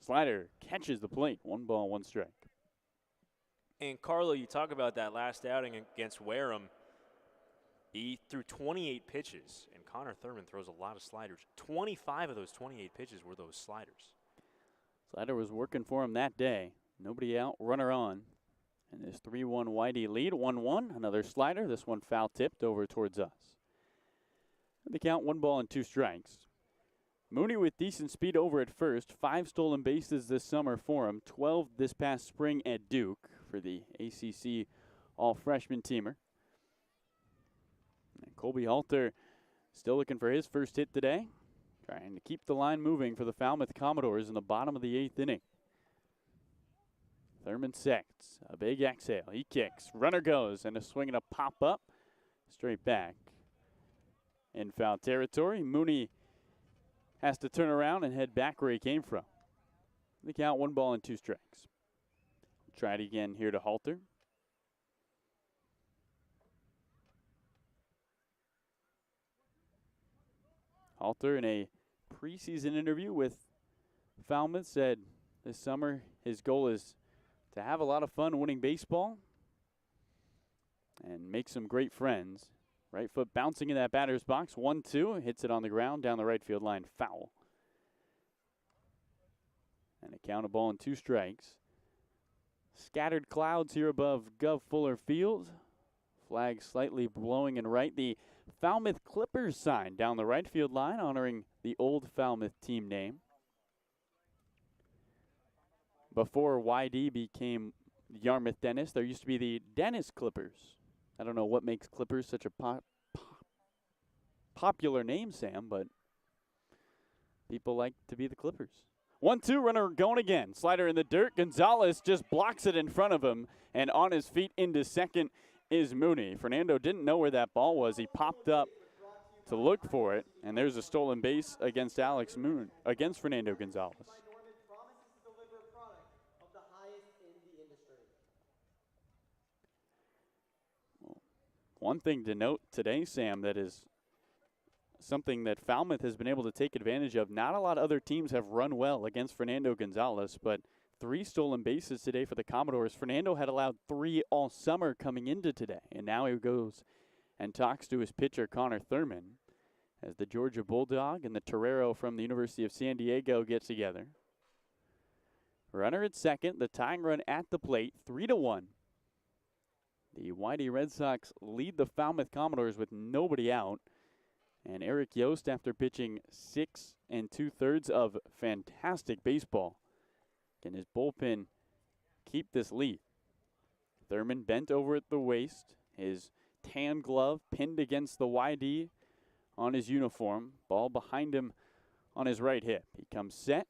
Slider catches the plate. 1 ball, 1 strike. And Carlo, you talk about that last outing against Wareham. He threw 28 pitches, and Connor Thurman throws a lot of sliders. 25 of those 28 pitches were those sliders. Slider was working for him that day. Nobody out, runner on. And this 3-1 YD lead, 1-1. Another slider. This one foul tipped over towards us. The count, 1 ball and 2 strikes. Mooney with decent speed over at first. 5 stolen bases this summer for him. 12 this past spring at Duke for the ACC all-freshman teamer. And Colby Halter still looking for his first hit today. Trying to keep the line moving for the Falmouth Commodores in the bottom of the 8th inning. Thurman sets, a big exhale. He kicks, runner goes, and a swing and a pop up. Straight back. In foul territory, Mooney has to turn around and head back where he came from. The count, 1 ball and 2 strikes. Try it again here to Halter. Halter, in a preseason interview with Falmouth, said this summer his goal is to have a lot of fun winning baseball and make some great friends. Right foot bouncing in that batter's box. 1-2, hits it on the ground down the right field line, foul. And a count of ball and 2 strikes. Scattered clouds here above Gov Fuller Field. Flag slightly blowing in right. The Falmouth Clippers sign down the right field line, honoring the old Falmouth team name. Before YD became Yarmouth Dennis, there used to be the Dennis Clippers. I don't know what makes Clippers such a popular name, Sam, but people like to be the Clippers. 1-2, runner going again. Slider in the dirt. Gonzalez just blocks it in front of him, and on his feet into second is Mooney. Fernando didn't know where that ball was. He popped up to look for it, and there's a stolen base against Fernando Gonzalez. One thing to note today, Sam, that is something that Falmouth has been able to take advantage of. Not a lot of other teams have run well against Fernando Gonzalez, but 3 stolen bases today for the Commodores. Fernando had allowed 3 all summer coming into today, and now he goes and talks to his pitcher, Connor Thurman, as the Georgia Bulldog and the Torero from the University of San Diego get together. Runner at second, the tying run at the plate, 3-1. The YD Red Sox lead the Falmouth Commodores with nobody out. And Eric Yost, after pitching 6 2/3 of fantastic baseball, can his bullpen keep this lead? Thurman bent over at the waist, his tan glove pinned against the YD on his uniform, ball behind him on his right hip. He comes set,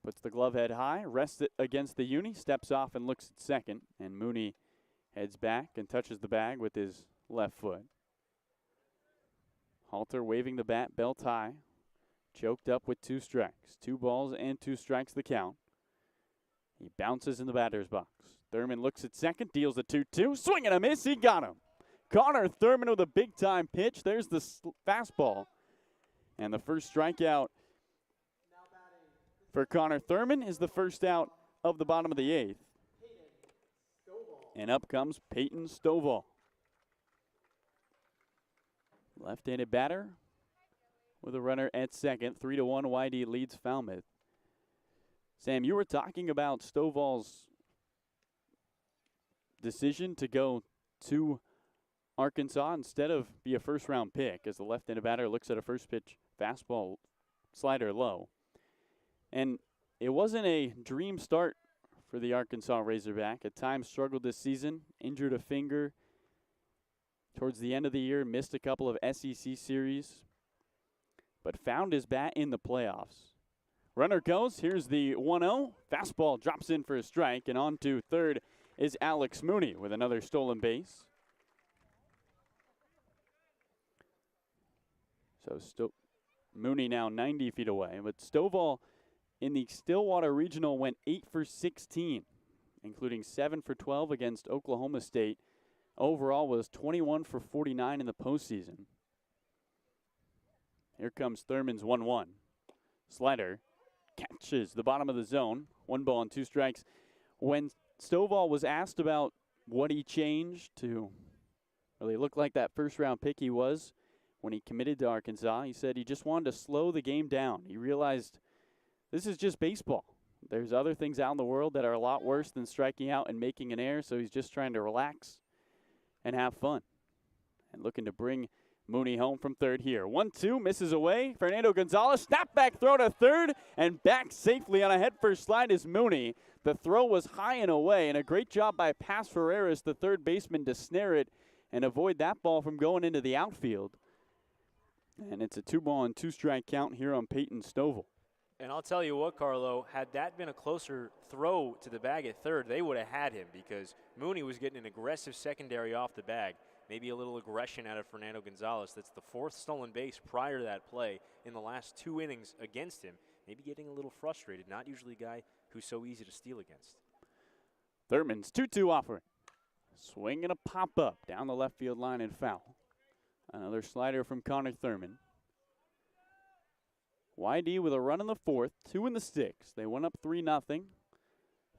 puts the glove head high, rests it against the uni, steps off and looks at second, and Mooney heads back and touches the bag with his left foot. Halter waving the bat, belt high, choked up with 2 strikes. 2 balls and 2 strikes the count. He bounces in the batter's box. Thurman looks at second, deals a 2-2, swing and a miss, he got him. Connor Thurman with a big-time pitch. There's the fastball. And the first strikeout for Connor Thurman is the first out of the bottom of the 8th. And up comes Peyton Stovall. Left-handed batter with a runner at second. 3-1, YD leads Falmouth. Sam, you were talking about Stovall's decision to go to Arkansas instead of be a first-round pick, as the left-handed batter looks at a first-pitch fastball slider low. And it wasn't a dream start for the Arkansas Razorback. At times struggled this season, injured a finger towards the end of the year, missed a couple of SEC series, but found his bat in the playoffs. Runner goes, here's the 1-0. Fastball drops in for a strike, and on to third is Alex Mooney with another stolen base. So Mooney now 90 feet away, but Stovall in the Stillwater Regional went 8 for 16, including 7 for 12 against Oklahoma State. Overall was 21 for 49 in the postseason. Here comes Thurman's 1-1. Slider catches the bottom of the zone. 1 ball and 2 strikes. When Stovall was asked about what he changed to really look like that first-round pick he was when he committed to Arkansas, he said he just wanted to slow the game down. He realized this is just baseball. There's other things out in the world that are a lot worse than striking out and making an error, so he's just trying to relax and have fun. And looking to bring Mooney home from third here. 1-2, misses away. Fernando Gonzalez, snap back throw to third, and back safely on a head-first slide is Mooney. The throw was high and away, and a great job by Paz Ferreras, the third baseman, to snare it and avoid that ball from going into the outfield. And it's a 2 ball and 2 strike count here on Peyton Stovall. And I'll tell you what, Carlo, had that been a closer throw to the bag at third, they would have had him because Mooney was getting an aggressive secondary off the bag. Maybe a little aggression out of Fernando Gonzalez. That's the 4th stolen base prior to that play in the last 2 innings against him. Maybe getting a little frustrated. Not usually a guy who's so easy to steal against. Thurman's 2-2 offering. Swing and a pop-up down the left field line and foul. Another slider from Connor Thurman. YD with a run in the 4th, 2 in the 6th. They went up 3-0.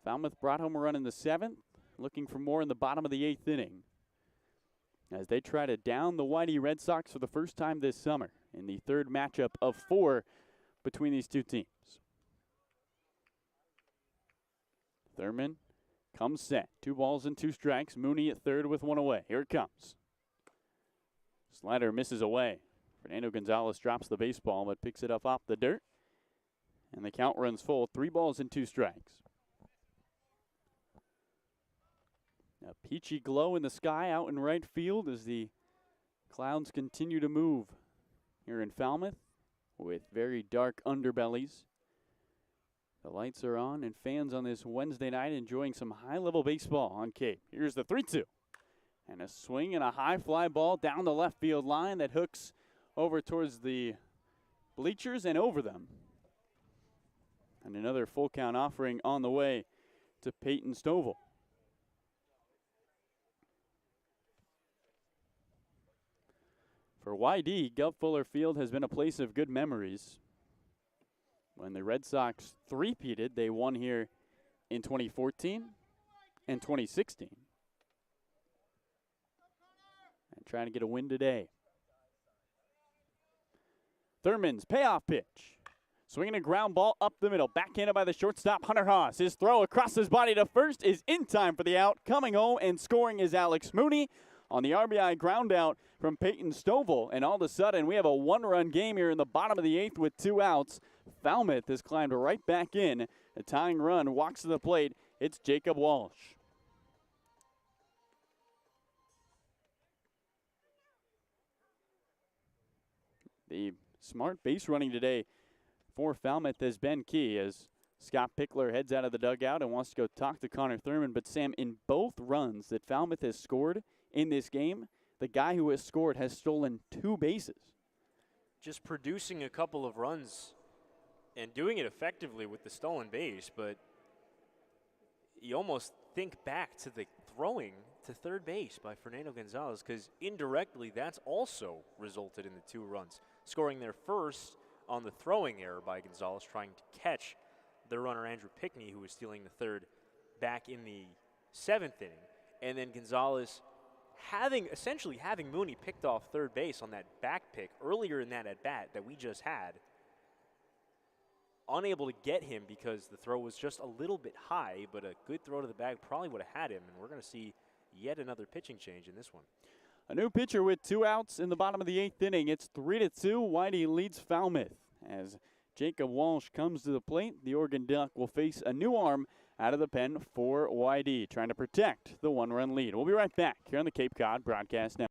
Falmouth brought home a run in the 7th, looking for more in the bottom of the 8th inning, as they try to down the Whitey Red Sox for the first time this summer in the 3rd matchup of 4 between these two teams. Thurman comes set. 2 balls and 2 strikes. Mooney at third with 1 away. Here it comes. Slider misses away. Fernando Gonzalez drops the baseball but picks it up off the dirt. And the count runs full. 3 balls and 2 strikes. A peachy glow in the sky out in right field as the clouds continue to move here in Falmouth with very dark underbellies. The lights are on and fans on this Wednesday night enjoying some high-level baseball on Cape. Here's the 3-2. And a swing and a high fly ball down the left field line that hooks over towards the bleachers and over them. And another full count offering on the way to Peyton Stovall. For YD, Gulf Fuller Field has been a place of good memories. When the Red Sox three-peated, they won here in 2014 and 2016. And trying to get a win today. Thurman's payoff pitch. Swinging a ground ball up the middle. Backhanded by the shortstop, Hunter Haas. His throw across his body to first is in time for the out. Coming home and scoring is Alex Mooney on the RBI ground out from Peyton Stovall. And all of a sudden, we have a 1-run game here in the bottom of the 8th with 2 outs. Falmouth has climbed right back in. A tying run walks to the plate. It's Jacob Walsh. The smart base running today for Falmouth has been key as Scott Pickler heads out of the dugout and wants to go talk to Connor Thurman. But, Sam, in both runs that Falmouth has scored in this game, the guy who has scored has stolen 2 bases. Just producing a couple of runs and doing it effectively with the stolen base, but you almost think back to the throwing to third base by Fernando Gonzalez, because indirectly that's also resulted in the 2 runs. Scoring their first on the throwing error by Gonzalez, trying to catch the runner Andrew Pickney, who was stealing the third back in the 7th inning. And then Gonzalez essentially having Mooney picked off third base on that back pick earlier in that at-bat that we just had. Unable to get him because the throw was just a little bit high, but a good throw to the bag probably would have had him, and we're going to see yet another pitching change in this one. A new pitcher with 2 outs in the bottom of the 8th inning. It's 3-2. Whitey leads Falmouth as Jacob Walsh comes to the plate. The Oregon Duck will face a new arm out of the pen for YD, trying to protect the one-run lead. We'll be right back here on the Cape Cod Broadcast Network.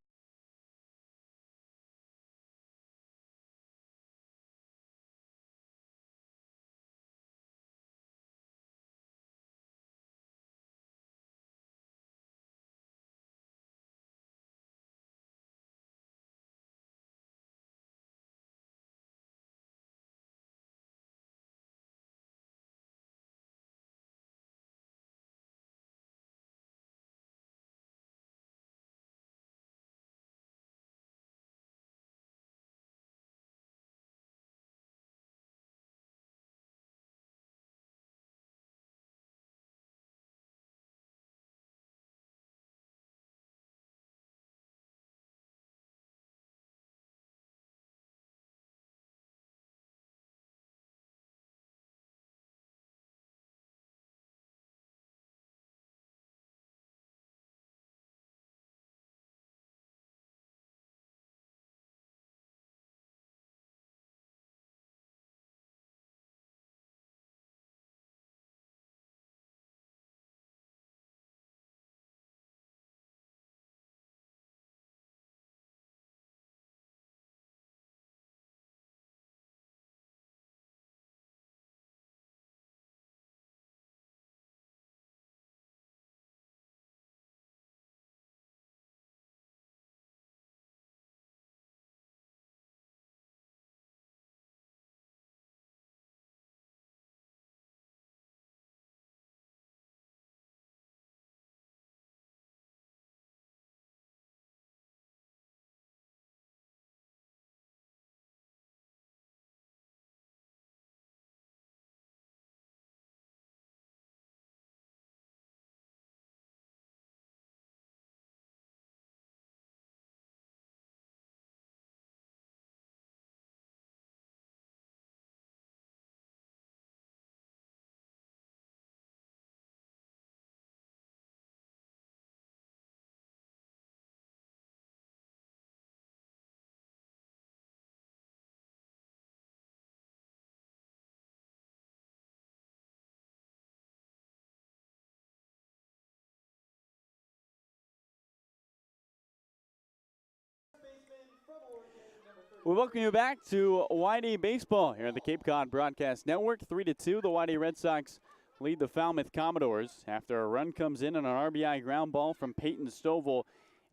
We welcome you back to YD Baseball here at the Cape Cod Broadcast Network. 3-2, the YD Red Sox lead the Falmouth Commodores after a run comes in on an RBI ground ball from Peyton Stovall.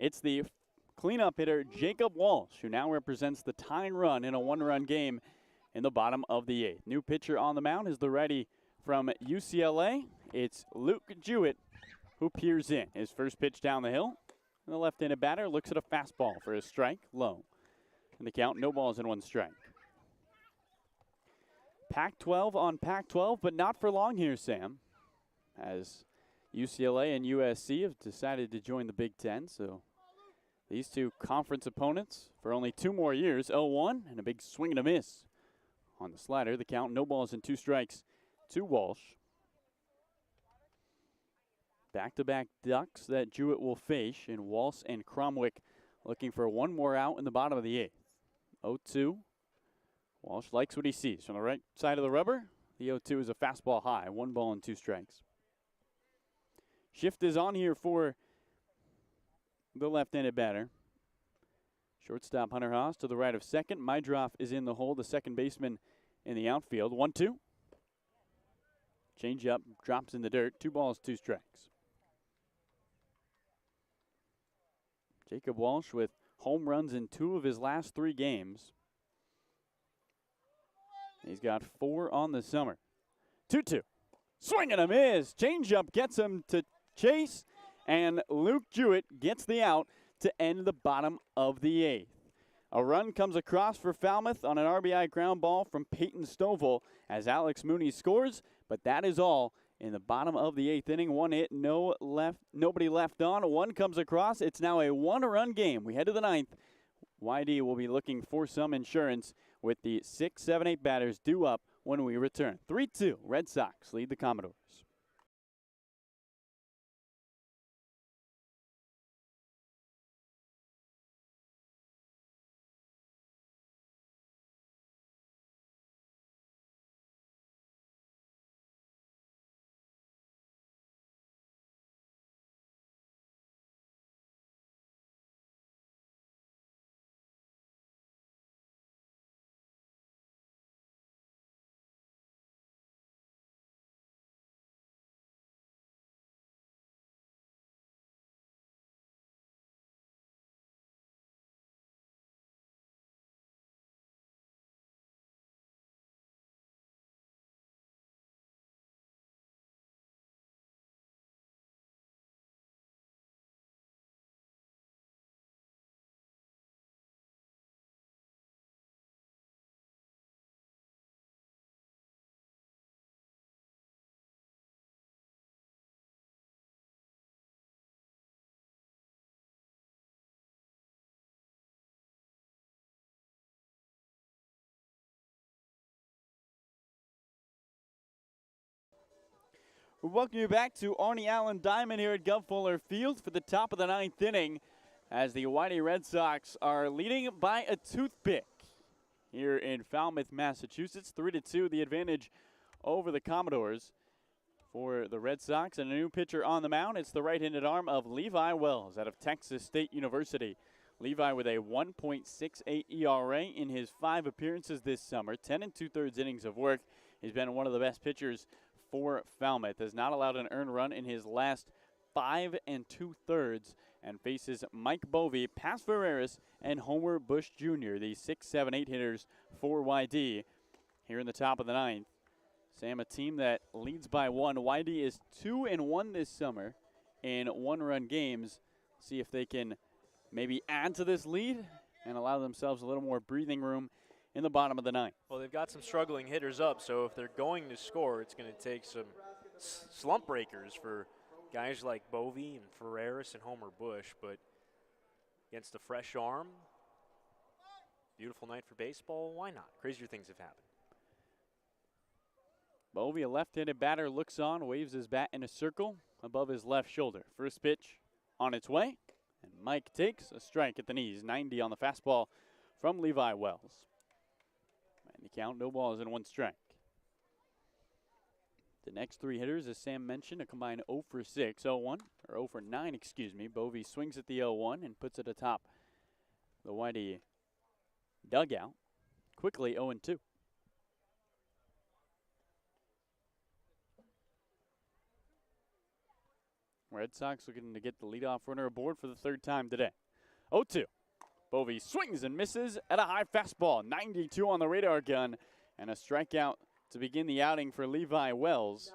It's the cleanup hitter Jacob Walsh, who now represents the tying run in a one-run game in the bottom of the eighth. New pitcher on the mound is the righty from UCLA. It's Luke Jewett who peers in. His first pitch down the hill. And the left-handed batter looks at a fastball for a strike, low. And the count, no balls and one strike. Pac-12 on Pac-12, but not for long here, Sam, as UCLA and USC have decided to join the Big Ten. So these two conference opponents for only 2 more years, 0-1, and a big swing and a miss on the slider. The count, no balls and 2 strikes to Walsh. Back-to-back Ducks that Jewett will face, and Walsh and Cromwick looking for one more out in the bottom of the eighth. 0-2. Walsh likes what he sees. From the right side of the rubber, the 0-2 is a fastball high. 1 ball and 2 strikes. Shift is on here for the left-handed batter. Shortstop Hunter Haas to the right of second. Mydroff is in the hole, the second baseman in the outfield. 1-2. Change up, drops in the dirt. 2 balls, 2 strikes. Jacob Walsh with home runs in 2 of his last 3 games. He's got 4 on the summer. 2-2. Swing and a miss. Changeup gets him to chase, and Luke Jewett gets the out to end the bottom of the eighth. A run comes across for Falmouth on an RBI ground ball from Peyton Stovall as Alex Mooney scores, but that is all in the bottom of the eighth inning. 1 hit, nobody left on. 1 comes across. It's now a 1-run game. We head to the 9th. YD will be looking for some insurance with the 6, 7, 8 batters due up when we return. 3-2, Red Sox lead the Commodores. We welcome you back to Arnie Allen Diamond here at Gov Fuller Field for the top of the 9th inning as the Whitey Red Sox are leading by a toothpick here in Falmouth, Massachusetts. 3-2, the advantage over the Commodores for the Red Sox. And a new pitcher on the mound. It's the right-handed arm of Levi Wells out of Texas State University. Levi with a 1.68 ERA in his 5 appearances this summer, 10 2/3 innings of work. He's been one of the best pitchers for Falmouth. Has not allowed an earned run in his last 5 2/3 and faces Mike Bovee, Paz Ferreras, and Homer Bush Jr., the 6, 7, 8 hitters for YD here in the top of the 9th. Sam, a team that leads by 1. YD is 2-1 this summer in 1-run games. See if they can maybe add to this lead and allow themselves a little more breathing room in the bottom of the 9th. Well, they've got some struggling hitters up, so if they're going to score, it's going to take some slump breakers for guys like Bovee and Ferreras and Homer Bush. But against a fresh arm, beautiful night for baseball, why not? Crazier things have happened. Bovee, a left-handed batter, looks on, waves his bat in a circle above his left shoulder. First pitch on its way, and Mike takes a strike at the knees. 90 on the fastball from Levi Wells. And the count, no balls and 1 strike. The next 3 hitters, as Sam mentioned, a combined 0 for 6, 0-1, or 0 for 9, excuse me. Bovee swings at the 0-1 and puts it atop the Whitey dugout. Quickly 0-2. Red Sox looking to get the leadoff runner aboard for the 3rd time today. 0-2. Bovee swings and misses at a high fastball. 92 on the radar gun, and a strikeout to begin the outing for Levi Wells.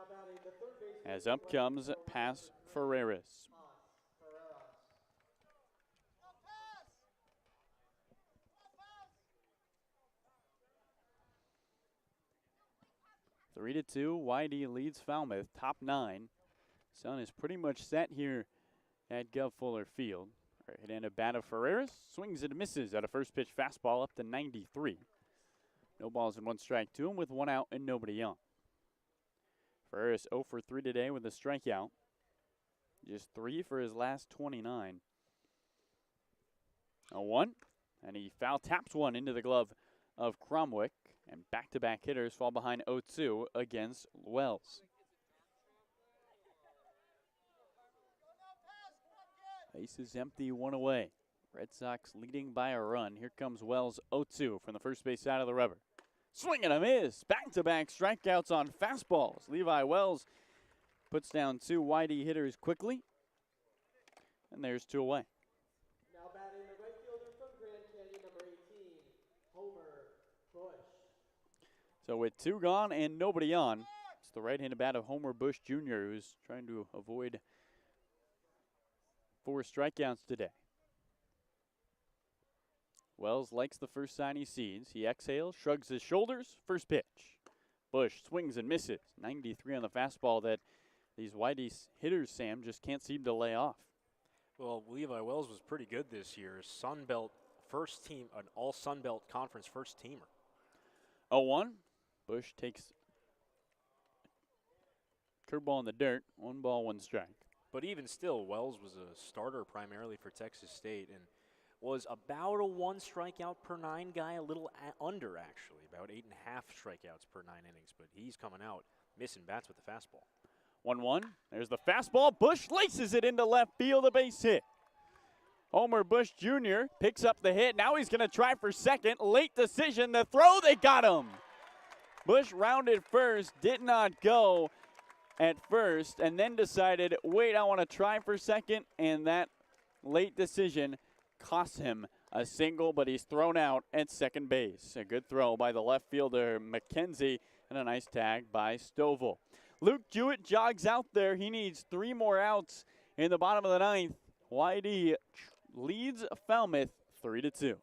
As up comes Paz Ferreras. 3-2, YD leads Falmouth, top 9. Sun is pretty much set here at Gov Fuller Field. Right-handed bat of Ferreras swings and misses at a first pitch fastball up to 93. No balls and 1 strike to him with 1 out and nobody on. Ferreras 0 for 3 today with a strikeout. Just 3 for his last 29. 0-1, and he foul taps one into the glove of Cromwick, and back-to-back hitters fall behind 0-2 against Wells. Base is empty, 1 away. Red Sox leading by a run. Here comes Wells, 0-2 from the first base side of the rubber. Swing and a miss. Back-to-back strikeouts on fastballs. Levi Wells puts down 2 YD hitters quickly. And there's 2 away. Now batting the right fielder from Grand Canyon, number 18, Homer Bush. So with 2 gone and nobody on, it's the right-handed bat of Homer Bush Jr. who's trying to avoid 4 strikeouts today. Wells likes the first sign he sees. He exhales, shrugs his shoulders. First pitch. Bush swings and misses. 93 on the fastball that these Whitey hitters, Sam, just can't seem to lay off. Well, Levi Wells was pretty good this year. Sun Belt first team, an all Sun Belt Conference first teamer. 0-1. Bush takes curveball in the dirt. 1 ball, 1 strike. But even still, Wells was a starter primarily for Texas State and was about a 1 strikeout per 9 guy, a little under actually, about 8.5 strikeouts per 9 innings. But he's coming out missing bats with the fastball. 1-1. There's the fastball. Bush laces it into left field, a base hit. Homer Bush Jr. picks up the hit. Now he's going to try for second. Late decision. The throw, they got him. Bush rounded first, did not go at first, and then decided, wait, I want to try for second, and that late decision cost him a single, but he's thrown out at second base. A good throw by the left fielder, McKenzie, and a nice tag by Stovall. Luke Jewett jogs out there. He needs 3 more outs in the bottom of the 9th. YD leads Falmouth 3-2.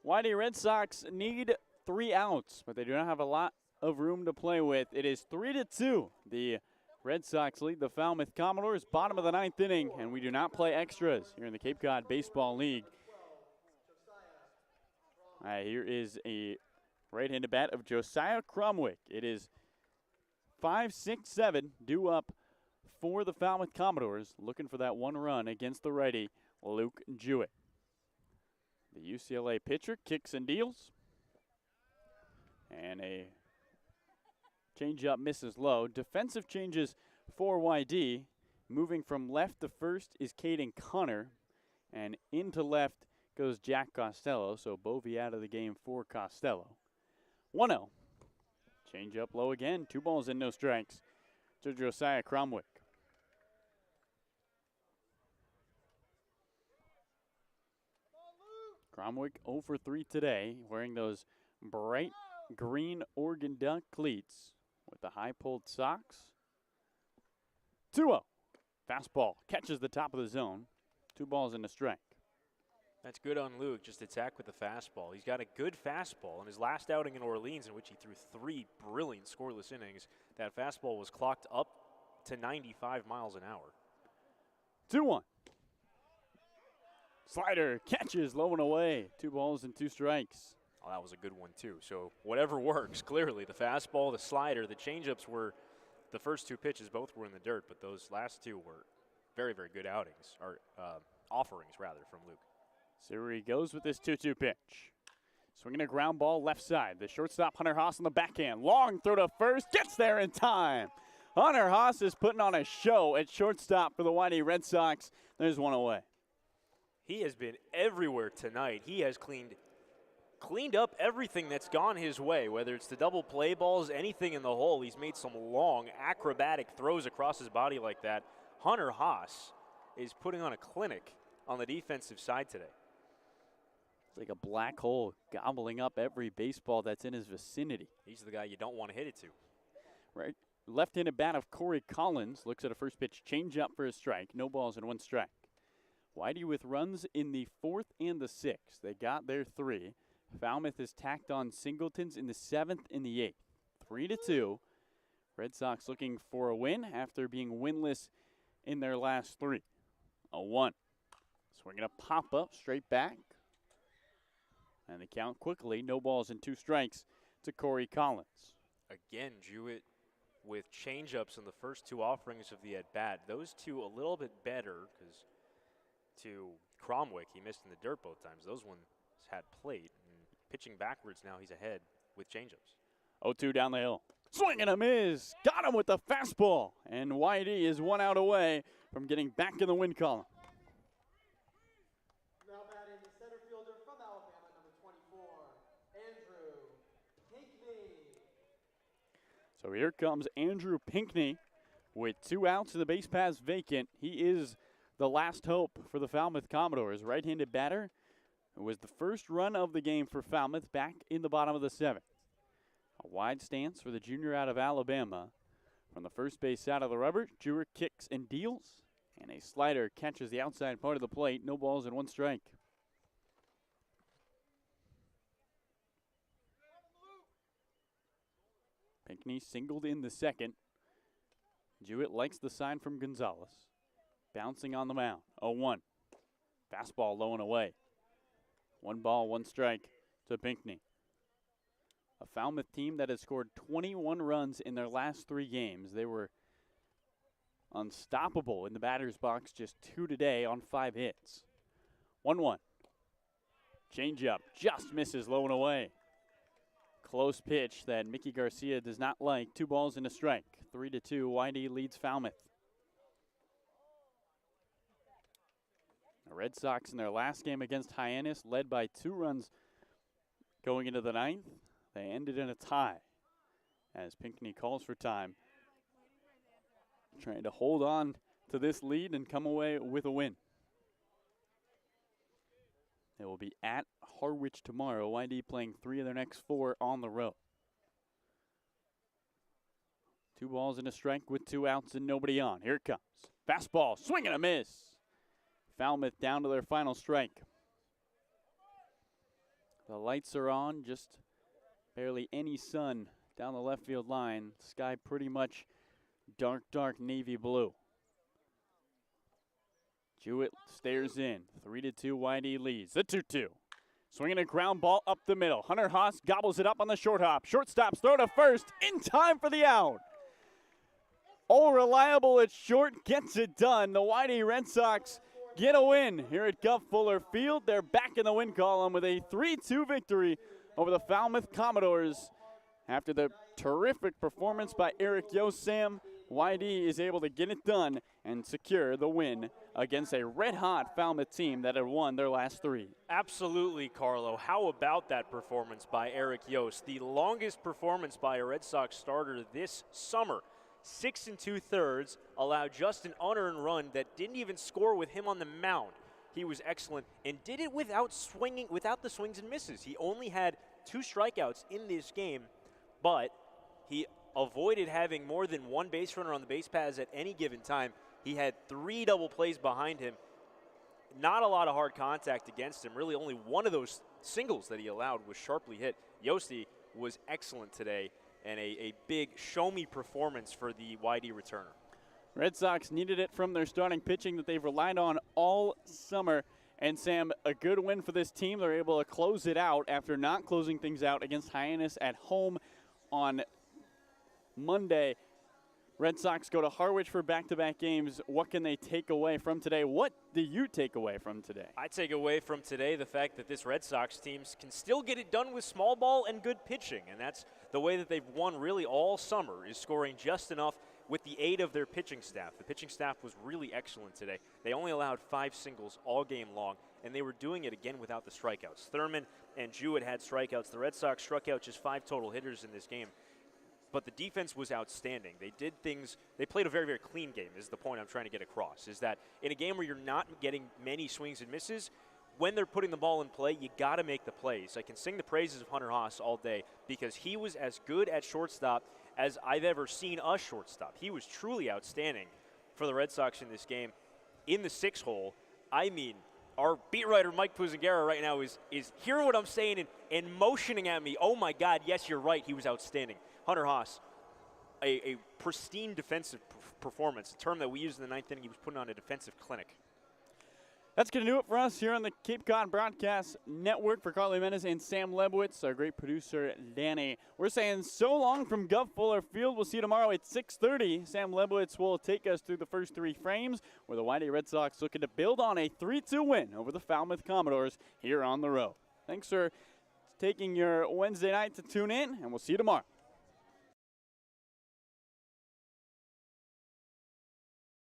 Whitey Red Sox need 3 outs, but they do not have a lot of room to play with. It is 3-2. The Red Sox lead the Falmouth Commodores, bottom of the 9th inning, and we do not play extras here in the Cape Cod Baseball League. All right, here is a right-handed bat of Josiah Cromwick. It is 5-6-7 due up for the Falmouth Commodores, looking for that 1 run against the righty, Luke Jewett. The UCLA pitcher kicks and deals. And a changeup misses low. Defensive changes for YD. Moving from left to first is Caden Connor. And into left goes Jack Costello. So Bovey out of the game for Costello. 1-0. Changeup low again. 2 balls and no strikes to Josiah Cromwick. Cromwick 0 for 3 today, wearing those bright green Oregon Duck cleats with the high-pulled socks. 2-0. Fastball catches the top of the zone. 2 balls and a strike. That's good on Luke, just attack with the fastball. He's got a good fastball. In his last outing in Orleans, in which he threw 3 brilliant scoreless innings, that fastball was clocked up to 95 miles an hour. 2-1. Slider catches low and away. 2 balls and 2 strikes. Oh, that was a good one, too. So whatever works, clearly. The fastball, the slider, the changeups were, the first 2 pitches both were in the dirt, but those last 2 were very, very good outings, or offerings, rather, from Luke. So here he goes with this 2-2 pitch. Swinging a ground ball left side. The shortstop, Hunter Haas, on the backhand. Long throw to first. Gets there in time. Hunter Haas is putting on a show at shortstop for the Whitey Red Sox. There's 1 away. He has been everywhere tonight. He has cleaned up everything that's gone his way, whether it's the double play balls, anything in the hole. He's made some long, acrobatic throws across his body like that. Hunter Haas is putting on a clinic on the defensive side today. It's like a black hole gobbling up every baseball that's in his vicinity. He's the guy you don't want to hit it to. Right. Left-handed bat of Corey Collins looks at a first pitch changeup for a strike. No balls and 1 strike. Whitey with runs in the 4th and the 6th. They got their 3. Falmouth has tacked on singletons in the 7th and the 8th. 3-2. Red Sox looking for a win after being winless in their last 3. A 1. Swinging a pop-up straight back. And the count quickly. No balls and 2 strikes to Corey Collins. Again, Jewett with changeups in the first 2 offerings of the at-bat. Those 2 a little bit better because to Cromwick, he missed in the dirt both times. Those ones had plate. And pitching backwards now, he's ahead with changeups. 0-2 down the hill. Swing and a miss. Got him with the fastball. And Whitey is 1 out away from getting back in the win column. Now batting the center fielder from Alabama, number 24, Andrew Pinckney. So here comes Andrew Pinckney with 2 outs and the base paths vacant. He is the last hope for the Falmouth Commodores. Right-handed batter. It was the first run of the game for Falmouth back in the bottom of the 7th. A wide stance for the junior out of Alabama. From the first base side of the rubber, Jewett kicks and deals. And a slider catches the outside part of the plate. No balls and 1 strike. Pinckney singled in the 2nd. Jewett likes the sign from Gonzalez. Bouncing on the mound. 0-1. Fastball low and away. 1 ball, 1 strike to Pinckney. A Falmouth team that has scored 21 runs in their last 3 games. They were unstoppable in the batter's box, just 2 today on 5 hits. 1-1. Changeup just misses low and away. Close pitch that Mickey Garcia does not like. 2 balls and a strike. 3-2. Whitey leads Falmouth. The Red Sox in their last game against Hyannis led by 2 runs going into the 9th. They ended in a tie as Pinckney calls for time, trying to hold on to this lead and come away with a win. They will be at Harwich tomorrow. YD playing 3 of their next 4 on the road. 2 balls and a strike with 2 outs and nobody on. Here it comes. Fastball, swing and a miss. Falmouth down to their final strike. The lights are on, just barely any sun down the left field line. Sky pretty much dark, dark navy blue. Jewett stares in. 3-2, YD leads. The 2-2. Swinging a ground ball up the middle. Hunter Haas gobbles it up on the short hop. Shortstop's throw to first in time for the out. All reliable at short gets it done. The YD Red Sox get a win here at Guff Fuller Field. They're back in the win column with a 3-2 victory over the Falmouth Commodores. After the terrific performance by Eric Yost, Sam, YD is able to get it done and secure the win against a red-hot Falmouth team that had won their last 3. Absolutely, Carlo. How about that performance by Eric Yost? The longest performance by a Red Sox starter this summer. 6 2/3, allowed just an unearned run that didn't even score with him on the mound. He was excellent and did it without the swings and misses. He only had 2 strikeouts in this game, but he avoided having more than 1 base runner on the base paths at any given time. He had 3 double plays behind him. Not a lot of hard contact against him. Really only one of those singles that he allowed was sharply hit. Yosti was excellent today, and a big show-me performance for the YD returner. Red Sox needed it from their starting pitching that they've relied on all summer. And, Sam, a good win for this team. They're able to close it out after not closing things out against Hyannis at home on Monday. Red Sox go to Harwich for back-to-back games. What can they take away from today? What do you take away from today? I take away from today the fact that this Red Sox team can still get it done with small ball and good pitching, and that's the way that they've won really all summer, is scoring just enough with the aid of their pitching staff. The pitching staff was really excellent today. They only allowed 5 singles all game long, and they were doing it again without the strikeouts. Thurman and Jewett had strikeouts. The Red Sox struck out just 5 total hitters in this game. But the defense was outstanding. They did things, they played a very, very clean game is the point I'm trying to get across, is that in a game where you're not getting many swings and misses, when they're putting the ball in play, you got to make the plays. I can sing the praises of Hunter Haas all day because he was as good at shortstop as I've ever seen a shortstop. He was truly outstanding for the Red Sox in this game. In the 6-hole, I mean, our beat writer Mike Puzangara right now is hearing what I'm saying and motioning at me. Oh my God, yes, you're right. He was outstanding. Hunter Haas, a pristine defensive performance, a term that we used in the 9th inning. He was putting on a defensive clinic. That's going to do it for us here on the Cape Cod Broadcast Network. For Carlo Jimenez and Sam Lebowitz, our great producer, Danie. We're saying so long from Guff Fuller Field. We'll see you tomorrow at 6:30. Sam Lebowitz will take us through the first 3 frames, where the YD Red Sox looking to build on a 3-2 win over the Falmouth Commodores here on the road. Thanks for taking your Wednesday night to tune in, and we'll see you tomorrow.